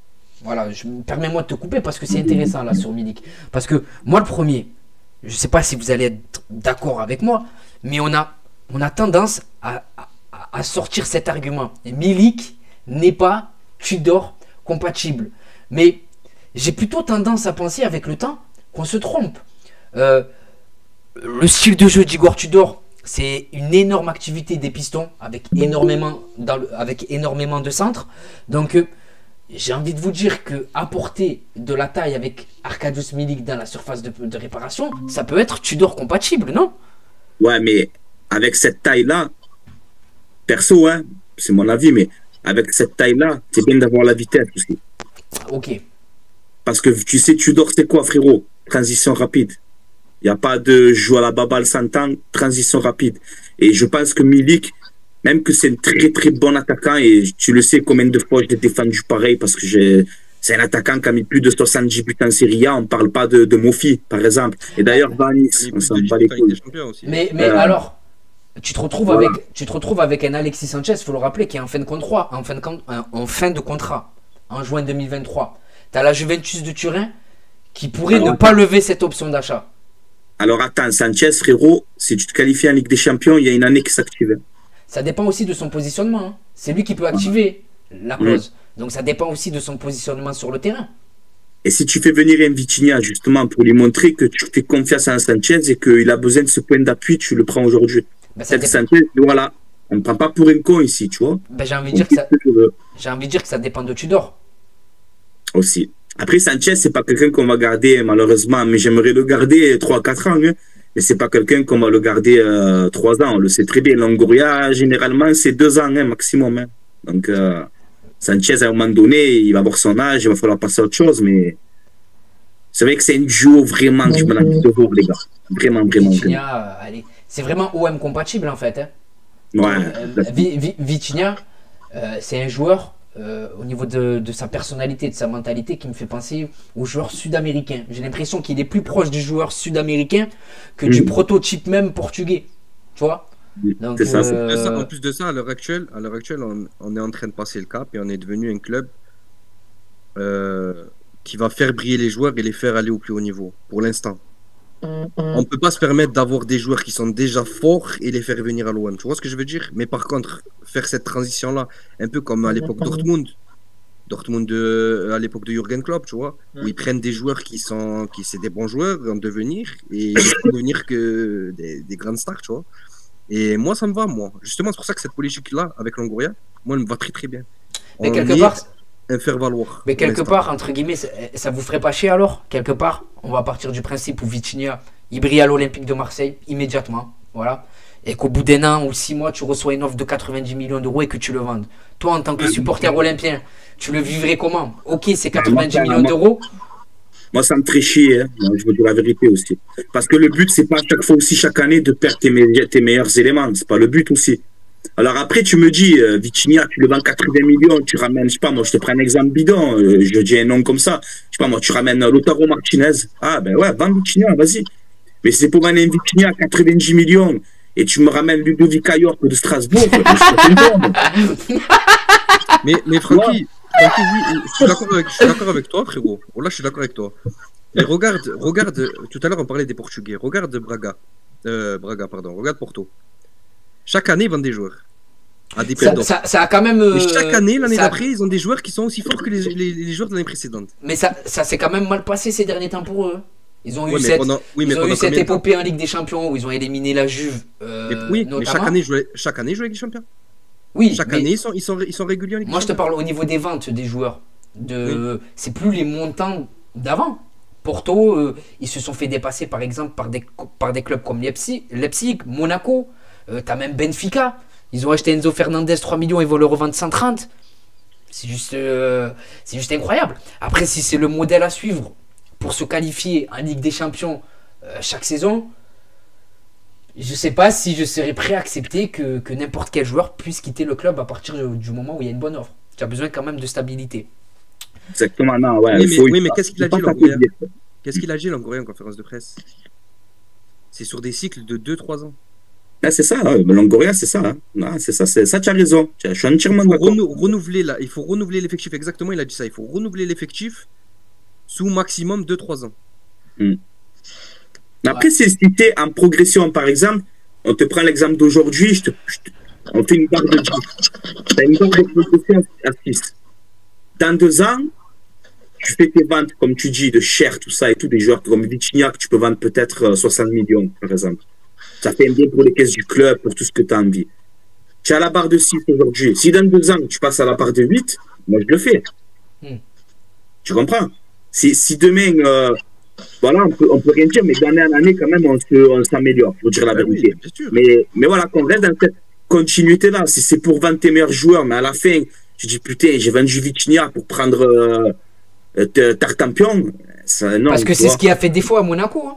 Permets-moi de te couper parce que c'est intéressant, là, sur Milik. Parce que, moi, le premier, je sais pas si vous allez être d'accord avec moi, mais on a tendance à sortir cet argument. Et Milik n'est pas Tudor compatible. Mais j'ai plutôt tendance à penser avec le temps qu'on se trompe. Le style de jeu d'Igor Tudor, c'est une énorme activité des pistons avec énormément de centres. Donc j'ai envie de vous dire que apporter de la taille avec Arkadiusz Milik dans la surface de réparation, ça peut être Tudor compatible, non? Ouais, mais avec cette taille-là, perso, hein, c'est mon avis, mais avec cette taille-là, c'est bien d'avoir la vitesse aussi. Ok. Parce que tu sais, Tudor, c'est quoi, frérot? Transition rapide. Il n'y a pas de jouer à la baballe sans temps, transition rapide. Et je pense que Milik, même que c'est un très très bon attaquant, et tu le sais combien de fois je l'ai défendu pareil, parce que c'est un attaquant qui a mis plus de 70 buts en Serie A, on ne parle pas de Mofi, par exemple. Et d'ailleurs, Vanis, on s'en bat les couilles. Mais alors, tu te retrouves avec un Alexis Sanchez, il faut le rappeler, qui est en fin de contrat, en juin 2023. Tu as la Juventus de Turin qui pourrait ne pas lever cette option d'achat. Alors attends, Sanchez, frérot, si tu te qualifies en Ligue des Champions, il y a une année qui s'active. Ça dépend aussi de son positionnement. Hein. C'est lui qui peut activer la clause. Donc ça dépend aussi de son positionnement sur le terrain. Et si tu fais venir un Vitinha, justement, pour lui montrer que tu fais confiance à Sanchez et qu'il a besoin de ce point d'appui, tu le prends aujourd'hui. Sanchez, voilà, on ne prend pas pour un con ici, tu vois. Ben, j'ai envie de dire que ça dépend de Tudor. Aussi. Après, Sanchez, c'est pas quelqu'un qu'on va garder, malheureusement, mais j'aimerais le garder 3-4 ans. Hein. Mais c'est pas quelqu'un qu'on va le garder 3 ans. On le sait très bien. Longoria, généralement, c'est 2 ans hein, maximum. Hein. Donc, Sanchez, à un moment donné, il va avoir son âge, il va falloir passer à autre chose. Mais c'est vrai que c'est un duo vraiment que je me l'ai de voir, les gars. Vraiment. Allez. C'est vraiment OM compatible, en fait. Hein. Ouais. Vitinha, c'est un joueur. Au niveau de sa personnalité, de sa mentalité, qui me fait penser aux joueurs sud-américains. J'ai l'impression qu'il est plus proche du joueur sud-américain que du prototype même portugais. Tu vois? Donc, c'est ça. En plus de ça, à l'heure actuelle, on est en train de passer le cap et on est devenu un club qui va faire briller les joueurs et les faire aller au plus haut niveau, pour l'instant. On ne peut pas se permettre d'avoir des joueurs qui sont déjà forts et les faire venir à l'OM. Tu vois ce que je veux dire? Mais par contre, faire cette transition-là, un peu comme à l'époque Dortmund à l'époque de Jürgen Klopp, tu vois, où ils prennent des joueurs qui sont des bons joueurs en devenir et ils font devenir que des grandes stars, tu vois. Et moi, ça me va, moi. Justement, c'est pour ça que cette politique-là, avec Longoria, moi, elle me va très très bien. Mais quelque part, un faire valoir. Mais quelque part, entre guillemets, ça vous ferait pas chier alors? Quelque part, on va partir du principe où Vitinha, il brille à l'Olympique de Marseille immédiatement, voilà. Et qu'au bout d'un an ou 6 mois, tu reçois une offre de 90 millions d'euros et que tu le vendes. Toi, en tant que supporter olympien, tu le vivrais comment? Ok, c'est 90 millions d'euros. Moi, ça me ferait chier, hein. Je veux dire la vérité aussi. Parce que le but, c'est pas chaque fois aussi, chaque année, de perdre tes meilleurs éléments. C'est pas le but aussi. Alors après, tu me dis, Vitinha, tu le vends 80 millions, tu ramènes, je sais pas, moi, je te prends un exemple bidon, je dis un nom comme ça. Je sais pas, moi, tu ramènes Lautaro Martinez. Ah, ben ouais, vends Vitinha, vas-y. Mais c'est pour m'en inviter à 90 millions et tu me ramènes Ludovic Ayork de Strasbourg. Mais Francky, oui, je suis d'accord avec toi, frérot. Oh, là, je suis d'accord avec toi. Mais regarde, tout à l'heure, on parlait des Portugais. Regarde Braga. Pardon. Regarde Porto. Chaque année, ils vendent des joueurs. À des prix ça a quand même. Et chaque année, l'année d'après, ils ont des joueurs qui sont aussi forts que les joueurs de l'année précédente. Mais ça s'est quand même mal passé ces derniers temps pour eux. Ils ont eu cette épopée en Ligue des Champions où ils ont éliminé la Juve. Mais chaque année, ils jouent avec les champions. Oui, chaque année, ils sont réguliers en Ligue des Champions. Moi, je te parle au niveau des ventes des joueurs. C'est plus les montants d'avant. Porto, ils se sont fait dépasser par exemple par des clubs comme Leipzig, Monaco, t'as même Benfica. Ils ont acheté Enzo Fernandez 3 millions, ils vont le revendre 130. C'est juste incroyable. Après, si c'est le modèle à suivre pour se qualifier en Ligue des Champions chaque saison, je sais pas si je serais prêt à accepter que n'importe quel joueur puisse quitter le club à partir du moment où il y a une bonne offre. Tu as besoin quand même de stabilité. Exactement, non, ouais. Mais qu'est-ce qu'il a dit, Longoria? Qu'est-ce qu'il a dit, Longoria, en conférence de presse? C'est sur des cycles de 2-3 ans. Ah, c'est ça, Longoria, c'est ça. Hein. Non, c'est ça, tu as raison. Je suis entièrement d'accord. Il faut renouveler l'effectif, exactement, il a dit ça. Il faut renouveler l'effectif sous maximum 2-3 ans. Après, si tu es en progression, par exemple, on te prend l'exemple d'aujourd'hui, on fait une barre de 10. Tu as une barre de progression à 6. Dans 2 ans, tu fais tes ventes, comme tu dis, de chair, tout ça et tout, des joueurs comme Vitinha, que tu peux vendre peut-être 60 millions, par exemple. Ça fait un bien pour les caisses du club, pour tout ce que tu as envie. Tu as la barre de 6 aujourd'hui. Si dans 2 ans, tu passes à la barre de 8, moi, je le fais. Tu comprends? Si demain, voilà, on peut rien dire, mais d'année en année, quand même, on s'améliore, pour dire la vérité. Oui, mais voilà, qu'on reste dans cette continuité-là. Si c'est pour vendre tes meilleurs joueurs, mais à la fin, tu dis, putain, j'ai vendu Vitinha pour prendre Tartampion. Non, parce que c'est ce qui a fait défaut à Monaco. Hein.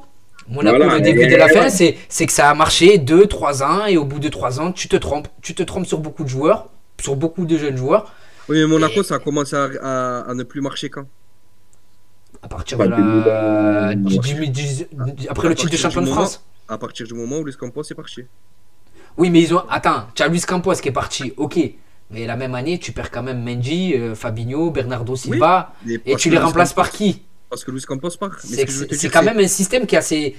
Monaco, voilà, le début de la fin, c'est que ça a marché 2-3 ans, et au bout de 3 ans, tu te trompes. Tu te trompes sur beaucoup de joueurs, sur beaucoup de jeunes joueurs. Oui, mais Monaco, ça a commencé à ne plus marcher quand? À partir de la... après le titre de champion de France. À partir du moment où Luis Campos est parti. Oui, mais ils ont... Attends, tu as Luis Campos qui est parti, ok. Mais la même année, tu perds quand même Mendy, Fabinho, Bernardo Silva, et tu les remplaces par qui? Parce que Luis Campos part. C'est quand même un système qui a ses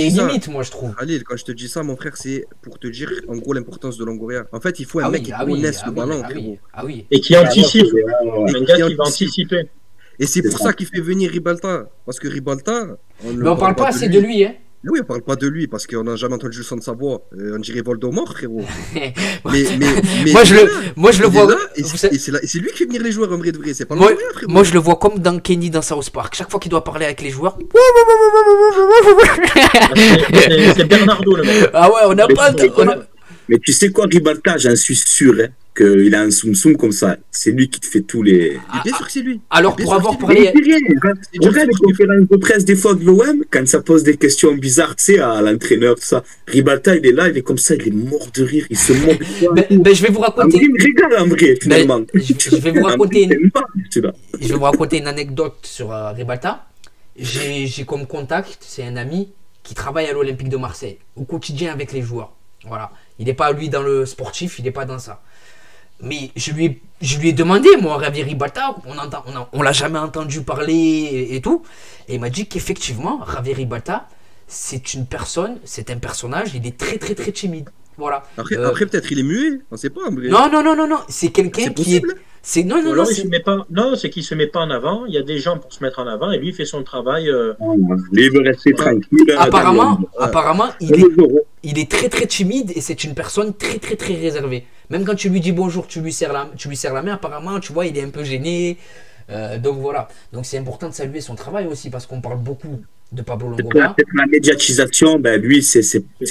limites, moi je trouve. Khalil, quand je te dis ça, mon frère, c'est pour te dire en gros l'importance de Longoria. En fait, il faut un mec qui connaisse le ballon, frérot. Et qui anticipe. Un gars qui va anticiper. Et c'est pour ça qu'il fait venir Ribalta. Parce que Ribalta. Mais on parle pas assez de lui, hein. Oui, on parle pas de lui parce qu'on n'a jamais entendu le son de sa voix. On dirait Voldemort, frérot. mais moi, je le vois. Et c'est lui qui fait venir les joueurs en vrai de vrai. C'est pas moi, frérot. Moi, je le vois comme dans Kenny dans South Park. Chaque fois qu'il doit parler avec les joueurs. C'est Bernardo, le mec. Ah ouais, on n'a pas. Mais tu sais quoi, Ribalta, j'en suis sûr, hein, qu'il a un soum-soum comme ça. C'est lui qui te fait tous les. Bien sûr que c'est lui. Alors, pour avoir parlé. Regarde les conférences de presse des fois de l'OM, quand ça pose des questions bizarres, tu sais, à l'entraîneur, tout ça. Ribalta, il est là, il est comme ça, il est mort de rire, il se moque. Je vais vous raconter. Il me régale en vrai, finalement. Je vais vous raconter une anecdote sur Ribalta. J'ai comme contact, c'est un ami qui travaille à l'Olympique de Marseille, au quotidien avec les joueurs. Voilà. Il n'est pas, lui, dans le sportif, il n'est pas dans ça. Mais je lui ai demandé, moi, Javier Ribalta, on l'a jamais entendu parler et tout. Et il m'a dit qu'effectivement, Javier Ribalta, c'est une personne, c'est un personnage, il est très, très, très timide. Voilà. Après peut-être il est muet, on sait pas. Mais... Non. C'est quelqu'un qui est... C'est qu'il se met pas en avant. Il y a des gens pour se mettre en avant et lui il fait son travail. Lui il veut rester tranquille. Apparemment, il est très très timide et c'est une personne très très très réservée. Même quand tu lui dis bonjour, tu lui serres la main. Apparemment, tu vois, il est un peu gêné. Donc voilà. Donc c'est important de saluer son travail aussi parce qu'on parle beaucoup de Pablo Longoria. Peut-être la médiatisation. Ben lui c'est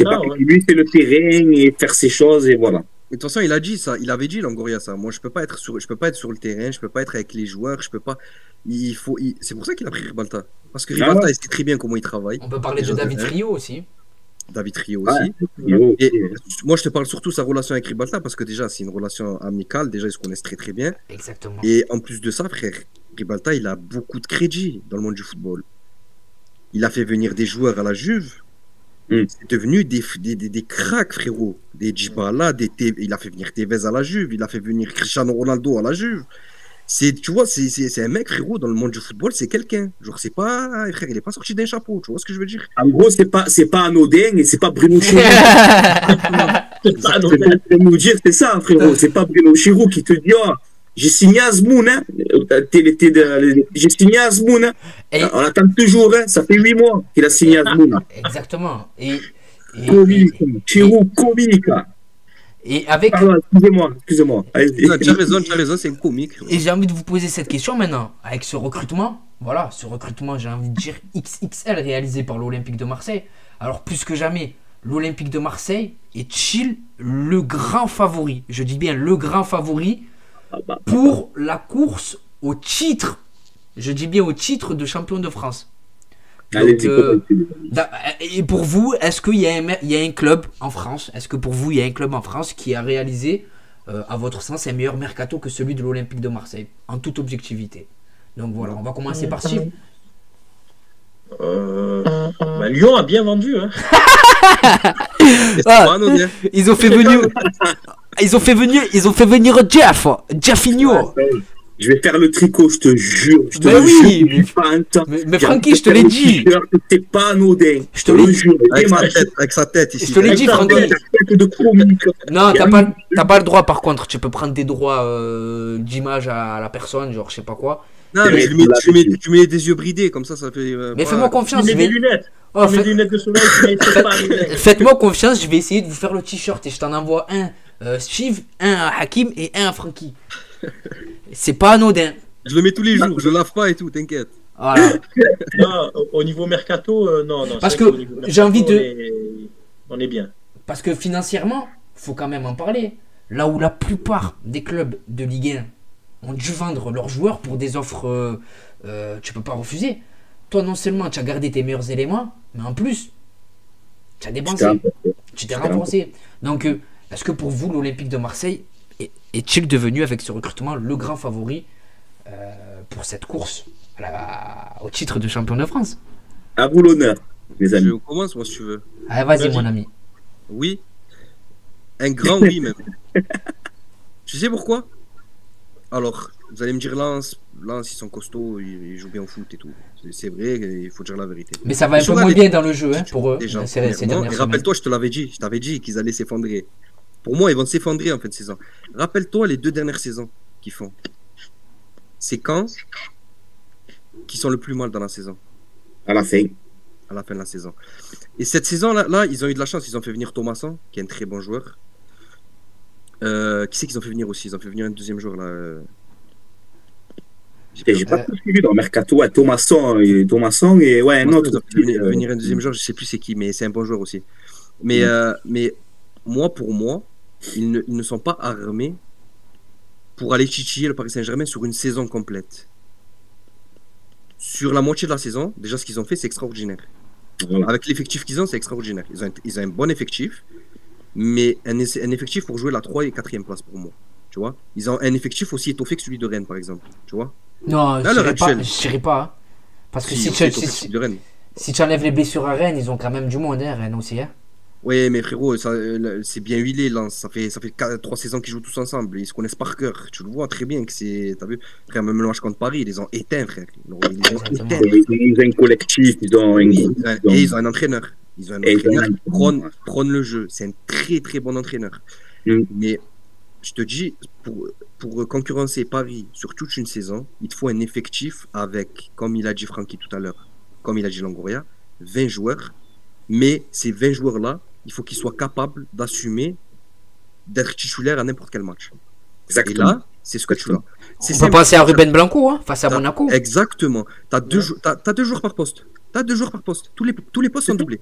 pas lui c'est le terrain et faire ses choses et voilà. De toute façon, il a dit ça, il avait dit Longoria ça. Moi, je peux pas être sur le terrain, je peux pas être avec les joueurs, je peux pas. C'est pour ça qu'il a pris Ribalta. Parce que Ribalta, il sait très bien comment il travaille. On peut parler de David Frio aussi. Et moi, je te parle surtout de sa relation avec Ribalta parce que déjà, c'est une relation amicale. Déjà, ils se connaissent très très bien. Exactement. Et en plus de ça, frère, Ribalta, il a beaucoup de crédit dans le monde du football. il a fait venir des joueurs à la Juve. C'est devenu des cracks, frérot. Des Djibala, il a fait venir Tevez à la Juve, il a fait venir Cristiano Ronaldo à la Juve. Tu vois, c'est un mec, frérot, dans le monde du football, c'est quelqu'un. Genre, c'est pas, frère, il est pas sorti d'un chapeau, tu vois ce que je veux dire? En gros, c'est pas anodin et c'est pas Bruno Chirou. C'est pas anodin. Nous dire, c'est ça, frérot. C'est pas Bruno Chirou qui te dit, oh, j'ai signé Azmoun, hein. J'ai signé Azmoun, hein. On attend toujours, hein. Ça fait 8 mois qu'il a signé Azmoun. Exactement. Chirou communique. Et avec... Pardon, excusez-moi. Tu as raison, c'est une comique. Et j'ai envie de vous poser cette question maintenant. Avec ce recrutement, voilà, ce recrutement, j'ai envie de dire XXL réalisé par l'Olympique de Marseille. Alors, plus que jamais, l'Olympique de Marseille est-il le grand favori? Je dis bien le grand favori pour la course au titre. Je dis bien au titre de champion de France. Donc, et pour vous, est-ce qu'il y a un club en France? Est-ce que pour vous, il y a un club en France qui a réalisé, à votre sens, un meilleur mercato que celui de l'Olympique de Marseille, en toute objectivité? Donc voilà, on va commencer par Steve. Lyon a bien vendu. Hein. Ils ont fait venir Jeffinho. Je vais faire le tricot, je te jure. Mais Francky, je te l'ai dit. C'est pas anodin. Je te l'ai dit. Avec sa tête ici. Je te l'ai dit, Francky. Non, t'as pas le droit, par contre. Tu peux prendre des droits d'image à la personne, genre je sais pas quoi. Non, mais tu mets des yeux bridés, comme ça fait... mais fais-moi confiance. Tu mets des lunettes. Des lunettes de soleil. Faites-moi confiance, je vais essayer de vous faire le t-shirt et je t'en envoie un Steve, un à Hakim et un à Francky. C'est pas anodin. Je le mets tous les jours, je le lave pas et tout, t'inquiète. Voilà. Non, au niveau mercato, non. Parce que j'ai envie de... On est bien. Parce que financièrement, faut quand même en parler. Là où la plupart des clubs de Ligue 1 ont dû vendre leurs joueurs pour des offres, tu peux pas refuser. Toi, non seulement tu as gardé tes meilleurs éléments, mais en plus, tu as dépensé. Tu t'es renforcé. Donc, est-ce que pour vous, l'Olympique de Marseille est-il devenu, avec ce recrutement, le grand favori pour cette course au titre de champion de France? À vous l'honneur, les amis. Je commence, moi, si tu veux. Allez, vas-y, mon ami. Oui. Un grand oui, même. Tu sais pourquoi? Alors, vous allez me dire, Lens, ils sont costauds, ils jouent bien au foot et tout. C'est vrai, il faut dire la vérité. Mais ça va un peu moins bien dans le jeu, hein, pour eux. Déjà, rappelle-toi, je t'avais dit qu'ils allaient s'effondrer. Pour moi, ils vont s'effondrer en fin de saison. Rappelle-toi les 2 dernières saisons qu'ils font. C'est quand qui sont le plus mal dans la saison? À la fin. À la fin de la saison. Et cette saison-là, ils ont eu de la chance. Ils ont fait venir Thomasson, qui est un très bon joueur. Qui c'est qu'ils ont fait venir aussi? Ils ont fait venir un deuxième joueur là. J'ai pas tout suivi dans le mercato. Ouais, Thomasson et ouais, un autre. Ils ont fait venir un deuxième joueur, je sais plus c'est qui, mais c'est un bon joueur aussi. Mais pour moi, ils ne sont pas armés pour aller titiller le Paris Saint-Germain sur une saison complète. Sur la moitié de la saison, déjà ce qu'ils ont fait, c'est extraordinaire. Voilà. Avec l'effectif qu'ils ont, c'est extraordinaire. Ils ont un bon effectif, mais un effectif pour jouer la 3 et 4e place pour moi. Tu vois, ils ont un effectif aussi étoffé que celui de Rennes, par exemple. Tu vois. Non, je dirais pas. Hein. Parce que si tu enlèves les blessures à Rennes, ils ont quand même du monde, hein, Rennes aussi. Hein. Oui, mais frérot, c'est bien huilé, Lens. Ça fait 3 saisons qu'ils jouent tous ensemble. Ils se connaissent par cœur. Tu le vois très bien que c'est. T'as vu? Frère, même le match contre Paris, ils les ont éteints, frère. Ils ont un collectif, ils ont un entraîneur. Ils ont un entraîneur qui prône le jeu. C'est un très très bon entraîneur. Mais je te dis, pour concurrencer Paris sur toute une saison, il te faut un effectif avec, comme il a dit Francky tout à l'heure, comme il a dit Longoria, 20 joueurs. Mais ces 20 joueurs-là, il faut qu'ils soient capables d'assumer d'être titulaires à n'importe quel match. Exactement. Et là, c'est ce que tu as. On peut penser à Ruben Blanco, hein, face à Monaco. Exactement. Tu as 2 joueurs par poste. Tous les postes sont doublés.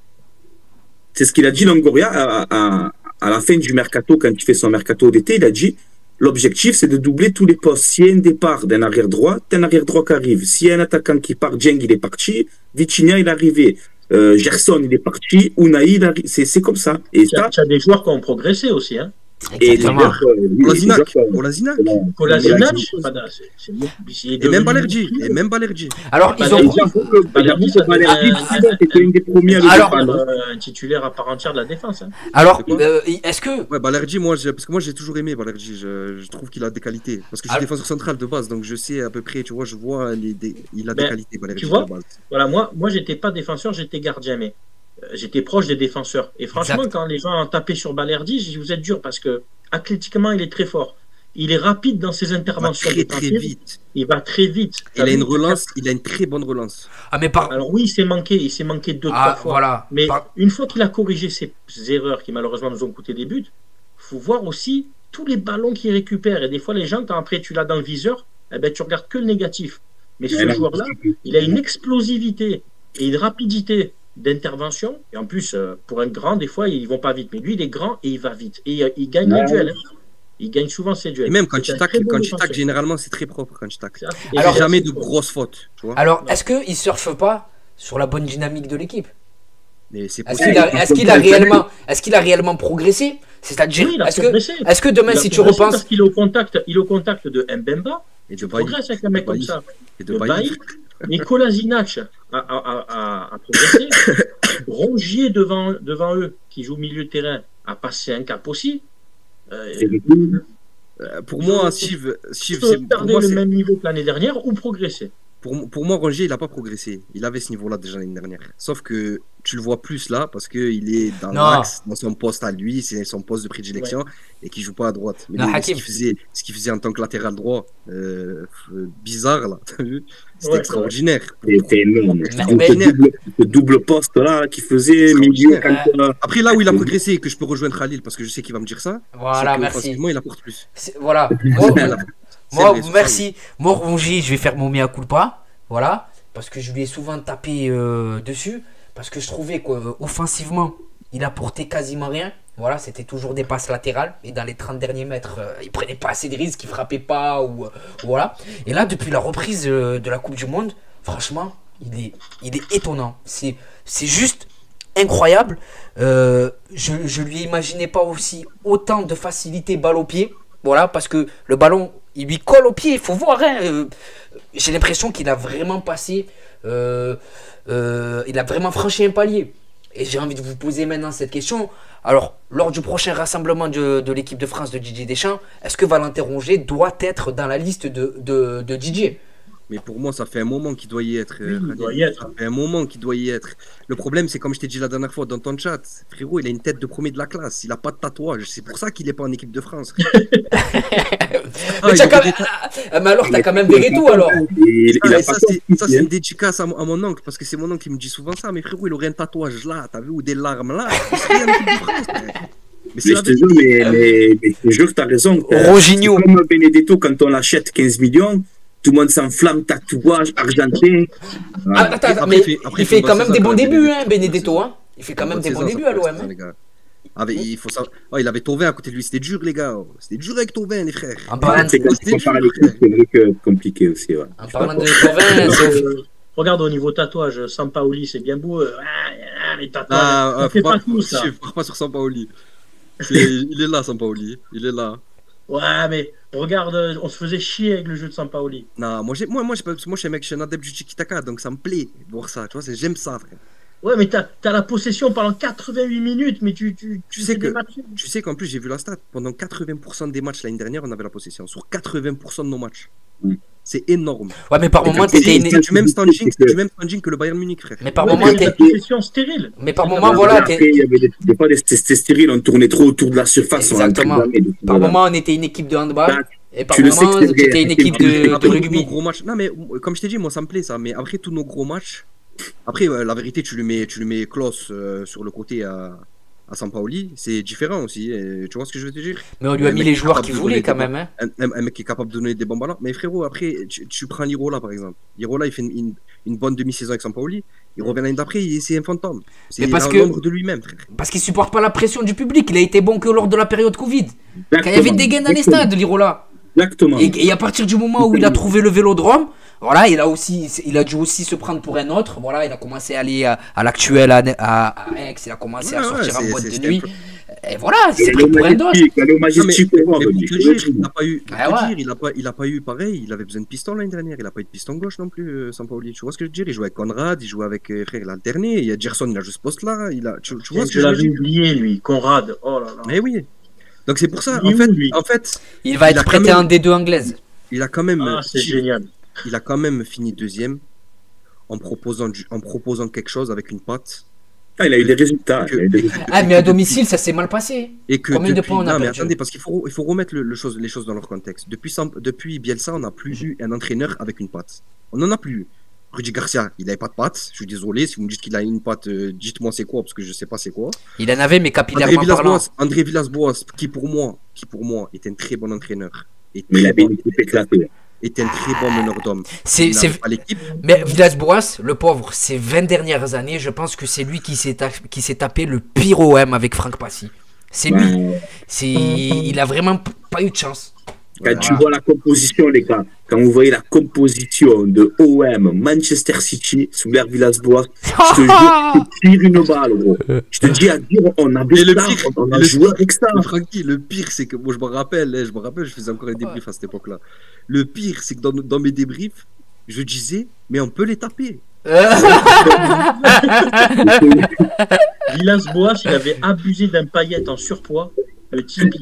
C'est ce qu'il a dit Longoria à la fin du mercato, quand il fait son mercato d'été. Il a dit l'objectif, c'est de doubler tous les postes. S'il y a un départ d'un arrière-droit, t'as un arrière-droit qui arrive. S'il y a un attaquant qui part, Dieng, il est parti. Vitinha, il est arrivé. Gerson, il est parti. Unai, c'est comme ça. Et tu as des joueurs qui ont progressé aussi. Hein. Et Exactement. Kolasinac. Kolasinac, Et même Balerdi. Alors, ils ont. Balerdi, c'était une des premiers à le Alors, défendre. un titulaire à part entière de la défense. Hein. Alors, est-ce que. Ouais, Balerdi, parce que moi j'ai toujours aimé Balerdi, je trouve qu'il a des qualités. Parce que je suis défenseur central de base, donc je sais à peu près, tu vois, il a des qualités, Balerdi, tu vois, de base. Voilà, moi j'étais pas défenseur, j'étais gardien, mais j'étais proche des défenseurs. Et franchement, Exact. quand les gens ont tapé sur Balerdi, je dis, vous êtes dur parce que athlétiquement, il est très fort. Il est rapide dans ses interventions. Il va très vite. Il va très vite. Il a une relance, il a une très bonne relance. Ah, mais par. Alors oui, il s'est manqué 2-3 fois. Voilà. Mais une fois qu'il a corrigé ses erreurs qui malheureusement nous ont coûté des buts, faut voir aussi tous les ballons qu'il récupère. Et des fois, les gens, quand après tu l'as dans le viseur, eh ben, tu regardes que le négatif. Mais ce joueur-là, il a une explosivité et une rapidité d'intervention. Et en plus, pour un grand, des fois, ils vont pas vite. Mais lui, il est grand et il va vite. Et il gagne les duels. Hein. Il gagne souvent ses duels. Et même quand tu tacs, généralement, c'est très propre quand tu tacs. Alors, jamais de grosses fautes. Tu vois. Alors, est-ce qu'il ne surfe pas sur la bonne dynamique de l'équipe? Est-ce qu'il a réellement progressé? C'est-à-dire, oui, est-ce que demain, si tu repenses. Parce qu'il est au contact de Mbemba, et tu progresses avec un mec comme ça. Et de Bailly. Et Kolasinac a progressé. Rongier devant eux, qui joue milieu de terrain, a passé un cap aussi. Pour moi, Steve, perdre le même niveau que l'année dernière ou progresser. Pour moi, Rongier, il n'a pas progressé. Il avait ce niveau-là déjà l'année dernière. Sauf que tu le vois plus là parce qu'il est dans l'axe, dans son poste à lui, c'est son poste de prédilection et qu'il ne joue pas à droite. Mais ce qu'il faisait en tant que latéral droit, bizarre là, t'as vu? C'était extraordinaire. C'était énorme. Ce double poste là qu'il faisait milieu. Après, là où il a progressé, que je peux rejoindre Khalil parce que je sais qu'il va me dire ça. Voilà, merci. Moi, il apporte plus. Voilà. Merci. Moi, Rongier, je vais faire mon mea culpa. Voilà. Parce que je lui ai souvent tapé dessus. Parce que je trouvais qu'offensivement, il apportait quasiment rien. Voilà, c'était toujours des passes latérales. Et dans les 30 derniers mètres, il prenait pas assez de risques, il frappait pas. Voilà. Et là, depuis la reprise de la Coupe du Monde, franchement, il est étonnant. C'est juste incroyable. Je lui imaginais pas aussi autant de facilité balle au pied. Voilà, parce que le ballon, il lui colle au pied, il faut voir. Hein, j'ai l'impression qu'il a vraiment passé, il a vraiment franchi un palier. Et j'ai envie de vous poser maintenant cette question. Alors, lors du prochain rassemblement de l'équipe de France de Didier Deschamps, est-ce que Valentin Rongier doit être dans la liste de Didier? Mais pour moi, ça fait un moment qu'il doit y être. Il doit y être. Ça fait un moment qu'il doit y être. Le problème, c'est comme je t'ai dit la dernière fois dans ton chat, frérot, il a une tête de premier de la classe. Il a pas de tatouage. C'est pour ça qu'il n'est pas en équipe de France. Mais alors, t'as quand même Verretou alors. Ça, c'est une dédicace à mon oncle, parce que c'est mon oncle qui me dit souvent ça. Mais frérot, il aurait un tatouage là, t'as vu, ou des larmes là. Il serait en équipe de France. Mais je te jure, mais je jure que t'as raison. Roginho. Comme Benedetto, quand on l'achète 15 millions. Tout le monde s'enflamme, tatouage, argentin. Attends, mais il fait quand même des bons débuts, hein, Benedetto. Hein. Il fait quand même des bons débuts à l'OM. Il faut savoir. Il avait Thauvin à côté de lui, c'était dur, les gars. C'était dur avec Thauvin, les frères. C'est vrai que compliqué aussi. Ouais. En parlant de Thauvin, regarde au niveau tatouage, Sampaoli, c'est bien beau. Les tatouages, faut pas tout ça. Je pas sur Sampaoli. Il est là, Sampaoli. Il est là. Ouais, mais regarde, on se faisait chier avec le jeu de Sampaoli. Non, moi, je suis un mec, je suis un adepte du tiki-taka, donc ça me plaît de voir ça, tu vois, j'aime ça, frère. Ouais, mais t'as la possession pendant 88 minutes, mais tu sais qu'en plus, j'ai vu la stat, pendant 80% des matchs l'année dernière, on avait la possession, sur 80% de nos matchs. C'est énorme. Ouais, mais par moment, t'étais du même standing que le Bayern Munich, frère. Mais par moment, t'étais possession stérile. Mais par moment, voilà. Après, il y avait des fois c'était stérile, on tournait trop autour de la surface. Exactement. Par moment, on était une équipe de handball. Et par moment, c'était une équipe de rugby. Non, mais comme je t'ai dit, moi, ça me plaît ça. Mais après tous nos gros matchs, après, la vérité, tu lui mets Klose sur le côté à Sampaoli, c'est différent aussi, tu vois ce que je veux te dire? Mais on lui a mis les joueurs qu'il voulait quand même. Hein. Un mec qui est capable de donner des bons ballons. Mais frérot, après, tu prends Lirola par exemple. Lirola, il fait une bonne demi-saison avec Sampaoli. Il revient l'année d'après, c'est un fantôme. C'est l'ombre de lui-même, frère. Parce qu'il supporte pas la pression du public. Il a été bon que lors de la période Covid. Quand il y avait des gains dans les stades, Lirola. Exactement. Et à partir du moment où il a trouvé le vélodrome, voilà, il a dû aussi se prendre pour un autre. Voilà, il a commencé à aller à l'actuel à Aix, il a commencé à sortir en boîte de nuit. Et voilà, c'est pris pour un dos. Mais pour te dire, il a pas eu pareil, il avait besoin de piston l'année dernière, il a pas eu de piston gauche non plus, Sampaoli. Tu vois ce que je veux dire? Il jouait avec Conrad, il jouait avec frère, il a alterné, il y a Gerson, il a joué ce poste-là, tu vois ce que je l'avais oublié, lui, Conrad. Oh là là. Mais oui. Donc c'est pour ça, en fait, il va être prêté en D2 anglaise. Il a quand même, c'est génial. Il a quand même fini deuxième en proposant quelque chose avec une patte. Ah, il a eu des résultats. Mais à domicile, ça s'est mal passé. Et que combien de points on a perdu? Mais attendez, parce qu'il faut remettre les choses dans leur contexte. Depuis Bielsa, on n'a plus eu un entraîneur avec une patte. On n'en a plus eu. Rudy Garcia, il n'avait pas de patte. Je suis désolé, si vous me dites qu'il a une patte, dites-moi c'est quoi, parce que je ne sais pas c'est quoi. Il en avait, mais capillairement parlant. André Villas-Boas, qui pour moi est un très bon entraîneur. Mais il avait une équipe éclatée. Est un très bon meneur d'hommes. Mais Villas-Boas, le pauvre, ces 20 dernières années, je pense que c'est lui qui s'est tapé le pire OM avec Franck Passy. C'est lui. Il a vraiment pas eu de chance. Quand tu vois la composition, les gars, quand vous voyez la composition de OM, Manchester City, sous l'air Villas-Boas, je te jure, tu tires une balle, gros. Je te dis à dire, on a joué avec ça. Francky, le pire, c'est que moi, je me rappelle, je faisais encore un débrief à cette époque-là. Le pire, c'est que dans mes débriefs, je disais, mais on peut les taper. Villas-Boas, il avait abusé d'un paillette en surpoids. Le type,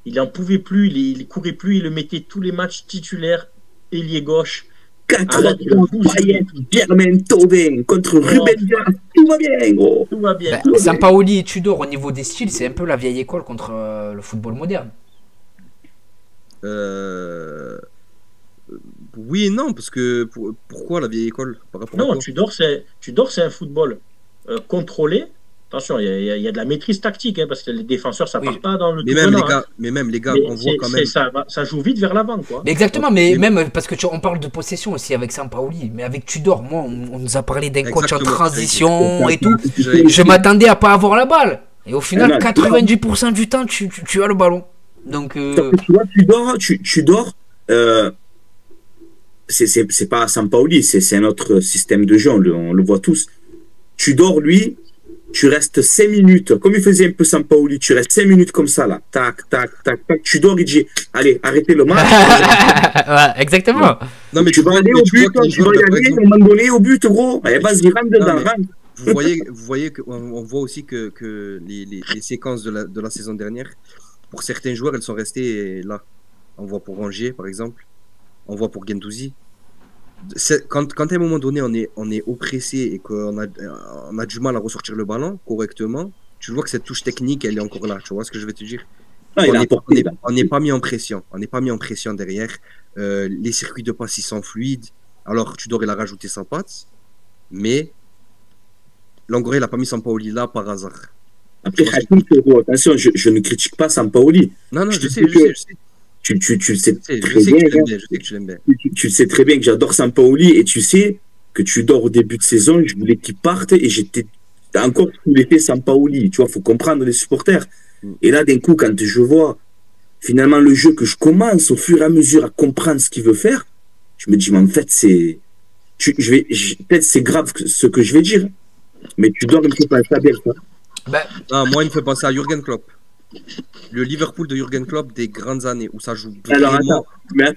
il en pouvait plus, il courait plus, il le mettait tous les matchs titulaires, ailier gauche. 4 paillettes, Germain Thauvin contre Ruben Dias, tout va bien, gros. Tout va bien. Sampaoli et Tudor, au niveau des styles, c'est un peu la vieille école contre le football moderne. Oui et non, parce que pourquoi la vieille école par rapport Non, Tudor, c'est un football contrôlé. Attention, il y a de la maîtrise tactique, parce que les défenseurs, ça part pas dans le mais même les gars, on voit quand même. Ça joue vite vers l'avant, quoi. Mais exactement, même parce que on parle de possession aussi avec Sampaoli, mais avec Tudor, moi, on nous a parlé d'un coach en transition et tout. Je m'attendais à pas avoir la balle. Et au final, 90% du temps, tu as le ballon. Donc, tu vois, Tudor, c'est pas Sampaoli, c'est un autre système de jeu, on le voit tous. Tudor, lui, tu restes 5 minutes, comme il faisait un peu Sampaoli, tu restes 5 minutes comme ça, là. Tac, tac, tac, tac. Tudor, il dit, allez, arrêtez le match. Ouais, exactement. Non, mais tu vas aller au but, tu vas y aller, à un moment donné, au but, gros. Allez, vas-y, rentre dedans, rentre. Vous voyez on voit aussi que les séquences de la saison dernière, pour certains joueurs, elles sont restées là. On voit pour Rongier, par exemple. On voit pour Guendouzi. Quand à un moment donné, on est oppressé et qu'on a du mal à ressortir le ballon correctement, tu vois que cette touche technique, elle est encore là. Tu vois ce que je vais te dire? On n'est pas mis en pression. On n'est pas mis en pression derrière. Les circuits de passe, ils sont fluides. Alors, Tudor, il a rajouté sa patte. Mais Longoria, il n'a pas mis Sampaoli là par hasard. Après, attention, je ne critique pas Sampaoli. Non, je sais. Tu sais très bien. Je sais que tu l'aimes bien. Tu sais très bien que j'adore Sampaoli et tu sais que Tudor au début de saison, je voulais qu'il parte et j'étais encore sous l'effet Sampaoli. Tu vois, il faut comprendre les supporters. Et là, d'un coup, quand je vois finalement le jeu, que je commence au fur et à mesure à comprendre ce qu'il veut faire, je me dis, mais en fait, peut-être c'est grave ce que je vais dire, mais Tudor, il me fait penser à Bielsa. Moi, il me fait penser à Jürgen Klopp. Le Liverpool de Jürgen Klopp des grandes années où ça joue vraiment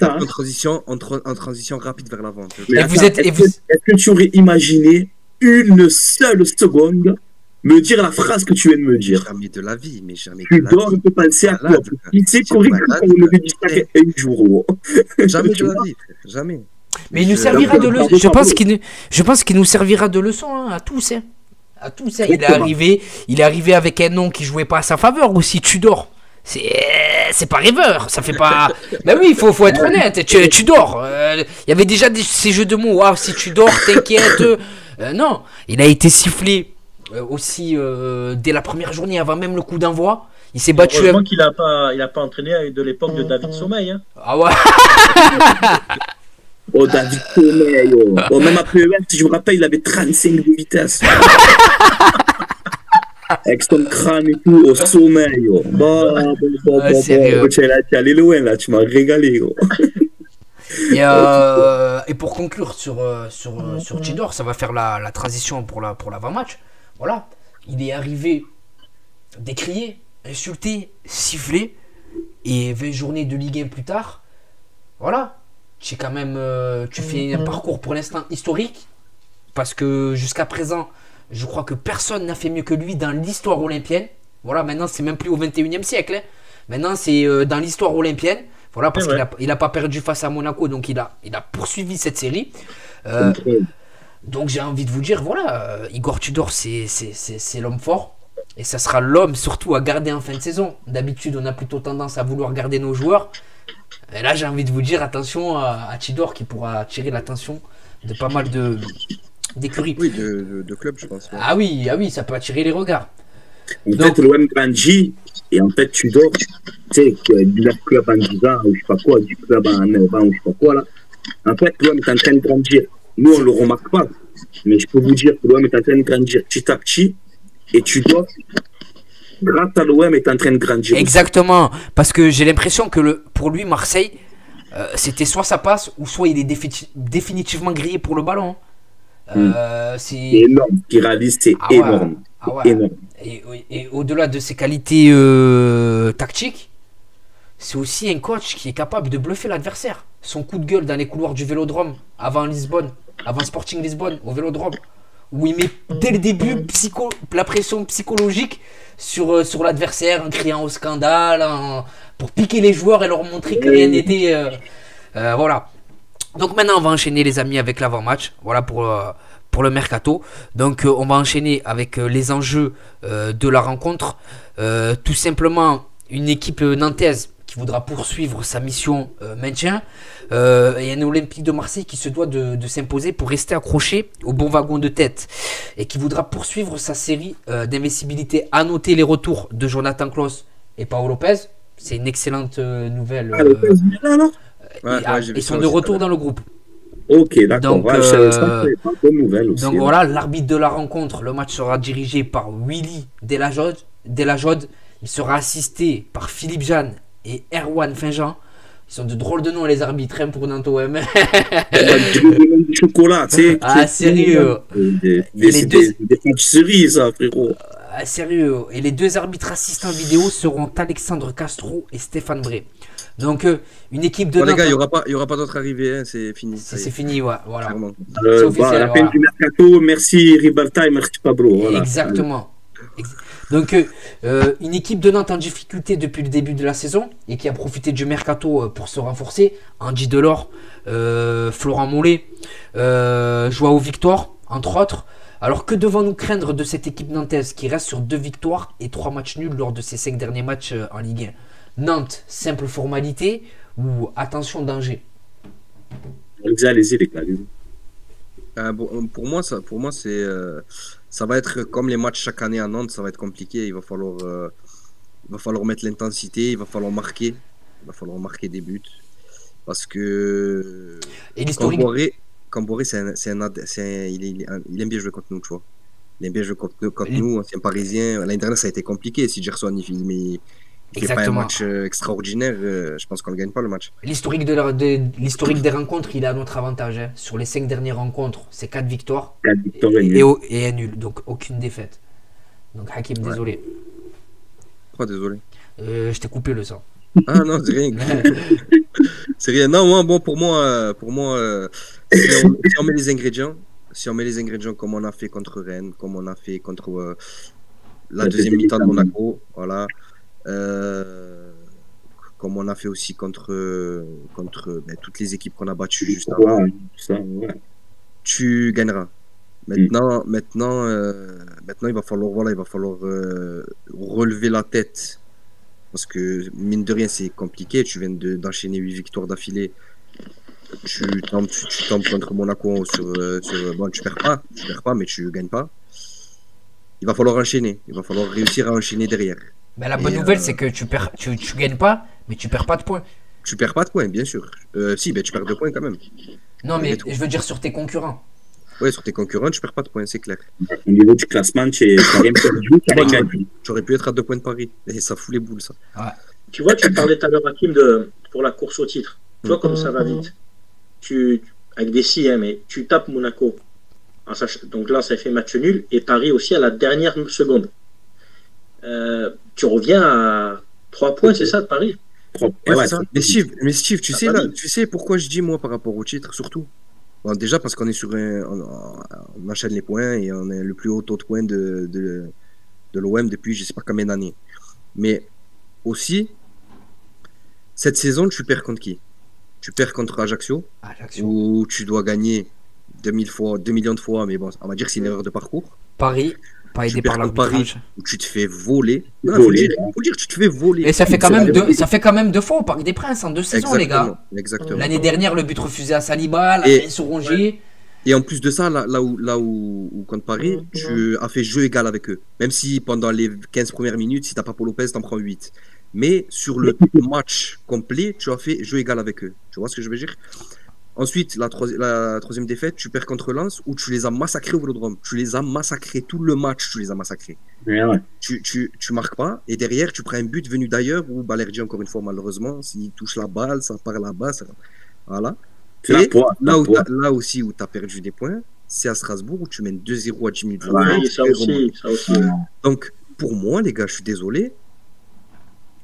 en transition rapide vers l'avant. Est-ce que tu aurais imaginé une seule seconde me dire la phrase que tu viens de me dire? Jamais de la vie, mais jamais de la vie. Tu dois te penser à quoi? Il sait correctement le dit chaque jour. Jamais de la vie, jamais. Mais il nous servira de leçon. Je pense qu'il nous servira de leçon à tous. À tout ça, il est arrivé avec un nom qui jouait pas à sa faveur aussi, Tudor. C'est pas rêveur, ça fait pas. Ben oui, faut être honnête. Tudor, il y avait déjà ces jeux de mots. Waouh, si tu dors, t'inquiète. Non, il a été sifflé aussi dès la première journée, avant même le coup d'envoi. Il s'est battu. Heureusement qu'il a pas entraîné de l'époque de David Sommeil. Ah ouais. Oh, David Sommeil, même après, si je me rappelle, il avait 35 de vitesse. Avec son crâne et tout, au sommeil. Tu es allé loin, là, tu m'as régalé. Et pour conclure sur Tudor, ça va faire la transition pour l'avant-match. Voilà, il est arrivé décrié, insulté, sifflé. Et 20 journées de Ligue 1 plus tard, voilà, tu quand même, tu fais un parcours pour l'instant historique. Parce que jusqu'à présent, je crois que personne n'a fait mieux que lui dans l'histoire olympienne. Voilà, maintenant c'est même plus au 21e siècle. Hein. Maintenant c'est dans l'histoire olympienne. Voilà, parce qu'il a pas perdu face à Monaco, donc il a poursuivi cette série. Donc j'ai envie de vous dire, voilà, Igor Tudor, c'est l'homme fort. Et ça sera l'homme surtout à garder en fin de saison. D'habitude, on a plutôt tendance à vouloir garder nos joueurs. Et là, j'ai envie de vous dire, attention à Tudor qui pourra attirer l'attention de pas mal d'écuries. Oui, de clubs, je pense. Ouais. Ah oui, ça peut attirer les regards. En fait, l'OM grandit et en fait, Tudor, tu sais, 19 clubs en 10 ans, ou je sais pas quoi, 10 clubs en 9 ans, ou je sais pas quoi, là. En fait, l'OM est en train de grandir. Nous, on le remarque pas. Mais je peux vous dire que l'OM est en train de grandir petit à petit. Et Tudor, grâce à l'OM, est en train de grandir. Exactement. Parce que j'ai l'impression que pour lui, Marseille, c'était soit ça passe, ou soit il est définitivement grillé pour le ballon. C'est énorme. Ce qu'il réalise, c'est énorme. Énorme. Et au-delà de ses qualités tactiques, c'est aussi un coach qui est capable de bluffer l'adversaire. Son coup de gueule dans les couloirs du Vélodrome, avant Sporting Lisbonne, au Vélodrome, où il met dès le début la pression psychologique sur l'adversaire en criant au scandale, pour piquer les joueurs et leur montrer que rien n'était... voilà. Donc maintenant, on va enchaîner, les amis, avec l'avant-match. Voilà pour le mercato. Donc on va enchaîner avec les enjeux de la rencontre. Tout simplement, une équipe nantaise qui voudra poursuivre sa mission maintien, et un Olympique de Marseille qui se doit de s'imposer pour rester accroché au bon wagon de tête, et qui voudra poursuivre sa série d'invincibilité. À noter les retours de Jonathan Klaus et Paolo Lopez. C'est une excellente nouvelle. Ils sont de retour dans le groupe. Ok, d'accord. Donc, donc voilà, l'arbitre de la rencontre. Le match sera dirigé par Willy Delajode. Il sera assisté par Philippe Jeanne et Erwan Finjean. Ils sont de drôles de noms, les arbitres, pour Nanto. Du chocolat, tu sais. Ah, sérieux. Des cerises, ça, frérot. Ah, sérieux. Et les deux arbitres assistants vidéo seront Alexandre Castro et Stéphane Bré. Donc, une équipe de Nantes. Les gars, il n'y aura pas d'autres arrivées, hein, c'est fini. C'est fini, ouais, voilà. C'est officiel, à la fin du mercato, merci Ribalta et merci Pablo. Voilà. Exactement. Donc, une équipe de Nantes en difficulté depuis le début de la saison et qui a profité du mercato pour se renforcer. Andy Delors, Florent Mollet, Joao Victor, entre autres. Alors, que devons-nous craindre de cette équipe nantaise qui reste sur 2 victoires et 3 matchs nuls lors de ses 5 derniers matchs en Ligue 1? Nantes, simple formalité ou attention, danger? Allez-y, les gars. Pour moi, c'est, ça va être comme les matchs chaque année à Nantes, ça va être compliqué. Il va falloir mettre l'intensité, il va falloir marquer des buts. Parce que Camboré, il aime bien jouer contre nous, tu vois. Il aime bien jouer contre nous, ancien parisien. L'année dernière, ça a été compliqué. Si Gerson il fait pas un match extraordinaire, je pense qu'on ne gagne pas le match. L'historique des rencontres, il est à notre avantage. Hein. Sur les 5 dernières rencontres, c'est 4 victoires, et un nul. Donc aucune défaite. Donc Hakim, désolé. Pourquoi désolé? Je t'ai coupé le sang. Ah non, c'est rien. C'est rien. Non, moi, bon, pour moi si on met les ingrédients comme on a fait contre Rennes, comme on a fait contre la deuxième mi-temps de Monaco, voilà. Comme on a fait aussi contre toutes les équipes qu'on a battues juste avant, tu gagneras. Maintenant, il va falloir relever la tête, parce que mine de rien c'est compliqué. Tu viens d'enchaîner 8 victoires d'affilée. Tu tombes contre Monaco bon, tu perds pas, mais tu gagnes pas. Il va falloir enchaîner. Il va falloir réussir à enchaîner derrière. Ben, la bonne nouvelle, c'est que tu gagnes pas, mais tu perds pas de points. Tu perds pas de points, bien sûr. Si, ben tu perds 2 points quand même. Non, mais je veux dire sur tes concurrents. Oui, sur tes concurrents, tu perds pas de points, c'est clair. Au niveau du classement, tu rien perdu. Tu aurais pu être à 2 points de Paris. Et ça fout les boules, ça. Ouais. Tu vois, tu parlais tout à l'heure, Hakim, pour la course au titre. Tu vois comme ça va vite. Avec des si, hein, mais tu tapes Monaco. Donc là, ça fait match nul. Et Paris aussi à la dernière seconde. tu reviens à 3 points, c'est ça, de Paris? Ouais, ça. Mais Steve, tu sais pourquoi je dis moi par rapport au titre, surtout. Bon, déjà parce qu'on est sur on enchaîne les points et on est le plus haut taux de points de l'OM depuis je sais pas combien d'années. Mais aussi, cette saison, tu perds contre qui? Tu perds contre Ajaccio, où tu dois gagner 2 millions de fois, mais bon, on va dire que c'est une erreur de parcours. Paris, pas aidé par l'arbitrage. Où tu te fais voler. Non, faut dire, tu te fais voler. Et ça fait quand même 2 fois au Parc des Princes en 2 saisons, les gars. Exactement. L'année dernière, le but refusé à Saliba, la fin sur Rongier. Et en plus de ça, là où contre Paris, tu as fait jeu égal avec eux. Même si pendant les 15 premières minutes, si t'as pas Paul Lopez, t'en prends 8. Mais sur le match complet, tu as fait jeu égal avec eux. Tu vois ce que je veux dire? Ensuite, la troisième défaite, tu perds contre Lens, où tu les as massacrés au Vélodrome. Tu les as massacrés, tout le match, tu les as massacrés. Ouais. Tu marques pas, et derrière, tu prends un but venu d'ailleurs, où Balerdi, encore une fois, malheureusement, s'il touche la balle, ça part là-bas. Voilà. Et là aussi où tu as perdu des points, c'est à Strasbourg, où tu mènes 2-0 à 10 minutes. Ça aussi. Donc, pour moi, les gars, je suis désolé.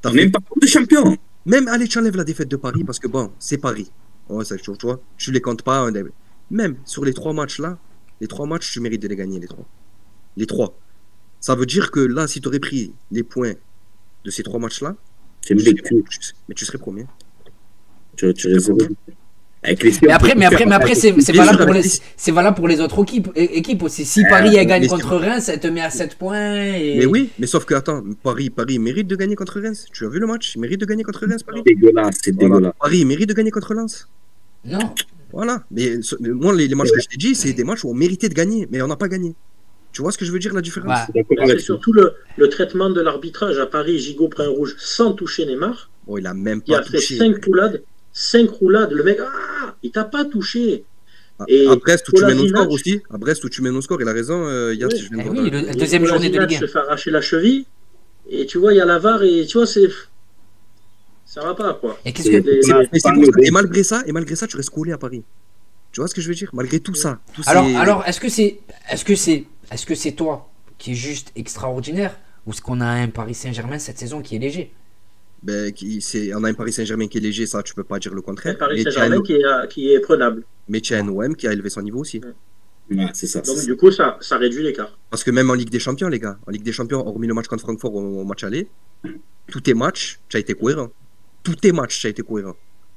T'as même pas de champion. Même, allez, tu enlèves la défaite de Paris, parce que bon, c'est Paris. Ouais, ça, tu vois, tu les comptes pas. Même sur les 3 matchs là, tu mérites de les gagner, les 3. Ça veut dire que là, si tu aurais pris les points de ces 3 matchs là, mais tu serais premier. Tu raison. Mais après, c'est valable pour les autres équipes aussi. Si Paris gagne contre Reims, ça te met à 7 points. Et... Mais oui, mais sauf que, attends, Paris mérite de gagner contre Reims. Tu as vu le match? Il mérite de gagner contre Reims, Paris. C'est dégueulasse. Paris mérite de gagner contre Lens. Non. Voilà. Mais moi, les matchs que je t'ai dit, c'est des matchs où on méritait de gagner, mais on n'a pas gagné. Tu vois ce que je veux dire, la différence? C'est surtout le traitement de l'arbitrage. À Paris, Gigot prend un rouge sans toucher Neymar. Oh, il a même pas touché. Il a fait 5 roulades. Le mec, il t'a pas touché. Et à Brest, où tu mets nos scores aussi. À Brest, où tu mets nos scores, il a raison. Yann, si je viens de voir. Oui, la deuxième journée de Ligue 1. se fait arracher la cheville. Et tu vois, il y a la VAR. Et tu vois, ça va pas, quoi. Et qu'est-ce que... Et malgré ça, tu restes collé à Paris. Tu vois ce que je veux dire? Malgré tout ça. Alors, est-ce que c'est toi qui est juste extraordinaire, ou est-ce qu'on a un Paris Saint-Germain cette saison qui est léger? On a un Paris Saint-Germain qui est léger, ça tu peux pas dire le contraire. Un Paris Saint-Germain qui est prenable. Mais tu as un OM qui a élevé son niveau aussi. Ouais, c'est ça. Donc du coup ça réduit l'écart. Parce que même en Ligue des Champions, les gars, en Ligue des Champions, hormis le match contre Francfort au match aller, tous tes matchs, tu as été cohérent.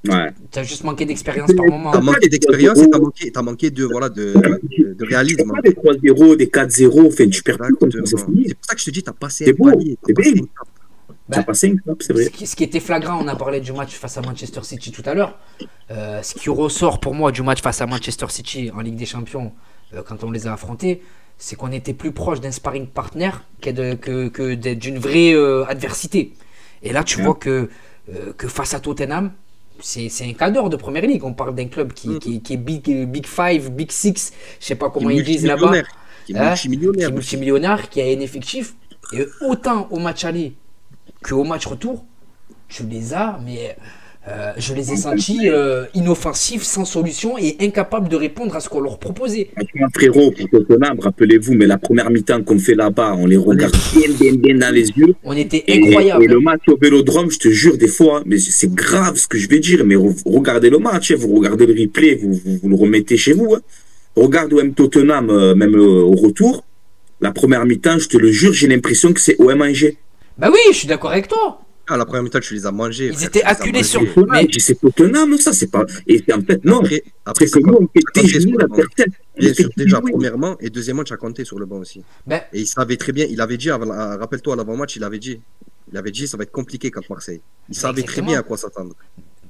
Ouais. Tu as juste manqué d'expérience par moment. Tu as manqué d'expérience et tu as manqué de réalisme. Pas des 3-0, des 4-0, enfin, tu perds pas. C'est pour ça que je te dis, tu as passé un palier. C'est vrai. Ce qui était flagrant, on a parlé du match face à Manchester City tout à l'heure. Ce qui ressort pour moi du match face à Manchester City en Ligue des Champions, quand on les a affrontés, c'est qu'on était plus proche d'un sparring partner que d'une vraie adversité. Et là, tu vois que face à Tottenham, c'est un cadre d'or de première ligue. On parle d'un club qui est Big Five, Big Six, je sais pas comment ils disent là-bas. Qui est multimillionnaire, qui a un effectif. Et autant au match aller qu'au match retour, tu les as, mais je les ai sentis inoffensifs, sans solution et incapables de répondre à ce qu'on leur proposait. Frérot, pour Tottenham, rappelez-vous, mais la première mi-temps qu'on fait là-bas, on les regarde bien dans les yeux. On était incroyables. Et le match au Vélodrome, je te jure, des fois, mais c'est grave ce que je vais dire, mais regardez le match, vous regardez le replay, vous le remettez chez vous. Regarde OM Tottenham, même au retour, la première mi-temps, je te le jure, j'ai l'impression que c'est OM Angers. Bah oui, je suis d'accord avec toi. La première mi-temps, tu les as mangés. Ils étaient acculés sur. Mais c'est Tottenham, ça, c'est pas. Et en fait, non. Après c'est nous, on fait déjeuner la personne. Bien sûr, déjà, premièrement, et deuxièmement, tu as compté sur le banc aussi. Et il savait très bien, il avait dit, rappelle-toi, à l'avant-match, il avait dit, ça va être compliqué contre Marseille. Il savait très bien à quoi s'attendre.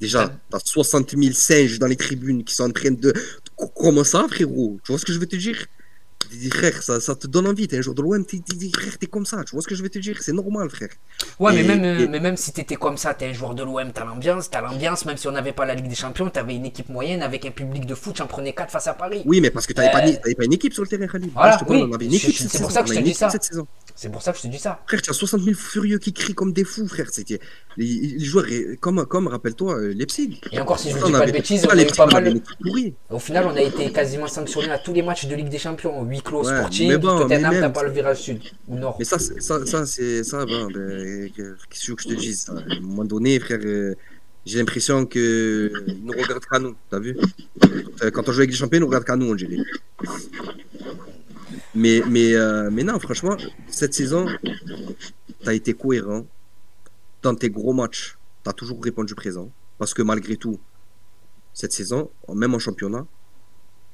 Déjà, t'as 60 000 singes dans les tribunes qui sont en train de. Comment ça, frérot? Tu vois ce que je veux te dire? Frère, ça te donne envie, t'es un joueur de l'OM, frère, t'es comme ça, tu vois ce que je veux te dire, c'est normal, frère. Ouais, mais même si t'étais comme ça, t'es un joueur de l'OM, t'as l'ambiance, même si on n'avait pas la Ligue des Champions, t'avais une équipe moyenne avec un public de foot, j'en prenais 4 face à Paris. Oui, mais parce que t'avais pas une équipe sur le terrain, Khalid. Voilà, oui, c'est pour ça que je te dis ça. C'est pour ça que je te dis ça. Frère, tu as 60 000 furieux qui crient comme des fous, frère. C'était les joueurs, comme rappelle-toi, Leipzig. Et encore, si je ne dis pas de bêtises, on a eu pas mal. Au final, on a été quasiment sanctionné à tous les matchs de Ligue des Champions. Huis clos sportifs, Tottenham, t'as pas le virage sud ou nord. Mais ça, c'est ça, qu'est-ce que je te dise? À un moment donné, frère, j'ai l'impression qu'ils nous regardent qu'à nous, t'as vu? Quand on joue avec les champions, ils nous regardent qu'à nous, on dirait. Mais non, franchement, cette saison, t'as été cohérent. Dans tes gros matchs, t'as toujours répondu présent. Parce que malgré tout, cette saison, même en championnat,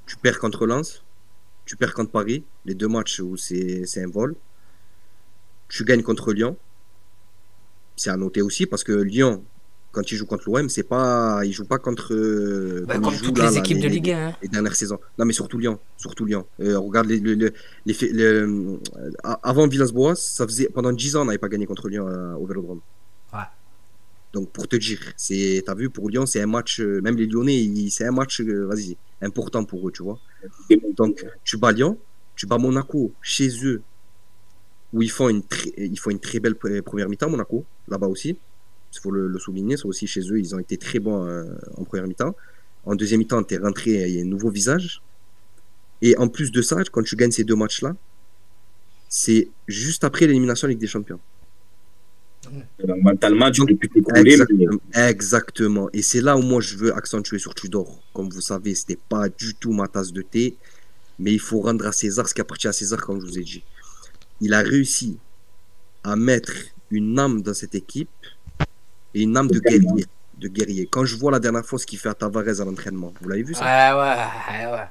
tu perds contre Lens, tu perds contre Paris, les 2 matchs où c'est un vol. Tu gagnes contre Lyon. C'est à noter aussi parce que Lyon, quand il joue contre l'OM, il joue pas contre comme toutes les équipes de Ligue 1. Les dernières saisons. Non, mais surtout Lyon. Regarde avant Villas-Boas, ça faisait pendant 10 ans, on n'avait pas gagné contre Lyon au Vélodrome. Ouais. Donc pour te dire, t'as vu, pour Lyon, c'est un match, même les Lyonnais, c'est un match, vas-y, important pour eux, tu vois. Donc tu bats Lyon, tu bats Monaco chez eux, où ils font une très belle première mi-temps, Monaco, là-bas aussi. Il faut le souligner, ça aussi chez eux, ils ont été très bons en première mi-temps. En deuxième mi-temps, tu es rentré, il y a un nouveau visage. Et en plus de ça, quand tu gagnes ces 2 matchs-là, c'est juste après l'élimination Ligue des Champions. Mentalement, tu peux plus t'écouler. Exactement. Et c'est là où moi je veux accentuer sur Tudor. Comme vous savez, c'était pas du tout ma tasse de thé. Mais il faut rendre à César ce qui appartient à César, comme je vous ai dit. Il a réussi à mettre une âme dans cette équipe et une âme de guerrier. Quand je vois la dernière fois ce qu'il fait à Tavares à l'entraînement, vous l'avez vu ça? Ouais.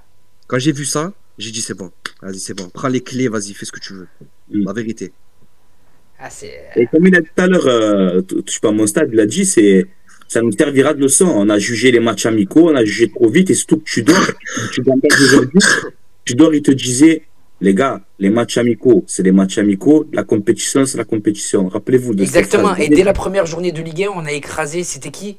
Quand j'ai vu ça, j'ai dit c'est bon, vas-y c'est bon, prends les clés, vas-y, fais ce que tu veux. La vérité. Et comme il a dit tout à l'heure, je sais pas, mon stade, il a dit, ça nous servira de leçon. On a jugé les matchs amicaux, on a jugé trop vite, et surtout que Tudor, il te disait, les gars, les matchs amicaux, c'est des matchs amicaux, la compétition, c'est la compétition. Rappelez-vous de ça. Exactement, et dès la première journée de Ligue 1, on a écrasé, c'était qui?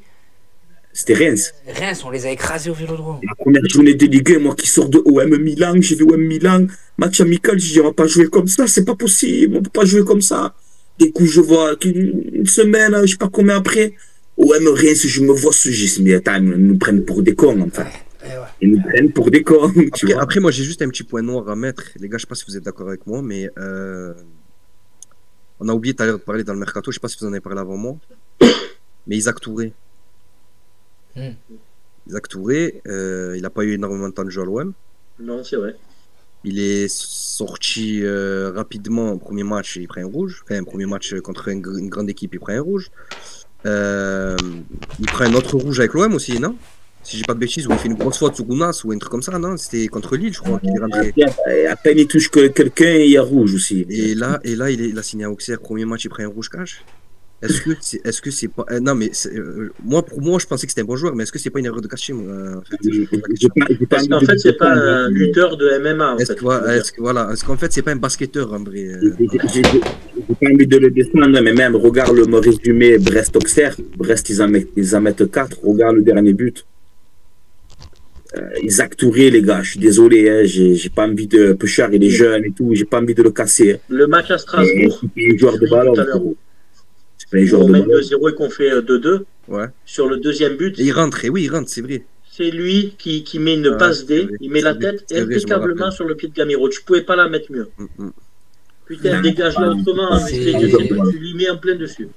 C'était Reims. Reims, on les a écrasés au Vélodrome. La première journée de Ligue 1, moi qui sors de OM Milan, j'ai vu OM Milan, match amical, je dis, on va pas jouer comme ça, c'est pas possible, on peut pas jouer comme ça. Des coups, je vois qu'une semaine, je sais pas combien après, OM Reims, je me vois ce geste, mais attends, ils nous prennent pour des cons, en fait. Ils nous prennent pour des cons. Après, moi, j'ai juste un petit point noir à mettre. Les gars, je sais pas si vous êtes d'accord avec moi, mais on a oublié tout à l'heure de parler dans le mercato. Je sais pas si vous en avez parlé avant moi, mais Isaac Touré. Isaac Touré, il n'a pas eu énormément de temps de jeu à l'OM. Non, c'est vrai. Il est sorti rapidement au premier match, il prend un rouge. Enfin, un premier match contre une grande équipe, il prend un rouge. Il prend un autre rouge avec l'OM aussi, non? Si j'ai pas de bêtises, où il fait une grosse faute sous Gounas ou un truc comme ça, non? C'était contre Lille, je crois, qu'il est rentré. À peine il touche quelqu'un, il y a rouge aussi. Et là il a signé à Auxerre, premier match, il prend un rouge cash. Est-ce que c'est pas. Non, mais pour moi, je pensais que c'était un bon joueur, mais est-ce que c'est pas une erreur de casting en fait? Parce qu'en fait, c'est pas un lutteur de MMA. Est-ce qu'en fait, c'est pas un basketteur en vrai? J'ai pas envie de le descendre, mais même, regarde le résumé Brest-Auxerre. Brest, ils en mettent 4. Regarde le dernier but. Isaac Touré, les gars, je suis désolé, hein, j'ai pas envie de. Peuchard, il est jeune et tout, j'ai pas envie de le casser. Le match à Strasbourg, c'est joueur de ballon. On mène 2-0 et qu'on fait 2-2. Ouais. Sur le deuxième but. Et il rentre, c'est vrai. C'est lui qui met une passe D, il met la tête impeccablement sur le pied de Gamero. Tu pouvais pas la mettre mieux. Putain, dégage-la autrement, avec les deux, tu lui mets en plein dessus.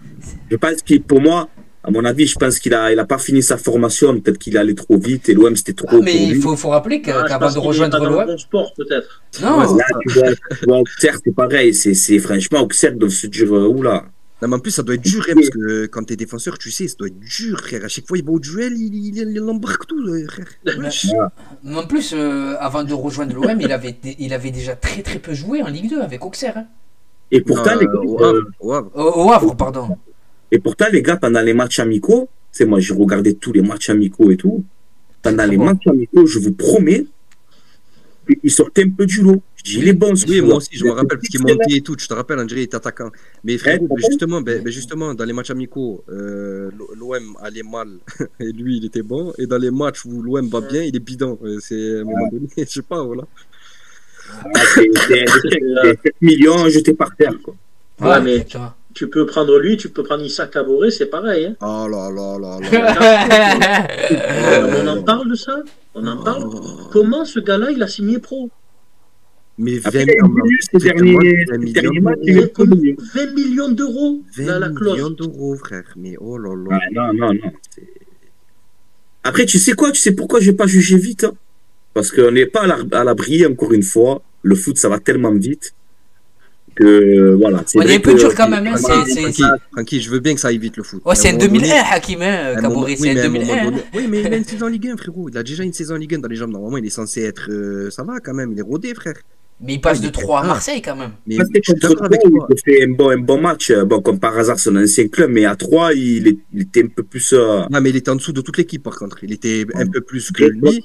Je pense qu'il, pour moi, à mon avis, je pense qu'il a pas fini sa formation. Peut-être qu'il allait trop vite et l'OM c'était trop. Mais il faut rappeler qu'avant de rejoindre l'OM. Bon sport peut-être. Non. Là, tu vois, Auxerre, c'est pareil. C'est franchement Auxerre doit se dire oula. Non, mais en plus, ça doit être dur, parce que quand t'es défenseur, tu sais, ça doit être dur, frère. À chaque fois, il va au duel, il embarque tout, frère. Mais en plus, avant de rejoindre l'OM, il avait déjà très très peu joué en Ligue 2 avec Auxerre. Hein. Et pourtant, au Havre, pardon. Et pourtant, les gars, pendant les matchs amicaux, c'est moi, j'ai regardé tous les matchs amicaux et tout. Pendant les matchs amicaux, je vous promets, il sortait un peu du lot. Je dis, il est bon, oui, moi aussi, je me rappelle, parce qu'il montait et tout. Tu te rappelles, André était attaquant. Mais frère, justement, dans les matchs amicaux, l'OM allait mal et lui, il était bon. Et dans les matchs où l'OM va bien, il est bidon. C'est à un moment donné, je sais pas, voilà. C'est 7 millions jetés par terre, quoi. Ouais, mais tu peux prendre lui, tu peux prendre Issa Kaboré, c'est pareil. Hein. Oh là là là là. On en parle de ça. On en parle. Comment ce gars-là, il a signé pro? Mais Après, il a eu ces derniers matchs, il a eu 20 millions d'euros, 20 la clause. millions d'euros, frère. Mais oh là là. Ah, non. Après, tu sais quoi? Tu sais pourquoi je vais pas juger vite, hein? Parce qu'on n'est pas à l'abri, encore une fois. Le foot, ça va tellement vite que voilà. On est un peu dur quand même. Hein, Tranquille, je veux bien que ça aille vite le foot. Ouais, c'est un 2001, Hakim, hein, Kaboré, c'est un 2001. Oui, mais il a une saison en Ligue 1, frérot. Il a déjà une saison en Ligue 1 dans les jambes. Normalement, il est censé être. Ça va quand même, il est rodé, frère. Mais il passe de 3 à Marseille quand même. Mais parce que contre 3, il fait un bon match. Bon, comme par hasard, c'est un ancien club, mais à 3, il était un peu plus. Non, mais il était en dessous de toute l'équipe, par contre. Il était un peu plus que lui.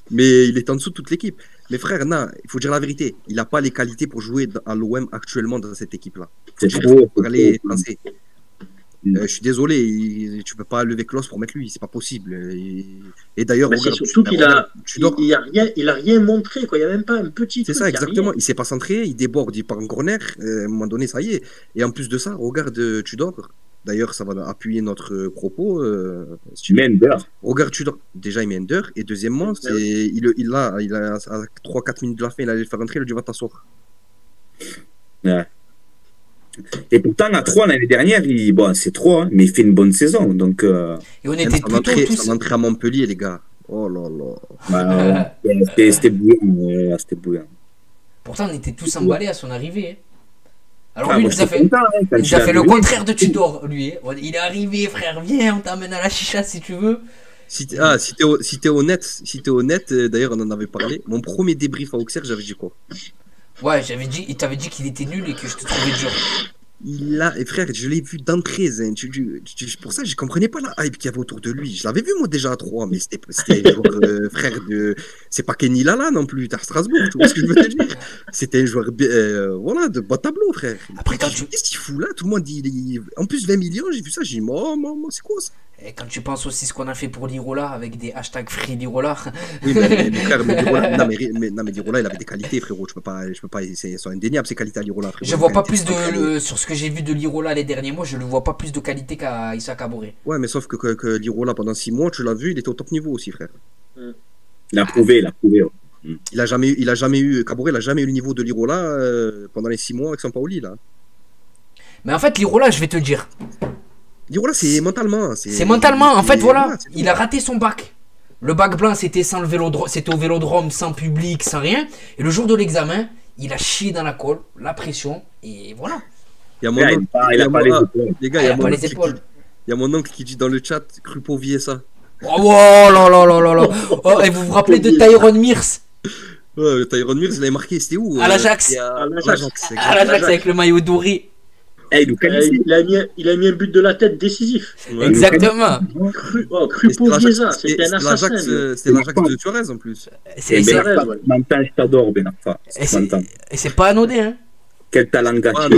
Mais il est en dessous de toute l'équipe. Mais frère, non, il faut dire la vérité. Il n'a pas les qualités pour jouer à l'OM actuellement dans cette équipe-là. C'est trop. Pour aller français. Je suis désolé, tu peux pas lever Klose pour mettre lui, c'est pas possible. Et d'ailleurs, c'est surtout qu'il a rien montré, quoi. Il n'y a même pas un petit. C'est ça, exactement. Il s'est pas centré, il déborde, il part en corner. À un moment donné, ça y est. Et en plus de ça, regarde Tudor. D'ailleurs, ça va appuyer notre propos. Tu mets Ender. Regarde Tudor. Déjà, il met Ender. Et deuxièmement, il a à 3-4 minutes de la fin, il allait le faire rentrer, il a dit va t'asseoir. Ouais. Et pourtant, à 3 l'année dernière, c'est 3, hein, mais il fait une bonne saison. Donc, Et on était plutôt son entrée à Montpellier, les gars. Oh là là. C'était bouillant. C'était bouillant. Pourtant, on était tous emballés à son arrivée. Hein. Alors lui, il nous a fait le contraire de Tudor, lui. Il est arrivé, frère, viens, on t'amène à la chicha si tu veux. Si t'es honnête, d'ailleurs on en avait parlé, mon premier débrief à Auxerre, j'avais dit quoi? Ouais, il t'avait dit qu'il était nul et que je te trouvais dur. Frère, je l'ai vu d'entrée, hein. Pour ça, je comprenais pas la hype qu'il y avait autour de lui. Je l'avais vu moi déjà à 3, mais c'était genre frère de. C'est pas Kenny Lala non plus, t'as Strasbourg, tu vois ce que je veux te dire. C'était un joueur voilà, de bas tableau, frère. Après, qu'est-ce qu'il fout là? Tout le monde dit. En plus, 20 millions, j'ai vu ça, j'ai dit, moi, c'est quoi ça? Et quand tu penses aussi ce qu'on a fait pour Lirola avec des hashtags free Lirola. Oui, mais frère, non, mais Lirola, il avait des qualités, frérot. Je peux pas, c'est indéniable ces qualités à Lirola, frérot. Je vois pas plus sur ce que j'ai vu de Lirola les derniers mois, je ne vois pas plus de qualité qu'à Issa Kaboré. Ouais, mais sauf que Lirola, pendant 6 mois, tu l'as vu, il était au top niveau aussi, frère. Il a prouvé. Ouais. Il a jamais eu, Kaboré, il a jamais eu le niveau de Lirola pendant les 6 mois avec Sampaoli, là. Mais en fait, Lirola, je vais te dire. Lirola, c'est mentalement. C'est mentalement. En fait, voilà, il a raté son bac. Le bac blanc, c'était sans le vélodrome, c'était au vélodrome, sans public, sans rien. Et le jour de l'examen, il a chié dans la colle, la pression, et voilà. Il a pas les épaules. Les gars, il y a mon oncle qui dit dans le chat, Crupo ça. Oh là là là là là. Oh, et vous vous rappelez de Tyrone Mears? Ouais, Tyrone Mears, il avait marqué, c'était où? À l'Ajax. À l'Ajax avec le maillot doré. Il a mis un but de la tête décisif. Ouais, exactement. Crupovieza, c'était un assassin. C'était l'Ajax de Suarez en plus. Maintenant, je t'adore, Benarfa. Et c'est pas anodin, hein. Quel talent gâché.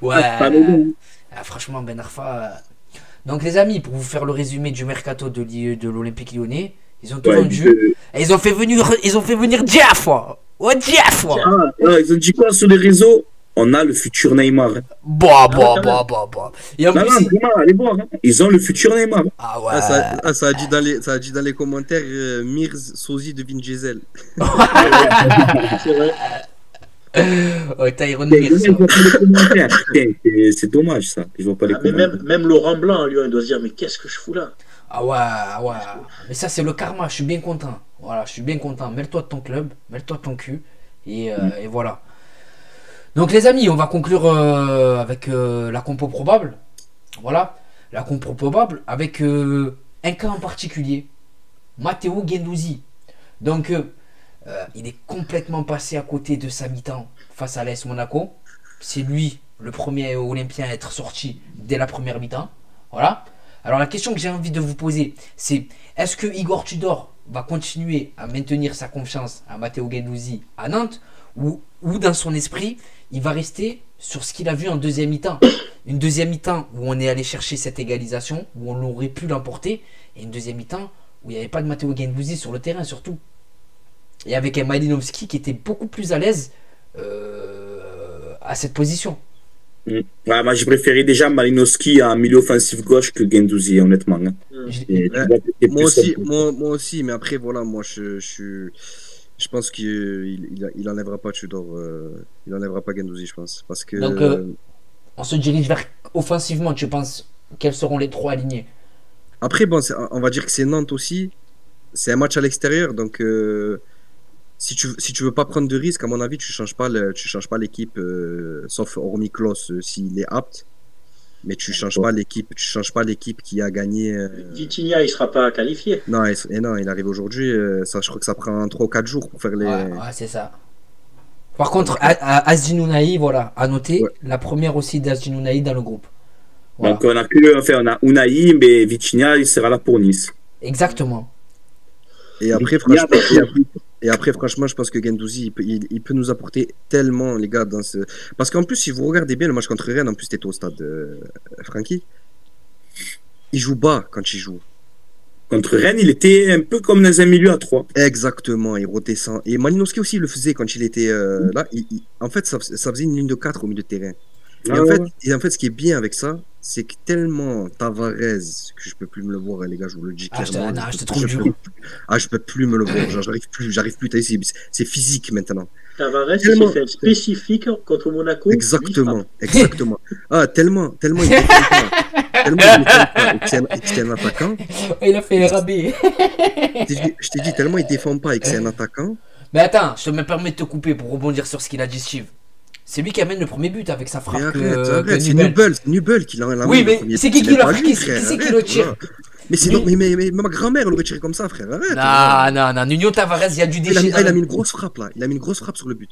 Ouais. Franchement, Ben Arfa. Donc, les amis, pour vous faire le résumé du mercato de l'Olympique Lyonnais, ils ont tout vendu. Et ils ont fait venir Diafwa. Ouais, Diafwa. Ils ont dit quoi sur les réseaux? On a le futur Neymar. Bah. Et en plus, vraiment, allez voir. Hein. Ils ont le futur Neymar. Ah ouais. Ça a dit dans les commentaires Mirz, sosie de Vin Diesel. C'est vrai. Tyrone Mears. C'est dommage ça. Je vois pas les même Laurent Blanc, lui, il doit se dire mais qu'est-ce que je fous là? Ah ouais. Mais ça, c'est le karma. Je suis bien content. Voilà, je suis bien content. Mêle-toi de ton club, mêle-toi de ton cul. Et voilà. Donc les amis, on va conclure avec la compo probable. Voilà, la compo probable avec un cas en particulier. Matteo Guendouzi. Donc il est complètement passé à côté de sa mi-temps face à l'AS Monaco. C'est lui le premier Olympien à être sorti dès la première mi-temps. Voilà. Alors la question que j'ai envie de vous poser, c'est est-ce que Igor Tudor va continuer à maintenir sa confiance à Matteo Guendouzi à Nantes ou dans son esprit, il va rester sur ce qu'il a vu en deuxième mi-temps. Une deuxième mi-temps où on est allé chercher cette égalisation, où on aurait pu l'emporter, et une deuxième mi-temps où il n'y avait pas de Matteo Guendouzi sur le terrain surtout. et avec un Malinowski qui était beaucoup plus à l'aise à cette position. Ouais, moi, j'ai préféré déjà Malinowski en milieu offensif gauche que Guendouzi, honnêtement. Hein. Moi aussi, mais après, voilà, moi, je pense qu'il enlèvera pas Tudor. Il enlèvera pas Guendouzi, je pense. Parce que... Donc, on se dirige vers offensivement, tu penses quels seront les 3 alignés? Après, bon, on va dire que c'est Nantes aussi. C'est un match à l'extérieur, donc si tu veux pas prendre de risque, à mon avis, tu changes pas l'équipe, sauf hormis Klose s'il est apte. Mais tu changes pas l'équipe qui a gagné. Vitinha, il sera pas qualifié. Non, il arrive aujourd'hui. Je crois que ça prend 3 ou 4 jours pour faire les. Ouais, c'est ça. Par contre, Azdin Ounahi, voilà, à noter, la première aussi d'Azdin Ounahi dans le groupe. Voilà. Donc on a Ounahi, mais Vitinha, il sera là pour Nice. Exactement. Et après, franchement, je pense que Guendouzi, il peut nous apporter tellement, les gars, dans ce... Parce qu'en plus, si vous regardez bien le match contre Rennes, en plus, t'étais au stade, Francky, il joue bas quand il joue. Contre Rennes, il était un peu comme dans un milieu à 3. Exactement, il redescend. Et Malinowski aussi, il le faisait quand il était là. En fait, ça faisait une ligne de 4 au milieu de terrain. Et en fait, ce qui est bien avec ça, c'est que tellement Tavares, que je peux plus me le voir, les gars, je vous le dis clairement. Je peux plus me le voir, j'arrive plus. C'est physique maintenant. Tavares, il fait spécifique contre Monaco. Exactement. Tellement il défend pas. C'est un attaquant. Il a fait un rabais. Je t'ai dit, tellement il défend pas et que c'est un attaquant. Mais attends, je me permets de te couper pour rebondir sur ce qu'il a dit, Steve. C'est lui qui amène le premier but avec sa frappe. C'est Nubel qui l'a amèné. Oui, mais c'est qui le tire? Mais ma grand-mère l'aurait tiré comme ça, frère. Arrête. Non. Nuno Tavares, il y a du déchet. Il a mis une grosse frappe là. Il a mis une grosse frappe sur le but.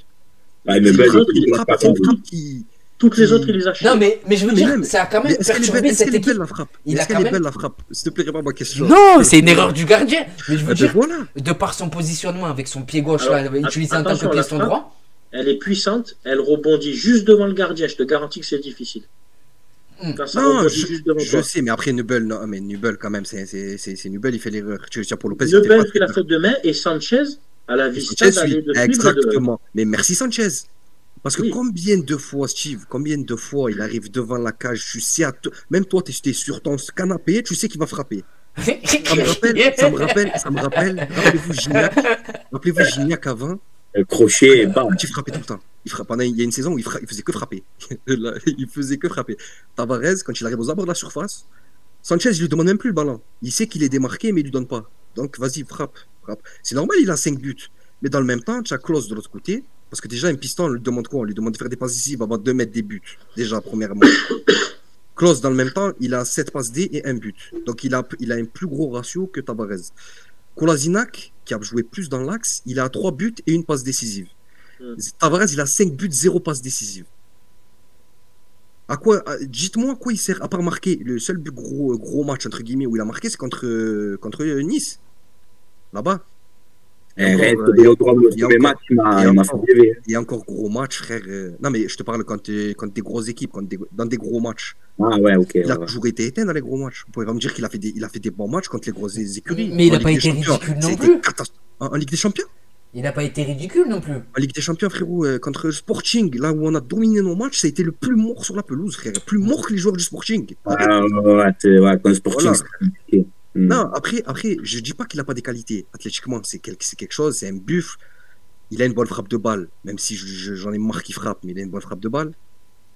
Toutes les autres, il les achète. Non, mais je veux dire, ça a quand même perturbé cette équipe. Est-ce qu'elle est belle la frappe? S'il te plaît, réponds à ma question. Non, c'est une erreur du gardien. Mais je veux dire, de par son positionnement avec son pied gauche, là, utilisé en tant que piston droit. Elle est puissante, elle rebondit juste devant le gardien. Je te garantis que c'est difficile. Non, je sais, mais après Nubel, non, mais Nubel quand même, c'est Nubel, il fait l'erreur. Tu veux dire pour Lopez, Nubel fait la faute de main et Sanchez à la vista d'aller de exactement. Mais merci Sanchez. Parce que combien de fois, Steve, il arrive devant la cage, tu sais, même toi, tu es sur ton canapé, tu sais qu'il va frapper. Ça me rappelle, rappelez-vous Gignac avant. Le crochet, bam. Il frappait tout le temps. Il y a une saison où il faisait que frapper. Il faisait que frapper. Tavares, quand il arrive aux abords de la surface, Sanchez, il lui demande même plus le ballon. Il sait qu'il est démarqué, mais il lui donne pas. Donc, vas-y, frappe. C'est normal, il a 5 buts. Mais dans le même temps, tu as Klose de l'autre côté. Parce que déjà, un piston, on lui demande quoi? On lui demande de faire des passes décisives avant de mettre des buts. Déjà, premièrement. Klose, dans le même temps, il a 7 passes D et 1 but. Donc, il a un plus gros ratio que Tavares. Kolasinac, qui a joué plus dans l'axe, il a 3 buts et 1 passe décisive. Tavares, il a 5 buts, 0 passe décisive. Dites-moi à quoi il sert, à part marquer. Le seul but gros match, entre guillemets, où il a marqué, c'est contre Nice. Là-bas. Il y a encore gros match, frère. Non, mais je te parle quand des grosses équipes, dans des gros matchs. Ah ouais, ok. Il a toujours été éteint dans les gros matchs. Vous pouvez pas me dire qu'il a fait des bons matchs contre les grosses écuries. Mais il n'a pas été ridicule non plus. En Ligue des Champions? Il n'a pas été ridicule non plus. En Ligue des Champions, frérot, contre le Sporting, là où on a dominé nos matchs, ça a été le plus mort sur la pelouse, frère. Plus mort que les joueurs du Sporting. Quand le Sporting, c'est non, après, je dis pas qu'il a pas des qualités. Athlétiquement, c'est quelque chose, c'est un buff. Il a une bonne frappe de balle, même si j'en ai marre qu'il frappe, mais il a une bonne frappe de balle.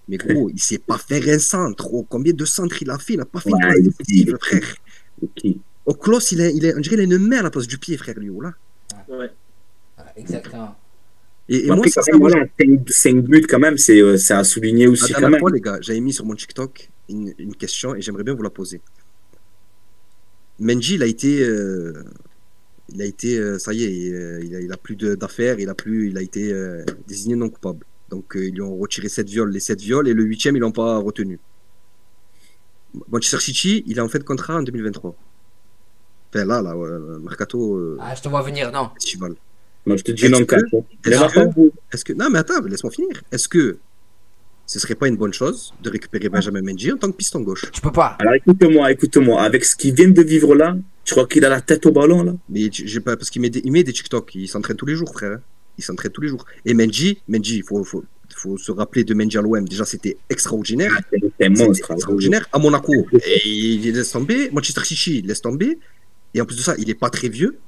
Mais gros, il sait pas faire un centre. Combien de centres il a fait? Il n'a pas fait une passe décisive, frère. Au Klose, on dirait qu'il a une main à la place du pied, frère, lui. Là. Ouais. Exactement. Et moi, c'est ça. 5 buts, quand même, c'est à souligner aussi. La dernière fois, les gars, j'avais mis sur mon TikTok une question et j'aimerais bien vous la poser. Mendy, il a été, ça y est, il a plus d'affaires, il a été désigné non coupable. Donc ils lui ont retiré les 7 viols et le 8e ils l'ont pas retenu. Manchester City, il est en fin de contrat en 2023. Enfin là, Mercato. Je te vois venir, non. Festival. Moi je te dis non, non mais attends, laisse-moi finir. Est-ce que ce serait pas une bonne chose de récupérer Benjamin Mendy en tant que piston gauche? Tu peux pas. Alors écoute-moi, avec ce qu'il vient de vivre là, Tu crois qu'il a la tête au ballon, là? Mais j'ai pas, parce qu'il met des TikTok, il s'entraîne tous les jours, frère. Il s'entraîne tous les jours. Et Mendy, il faut se rappeler de Mendy à l'OM. Déjà, c'était extraordinaire. C'est un monstre. Extraordinaire. À Monaco, et il laisse tomber. Manchester City, il laisse tomber. Et en plus de ça, il est pas très vieux.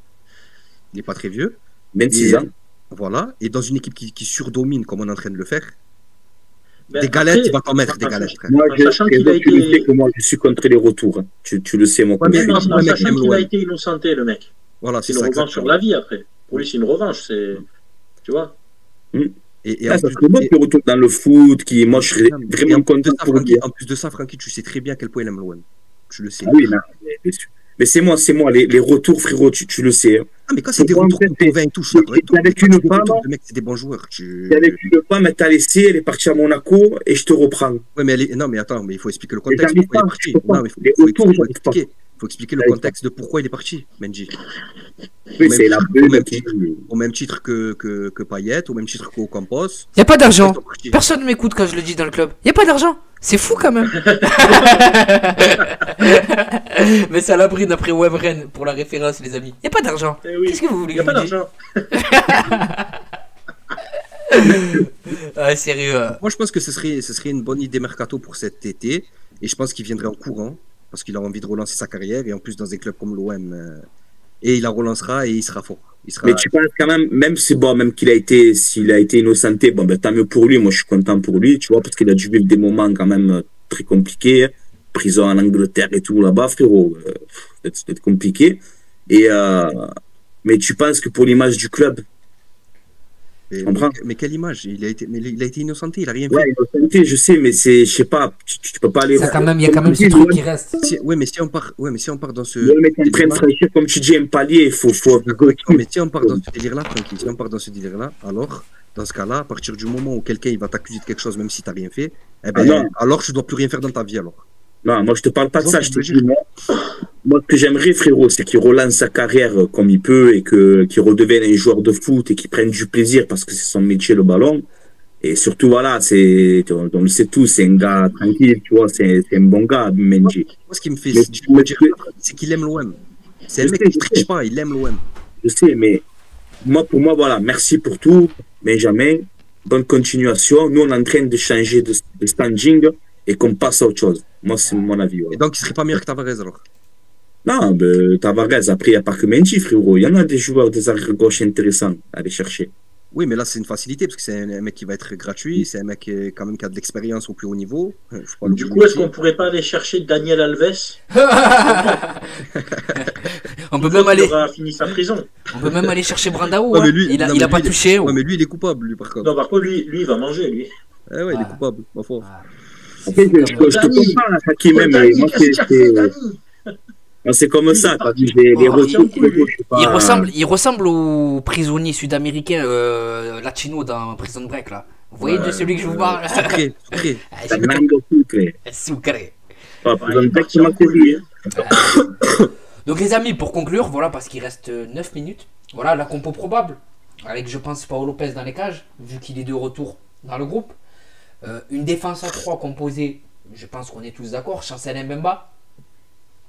26 ans. Voilà. Et dans une équipe qui surdomine, comme on est en train de le faire, Ben, des galettes, après, il va t'en mettre des galettes, frère. Moi, sachant qu'il a tu le sais été. que moi, je suis contre les retours. Hein. Tu le sais, moi. Ouais, mais Même en c'est pas pour le mec, sachant même qu'il a l'OM. été innocenté, le mec. Voilà, C'est c'est une ça. revanche sur la vie après. Pour lui, c'est une revanche. Tu vois. Et Ah, en ça plus- serait bon qu'il retourne dans le foot, moi, je serais vraiment content pour lui. En plus de ça, Francky, tu sais très bien à quel point il aime l'OM. Tu le sais. Ah oui, non, bien sûr. Mais c'est moi, les retours, frérot, tu le sais. Hein. Ah, mais quand c'est des Pour retours moi, contre 20 touches, c'est- ça doit être c'est avec tout. une Quand tu femme, retournes de mecs, c'est des bons joueurs. Et avec une femme, elle t'a laissé, elle est partie à Monaco et je te reprends. Ouais, mais non, mais attends, mais il faut expliquer le Mais contexte. j'arrive Pourquoi il est pas, parti. je peux pas. Non, mais Les retours, j'arrive pas. faut expliquer le J'arrive contexte de pourquoi il est parti, Mendy. Oui, c'est la au même bulle. titre, au même titre que Payet, au même titre qu'Ocampos. Y a pas d'argent. Ils sont partis. Personne ne m'écoute quand je le dis dans le club. Y a pas d'argent. C'est fou quand même. Mais ça l'abri d'après Webren pour la référence, les amis. Y a pas d'argent. Eh oui. Qu'est-ce que vous voulez Il n'y que a je pas vous dise d'argent. Ah, sérieux. Moi, je pense que ce serait une bonne idée mercato pour cet été. Et je pense qu'il viendrait en courant. Parce qu'il a envie de relancer sa carrière. Et en plus, dans un club comme l'OM. Et il la relancera et il sera fort. Mais tu penses quand même si bon, même s'il a été innocenté, bon, ben, tant mieux pour lui. Moi, je suis content pour lui, tu vois, parce qu'il a dû vivre des moments quand même très compliqués. Prison en Angleterre et tout là-bas, frérot. C'est compliqué. Mais tu penses que pour l'image du club, mais quelle image? Il a été innocenté, il a rien fait. ouais, innocenté, je sais, mais je sais pas, tu peux pas aller. Il y a quand même ce truc qui reste. Ouais, mais si on part dans ce. Le mec est en train de franchir, comme tu dis, un palier, il faut. Mais si on part dans ce délire-là, tranquille, si on part dans ce délire-là, alors, dans ce cas-là, à partir du moment où quelqu'un il va t'accuser de quelque chose, même si t'as rien fait, eh ben, alors tu dois plus rien faire dans ta vie, alors. Non, moi je te parle pas de ça, je te dis, moi ce que j'aimerais, frérot, c'est qu'il relance sa carrière comme il peut et qu'il redevienne un joueur de foot et qu'il prenne du plaisir parce que c'est son métier, le ballon. Et surtout, voilà, on le sait tous, c'est un gars tranquille, tu vois, c'est un bon gars, Mendy. Moi, ce qui me fait dire c'est qu'il aime l'OM. C'est un mec qui ne triche pas, il aime l'OM. Je sais, mais pour moi, voilà, merci pour tout, Benjamin. Bonne continuation. Nous, on est en train de changer de standing et qu'on passe à autre chose. Moi, c'est mon avis. Ouais. Et donc, il serait pas meilleur que Tavares, alors? Non, Tavares, après, il n'y a pas que Mendy, frérot. Il y en a des joueurs des arrières gauche intéressants à aller chercher. Oui, mais là, c'est une facilité parce que c'est un mec qui va être gratuit. C'est un mec quand même qui a de l'expérience au plus haut niveau. Du coup, est-ce qu'on pourrait pas aller chercher Daniel Alves? On peut même aller. Il aura fini sa prison. On peut même aller chercher Brandao. Ouais, mais hein. lui- Il non, a mais pas lui, touché. Ouais, mais lui, il est coupable, lui, par contre. Non, par contre, lui, il va manger, lui. Eh ouais, il est coupable, ma foi. Après, je te comprends, Hakim, mais moi, c'est comme ça. Quand les retours, Il ressemble au prisonnier sud-américain latino dans Prison Break là. Vous voyez de celui que je vous parle? Sucré. Sucré. Donc les amis, pour conclure, voilà, parce qu'il reste 9 minutes, voilà la compo probable, avec je pense Paolo Lopez dans les cages, vu qu'il est de retour dans le groupe. Une défense à 3 composée, je pense qu'on est tous d'accord, Chancel Mbemba,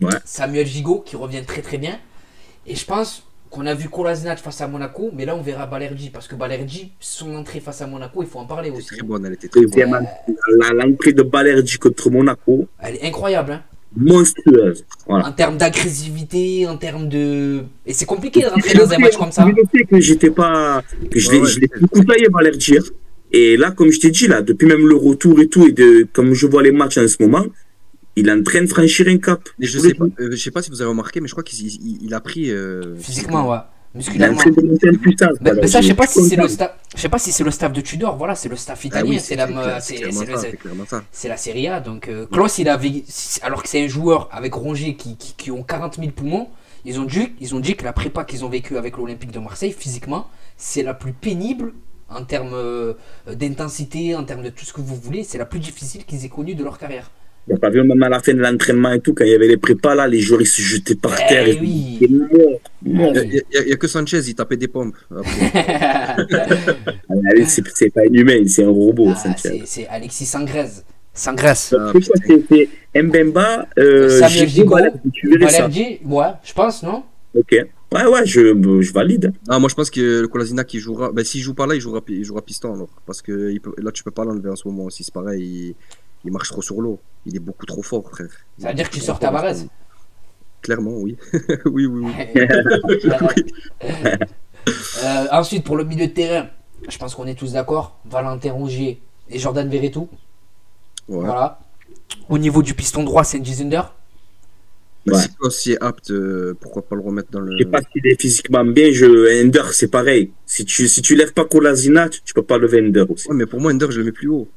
Ouais. Samuel Gigot qui revient très très bien, et je pense qu'on a vu Kolasinac face à Monaco, mais là on verra Balerdi, parce que Balerdi, son entrée face à Monaco, il faut en parler aussi. Très bonne, elle était très bonne. L'entrée de Balerdi contre Monaco, Elle est incroyable, hein. monstrueuse. Voilà. En termes d'agressivité, en termes de... Et c'est compliqué de rentrer dans un match comme ça. Je sais que j'étais pas, que je l'ai beaucoup taillé Balerdi. Et là, comme je t'ai dit, là, depuis même le retour et tout, comme je vois les matchs en ce moment, il est en train de franchir un cap. Mais je sais pas si vous avez remarqué, mais je crois qu'il a pris. Physiquement, ouais. Il est en Musculairement. train de monter en puissance. Mais ça, je sais pas si c'est le staff. Je sais pas si c'est le staff de Tudor. Voilà, c'est le staff italien. Ah oui, c'est clairement ça. C'est la Serie A. Donc, Klaus, il avait. Alors que c'est un joueur avec Rongier qui ont 40 000 poumons. Ils ont dit que la prépa qu'ils ont vécue avec l'Olympique de Marseille, physiquement, c'est la plus pénible en termes d'intensité, en termes de tout ce que vous voulez. C'est la plus difficile qu'ils aient connue de leur carrière. Il n'y a pas vu même à la fin de l'entraînement et tout, quand il y avait les prépas là, les joueurs ils se jetaient par terre. Et oui. Il y a que Sanchez, il tapait des pompes. C'est pas un humain, c'est un robot. C'est Alexis Sangrez. Sans graisse. C'est quoi, c'est Mbemba, Samuel Gigot, Gigot, tu verrais ça. Balerdi, ouais, je pense, non? Ok. Ouais, je valide. Ah, moi je pense que le Kolasinac il jouera. Ben, s'il joue pas là, il jouera piston alors. Parce que là tu peux pas l'enlever en ce moment aussi. C'est pareil, il marche trop sur l'eau. Il est beaucoup trop fort, frère. Ça veut dire que tu sors Tavares. Clairement, oui. Oui, oui, oui. Ensuite, pour le milieu de terrain, je pense qu'on est tous d'accord. Valentin Rougier et Jordan Verretou. Ouais. Voilà. Au niveau du piston droit, c'est Gizunder. Bah, Ouais. si Klos est apte, pourquoi pas le remettre dans le. Je sais pas s'il est physiquement bien. Ender, c'est pareil. Si tu lèves pas Kolasinac, tu peux pas lever Ender aussi. Ouais, mais pour moi, Ender, je le mets plus haut.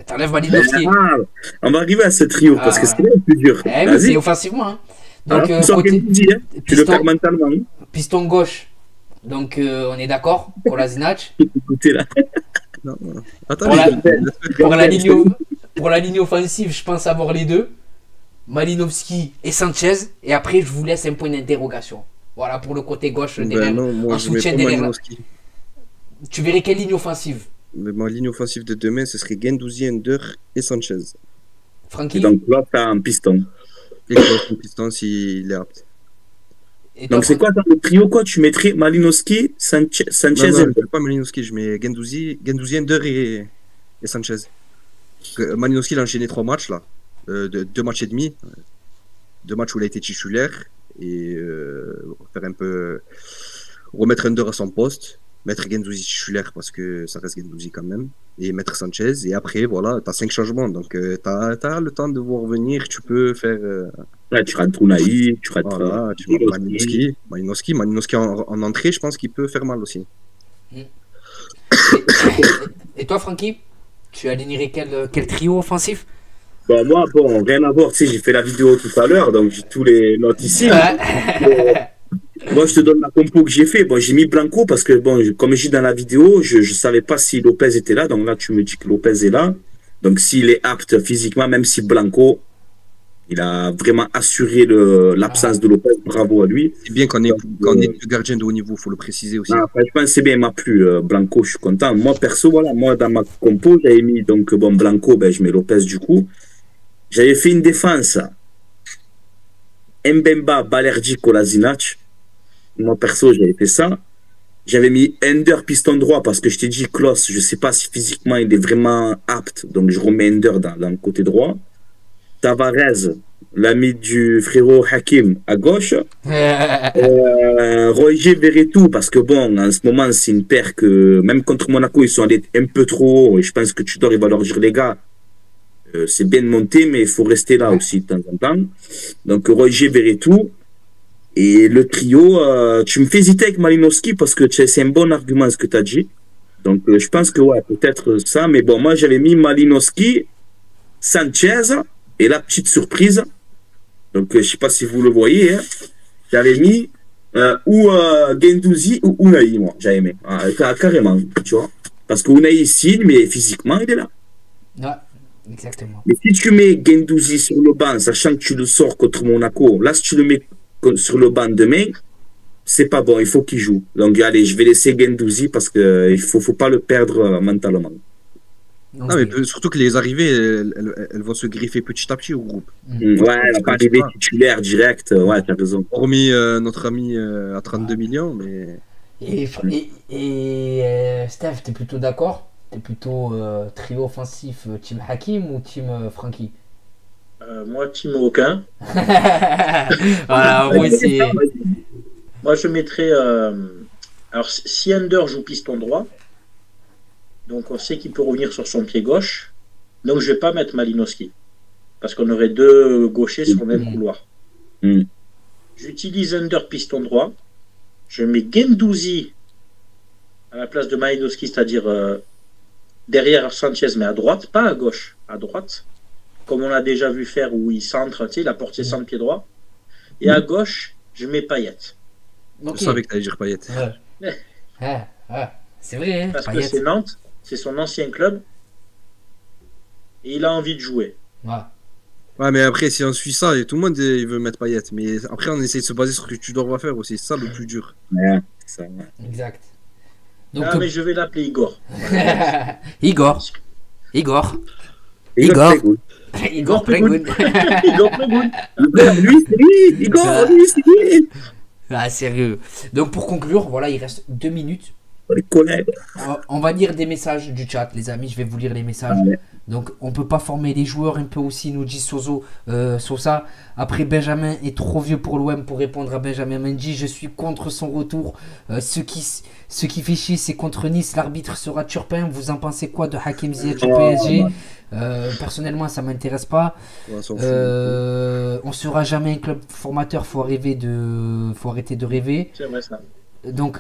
T'enlèves Malinowski. Ah, on va arriver à ce trio parce que Ah. c'est le plus dur. Eh oui, Vas-y. c'est offensivement. Hein. Donc, Hein, tu sors côté Guendouzi, hein. Tu le piston, perds mentalement. Hein. piston gauche. Donc, on est d'accord. Kolasinac. Écoutez là. Non, non. Attends, Pour la- je- Pour la ligne offensive, je pense avoir les deux. Malinowski et Sanchez. Et après, je vous laisse un point d'interrogation. Voilà pour le côté gauche derrière. Ben non, moi en je mets soutien pas derrière. Malinowski. Tu verrais quelle ligne offensive? Mais ma ligne offensive de demain, ce serait Guendouzi, Ender et Sanchez. Et Francky? donc là, t'as un piston. Et Klos en piston s'il est apte. Et toi, Donc c'est quoi dans le trio quoi? Tu mettrais Malinowski, Sanchez, Non, non, je Ender. mets pas Malinowski, je mets Guendouzi, Ender et Sanchez. Malinowski, il a enchaîné 3 matchs là. 2 matchs et demi. 2 matchs où il a été titulaire. Et faire un peu. Remettre Ender à son poste. Mettre Guendouzi titulaire parce que ça reste Guendouzi quand même. Et mettre Sanchez. Et après, voilà, t'as 5 changements. Donc t'as le temps de voir venir. Tu peux faire. Ouais, tu rentres Unai, tu rentres. Voilà, tu mets Malinowski en entrée, je pense qu'il peut faire mal aussi. Et toi, Francky? Tu alignerais quel trio offensif? Bon, moi, bon, rien à voir. Tu sais, j'ai fait la vidéo tout à l'heure, donc j'ai tous les notes ici. Moi, je te donne la compo que j'ai fait. Bon, j'ai mis Blanco parce que, bon, comme j'ai dit dans la vidéo, je savais pas si Lopez était là. Donc là, tu me dis que Lopez est là. Donc, s'il est apte physiquement, même si Blanco, il a vraiment assuré l'absence de Lopez, bravo à lui. C'est bien qu'on ait deux gardiens de haut niveau, faut le préciser aussi. Ah, franchement, c'est bien, il m'a plu. Blanco, je suis content. Moi, perso, voilà, moi, dans ma compo, j'avais mis, donc, bon, Blanco, ben, je mets Lopez du coup. J'avais fait une défense. Mbemba, Balerdi, Kolasinac. Moi, perso, j'avais fait ça. J'avais mis Ender, piston droit, parce que je t'ai dit, Klos, je sais pas si physiquement il est vraiment apte. Donc, je remets Ender dans le côté droit. Tavares, l'ami du frérot Hakim, à gauche. Roger Verretou, parce que bon, en ce moment, c'est une paire que, même contre Monaco, ils sont allés un peu trop haut. Et je pense que Tudor, il va leur dire, les gars, c'est bien de monter, mais il faut rester là aussi de temps en temps. Donc, Roger Verretou. Et le trio, tu me fais hésiter avec Malinowski parce que c'est un bon argument ce que tu as dit. Donc, je pense que, ouais, peut-être ça. Mais bon, moi, j'avais mis Malinowski, Sanchez et la petite surprise. Donc, je sais pas si vous le voyez. Hein, j'avais mis ou Guendouzi ou Unai, moi, j'avais mis. Carrément, tu vois. Parce que Unai, il signe, mais physiquement, il est là. Ouais, exactement. Mais si tu mets Guendouzi sur le banc, sachant que tu le sors contre Monaco, là, si tu le mets sur le banc demain, c'est pas bon, il faut qu'il joue. Donc, allez, je vais laisser Guendouzi parce qu'il ne faut pas le perdre mentalement. Donc, Ah, mais surtout que les arrivées, elles vont se griffer petit à petit au groupe. Ouais, elle va pas arriver titulaire direct. Ouais, t'as raison. Hormis notre ami à 32 millions, mais. Et Steph, t'es plutôt d'accord? T'es plutôt trio offensif team Hakim ou team Francky? Moi, team aucun. Voilà, moi c'est. Moi, je mettrais. Alors, si Ender joue piston droit, donc on sait qu'il peut revenir sur son pied gauche. Donc, je vais pas mettre Malinowski. Parce qu'on aurait deux gauchers sur le même couloir. J'utilise Ender piston droit. Je mets Guendouzi à la place de Malinowski, c'est-à-dire derrière Sanchez, mais à droite, pas à gauche, à droite. Comme on a déjà vu faire où il centre, tu sais, il a porté sans pied droit. Et à gauche, je mets Payet. Ok. Je savais que t'allais dire Payet. C'est vrai, hein, Parce que Payet. c'est Nantes, c'est son ancien club. Et il a envie de jouer. Ouais. Ouais, mais après, si on suit ça, et tout le monde il veut mettre Payet. Mais après, on essaie de se baser sur ce que Tudor va faire aussi. C'est ça le plus dur. Ouais, ça, Exact. Donc, Ah, mais je vais l'appeler Igor. Igor. Igor. Playgood. Igor Playgood. Igor Playgood. Lui, c'est lui. Igor, lui, c'est lui. Ah, sérieux. Donc pour conclure, voilà, il reste 2 minutes. Les collègues. On va lire des messages du chat, les amis. Je vais vous lire les messages. Ouais. Donc on peut pas former les joueurs un peu aussi, nous dit Sosa. Après, Benjamin est trop vieux pour l'OM pour répondre à Benjamin Mendy. Je suis contre son retour. Ce qui fait chier, c'est contre Nice. L'arbitre sera Turpin. Vous en pensez quoi de Hakim Ziyech au PSG? Personnellement, ça m'intéresse pas. On s'en fout. On sera jamais un club formateur. Faut arrêter de rêver. C'est vrai ça. Donc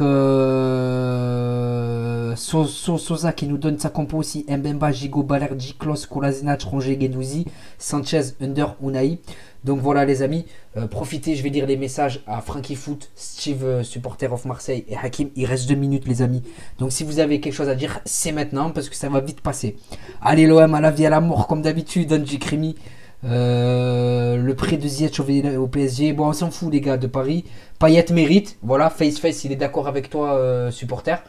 Sosa qui nous donne sa compo aussi: Mbemba, Gigo, Balerdi, Klos, Kolasinac, Rongier, Guendouzi, Sanchez, Under, Unai. Donc voilà les amis, profitez, je vais lire les messages à Frankie Foot, Steve, supporter of Marseille, et Hakim. Il reste 2 minutes les amis. Donc si vous avez quelque chose à dire, c'est maintenant parce que ça va vite passer. Allez l'OM à la vie à la mort comme d'habitude, Angie Krimi. Le prêt de Ziyech au PSG, bon on s'en fout les gars de Paris. Payet mérite, voilà, Face il est d'accord avec toi supporter,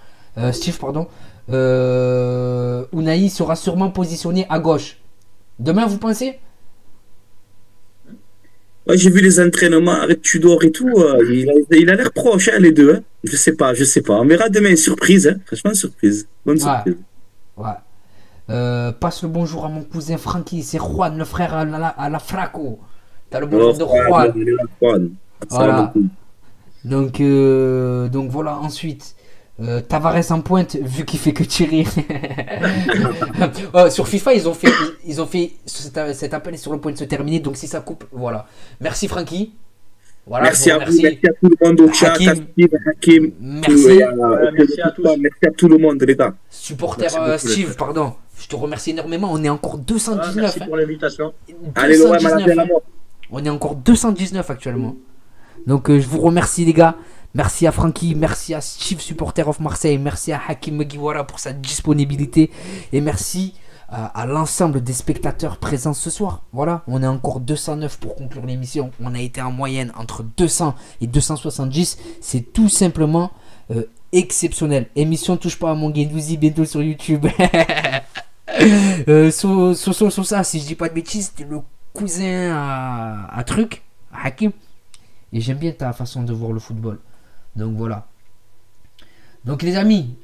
Steve pardon. Unai sera sûrement positionné à gauche. Demain vous pensez? Ouais, j'ai vu les entraînements avec Tudor et tout. Il a l'air proche, hein, les deux. Hein. Je sais pas. On verra demain. Surprise, hein. Franchement, surprise. Bonne surprise. Ouais. Passe le bonjour à mon cousin Francky, c'est Juan, le frère à la Fraco. T'as le bonjour de Juan. Voilà. Donc voilà, ensuite. Tavares en pointe, vu qu'il fait que tirer. Sur FIFA, ils ont fait cet appel est sur le point de se terminer, donc si ça coupe, voilà. Merci Francky. Voilà, merci à vous, merci à tout le monde au chat, Hakim. Merci. Merci à tous. Merci à tout le monde, les gars. Supporter Steve, pardon. Je te remercie énormément. On est encore 219. Merci pour l'invitation. Allez, on est encore 219 actuellement. Donc je vous remercie les gars. Merci à Francky, merci à Steve, supporter of Marseille, merci à Hakim Megiwara pour sa disponibilité et merci à l'ensemble des spectateurs présents ce soir. Voilà, on est encore 209 pour conclure l'émission. On a été en moyenne entre 200 et 270. C'est tout simplement exceptionnel. Émission Touche pas à mon Guendouzi bientôt sur YouTube. Ça, si je dis pas de bêtises, c'était le cousin à Truc, à Hakim. Et j'aime bien ta façon de voir le football. Donc voilà. Donc les amis,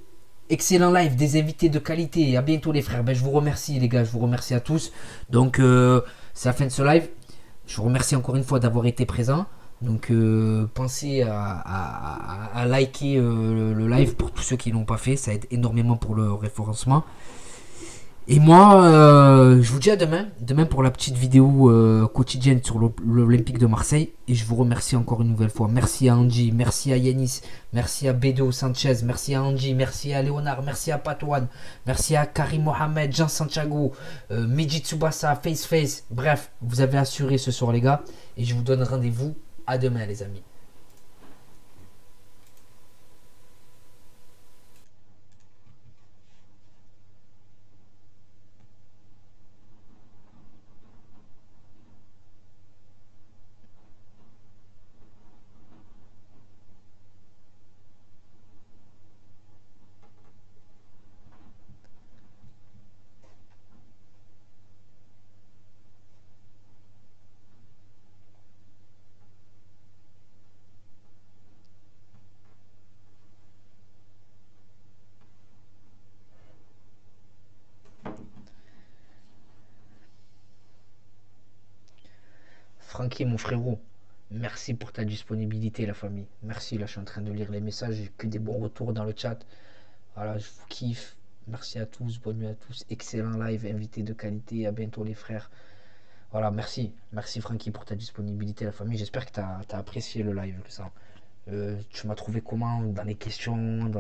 excellent live, des invités de qualité. À bientôt les frères. Ben, je vous remercie les gars, je vous remercie à tous. Donc c'est la fin de ce live. Je vous remercie encore une fois d'avoir été présent. Donc pensez à liker le live pour tous ceux qui ne l'ont pas fait. Ça aide énormément pour le référencement. Et moi, je vous dis à demain. Demain pour la petite vidéo quotidienne sur l'Olympique de Marseille. Et je vous remercie encore une nouvelle fois. Merci à Angie, merci à Yanis, merci à Bedo Sanchez, merci à Angie, merci à Léonard, merci à Patouane, merci à Karim Mohamed, Jean Santiago, Mehdi Tsubasa, Face. Bref, vous avez assuré ce soir les gars. Et je vous donne rendez-vous à demain les amis. Francky, mon frérot, merci pour ta disponibilité, la famille. Merci, là, je suis en train de lire les messages. J'ai que des bons retours dans le chat. Voilà, je vous kiffe. Merci à tous, bonne nuit à tous. Excellent live, invité de qualité. À bientôt, les frères. Voilà, merci. Merci, Francky, pour ta disponibilité, la famille. J'espère que tu as apprécié le live. Ça. Tu m'as trouvé comment dans les questions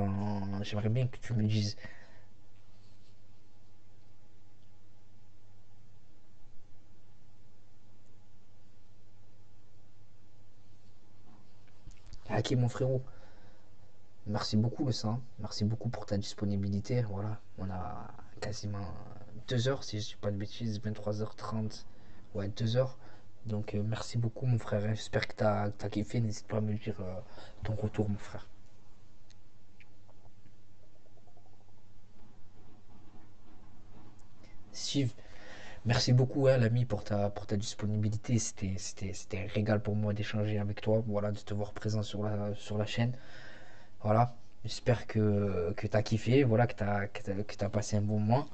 J'aimerais bien que tu me dises. Hakim, mon frérot, merci beaucoup le sang, merci beaucoup pour ta disponibilité. Voilà, on a quasiment 2 heures, si je ne dis pas de bêtises, 23h30, ouais 2 heures. Donc merci beaucoup mon frère, j'espère que tu as kiffé, n'hésite pas à me dire ton retour mon frère. Steve, Merci beaucoup, hein, l'ami, pour ta disponibilité. C'était un régal pour moi d'échanger avec toi, voilà, de te voir présent sur la chaîne. Voilà. J'espère que tu as kiffé, voilà, que t'as passé un bon moment.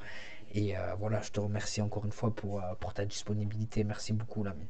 Et voilà, je te remercie encore une fois pour ta disponibilité. Merci beaucoup, l'ami.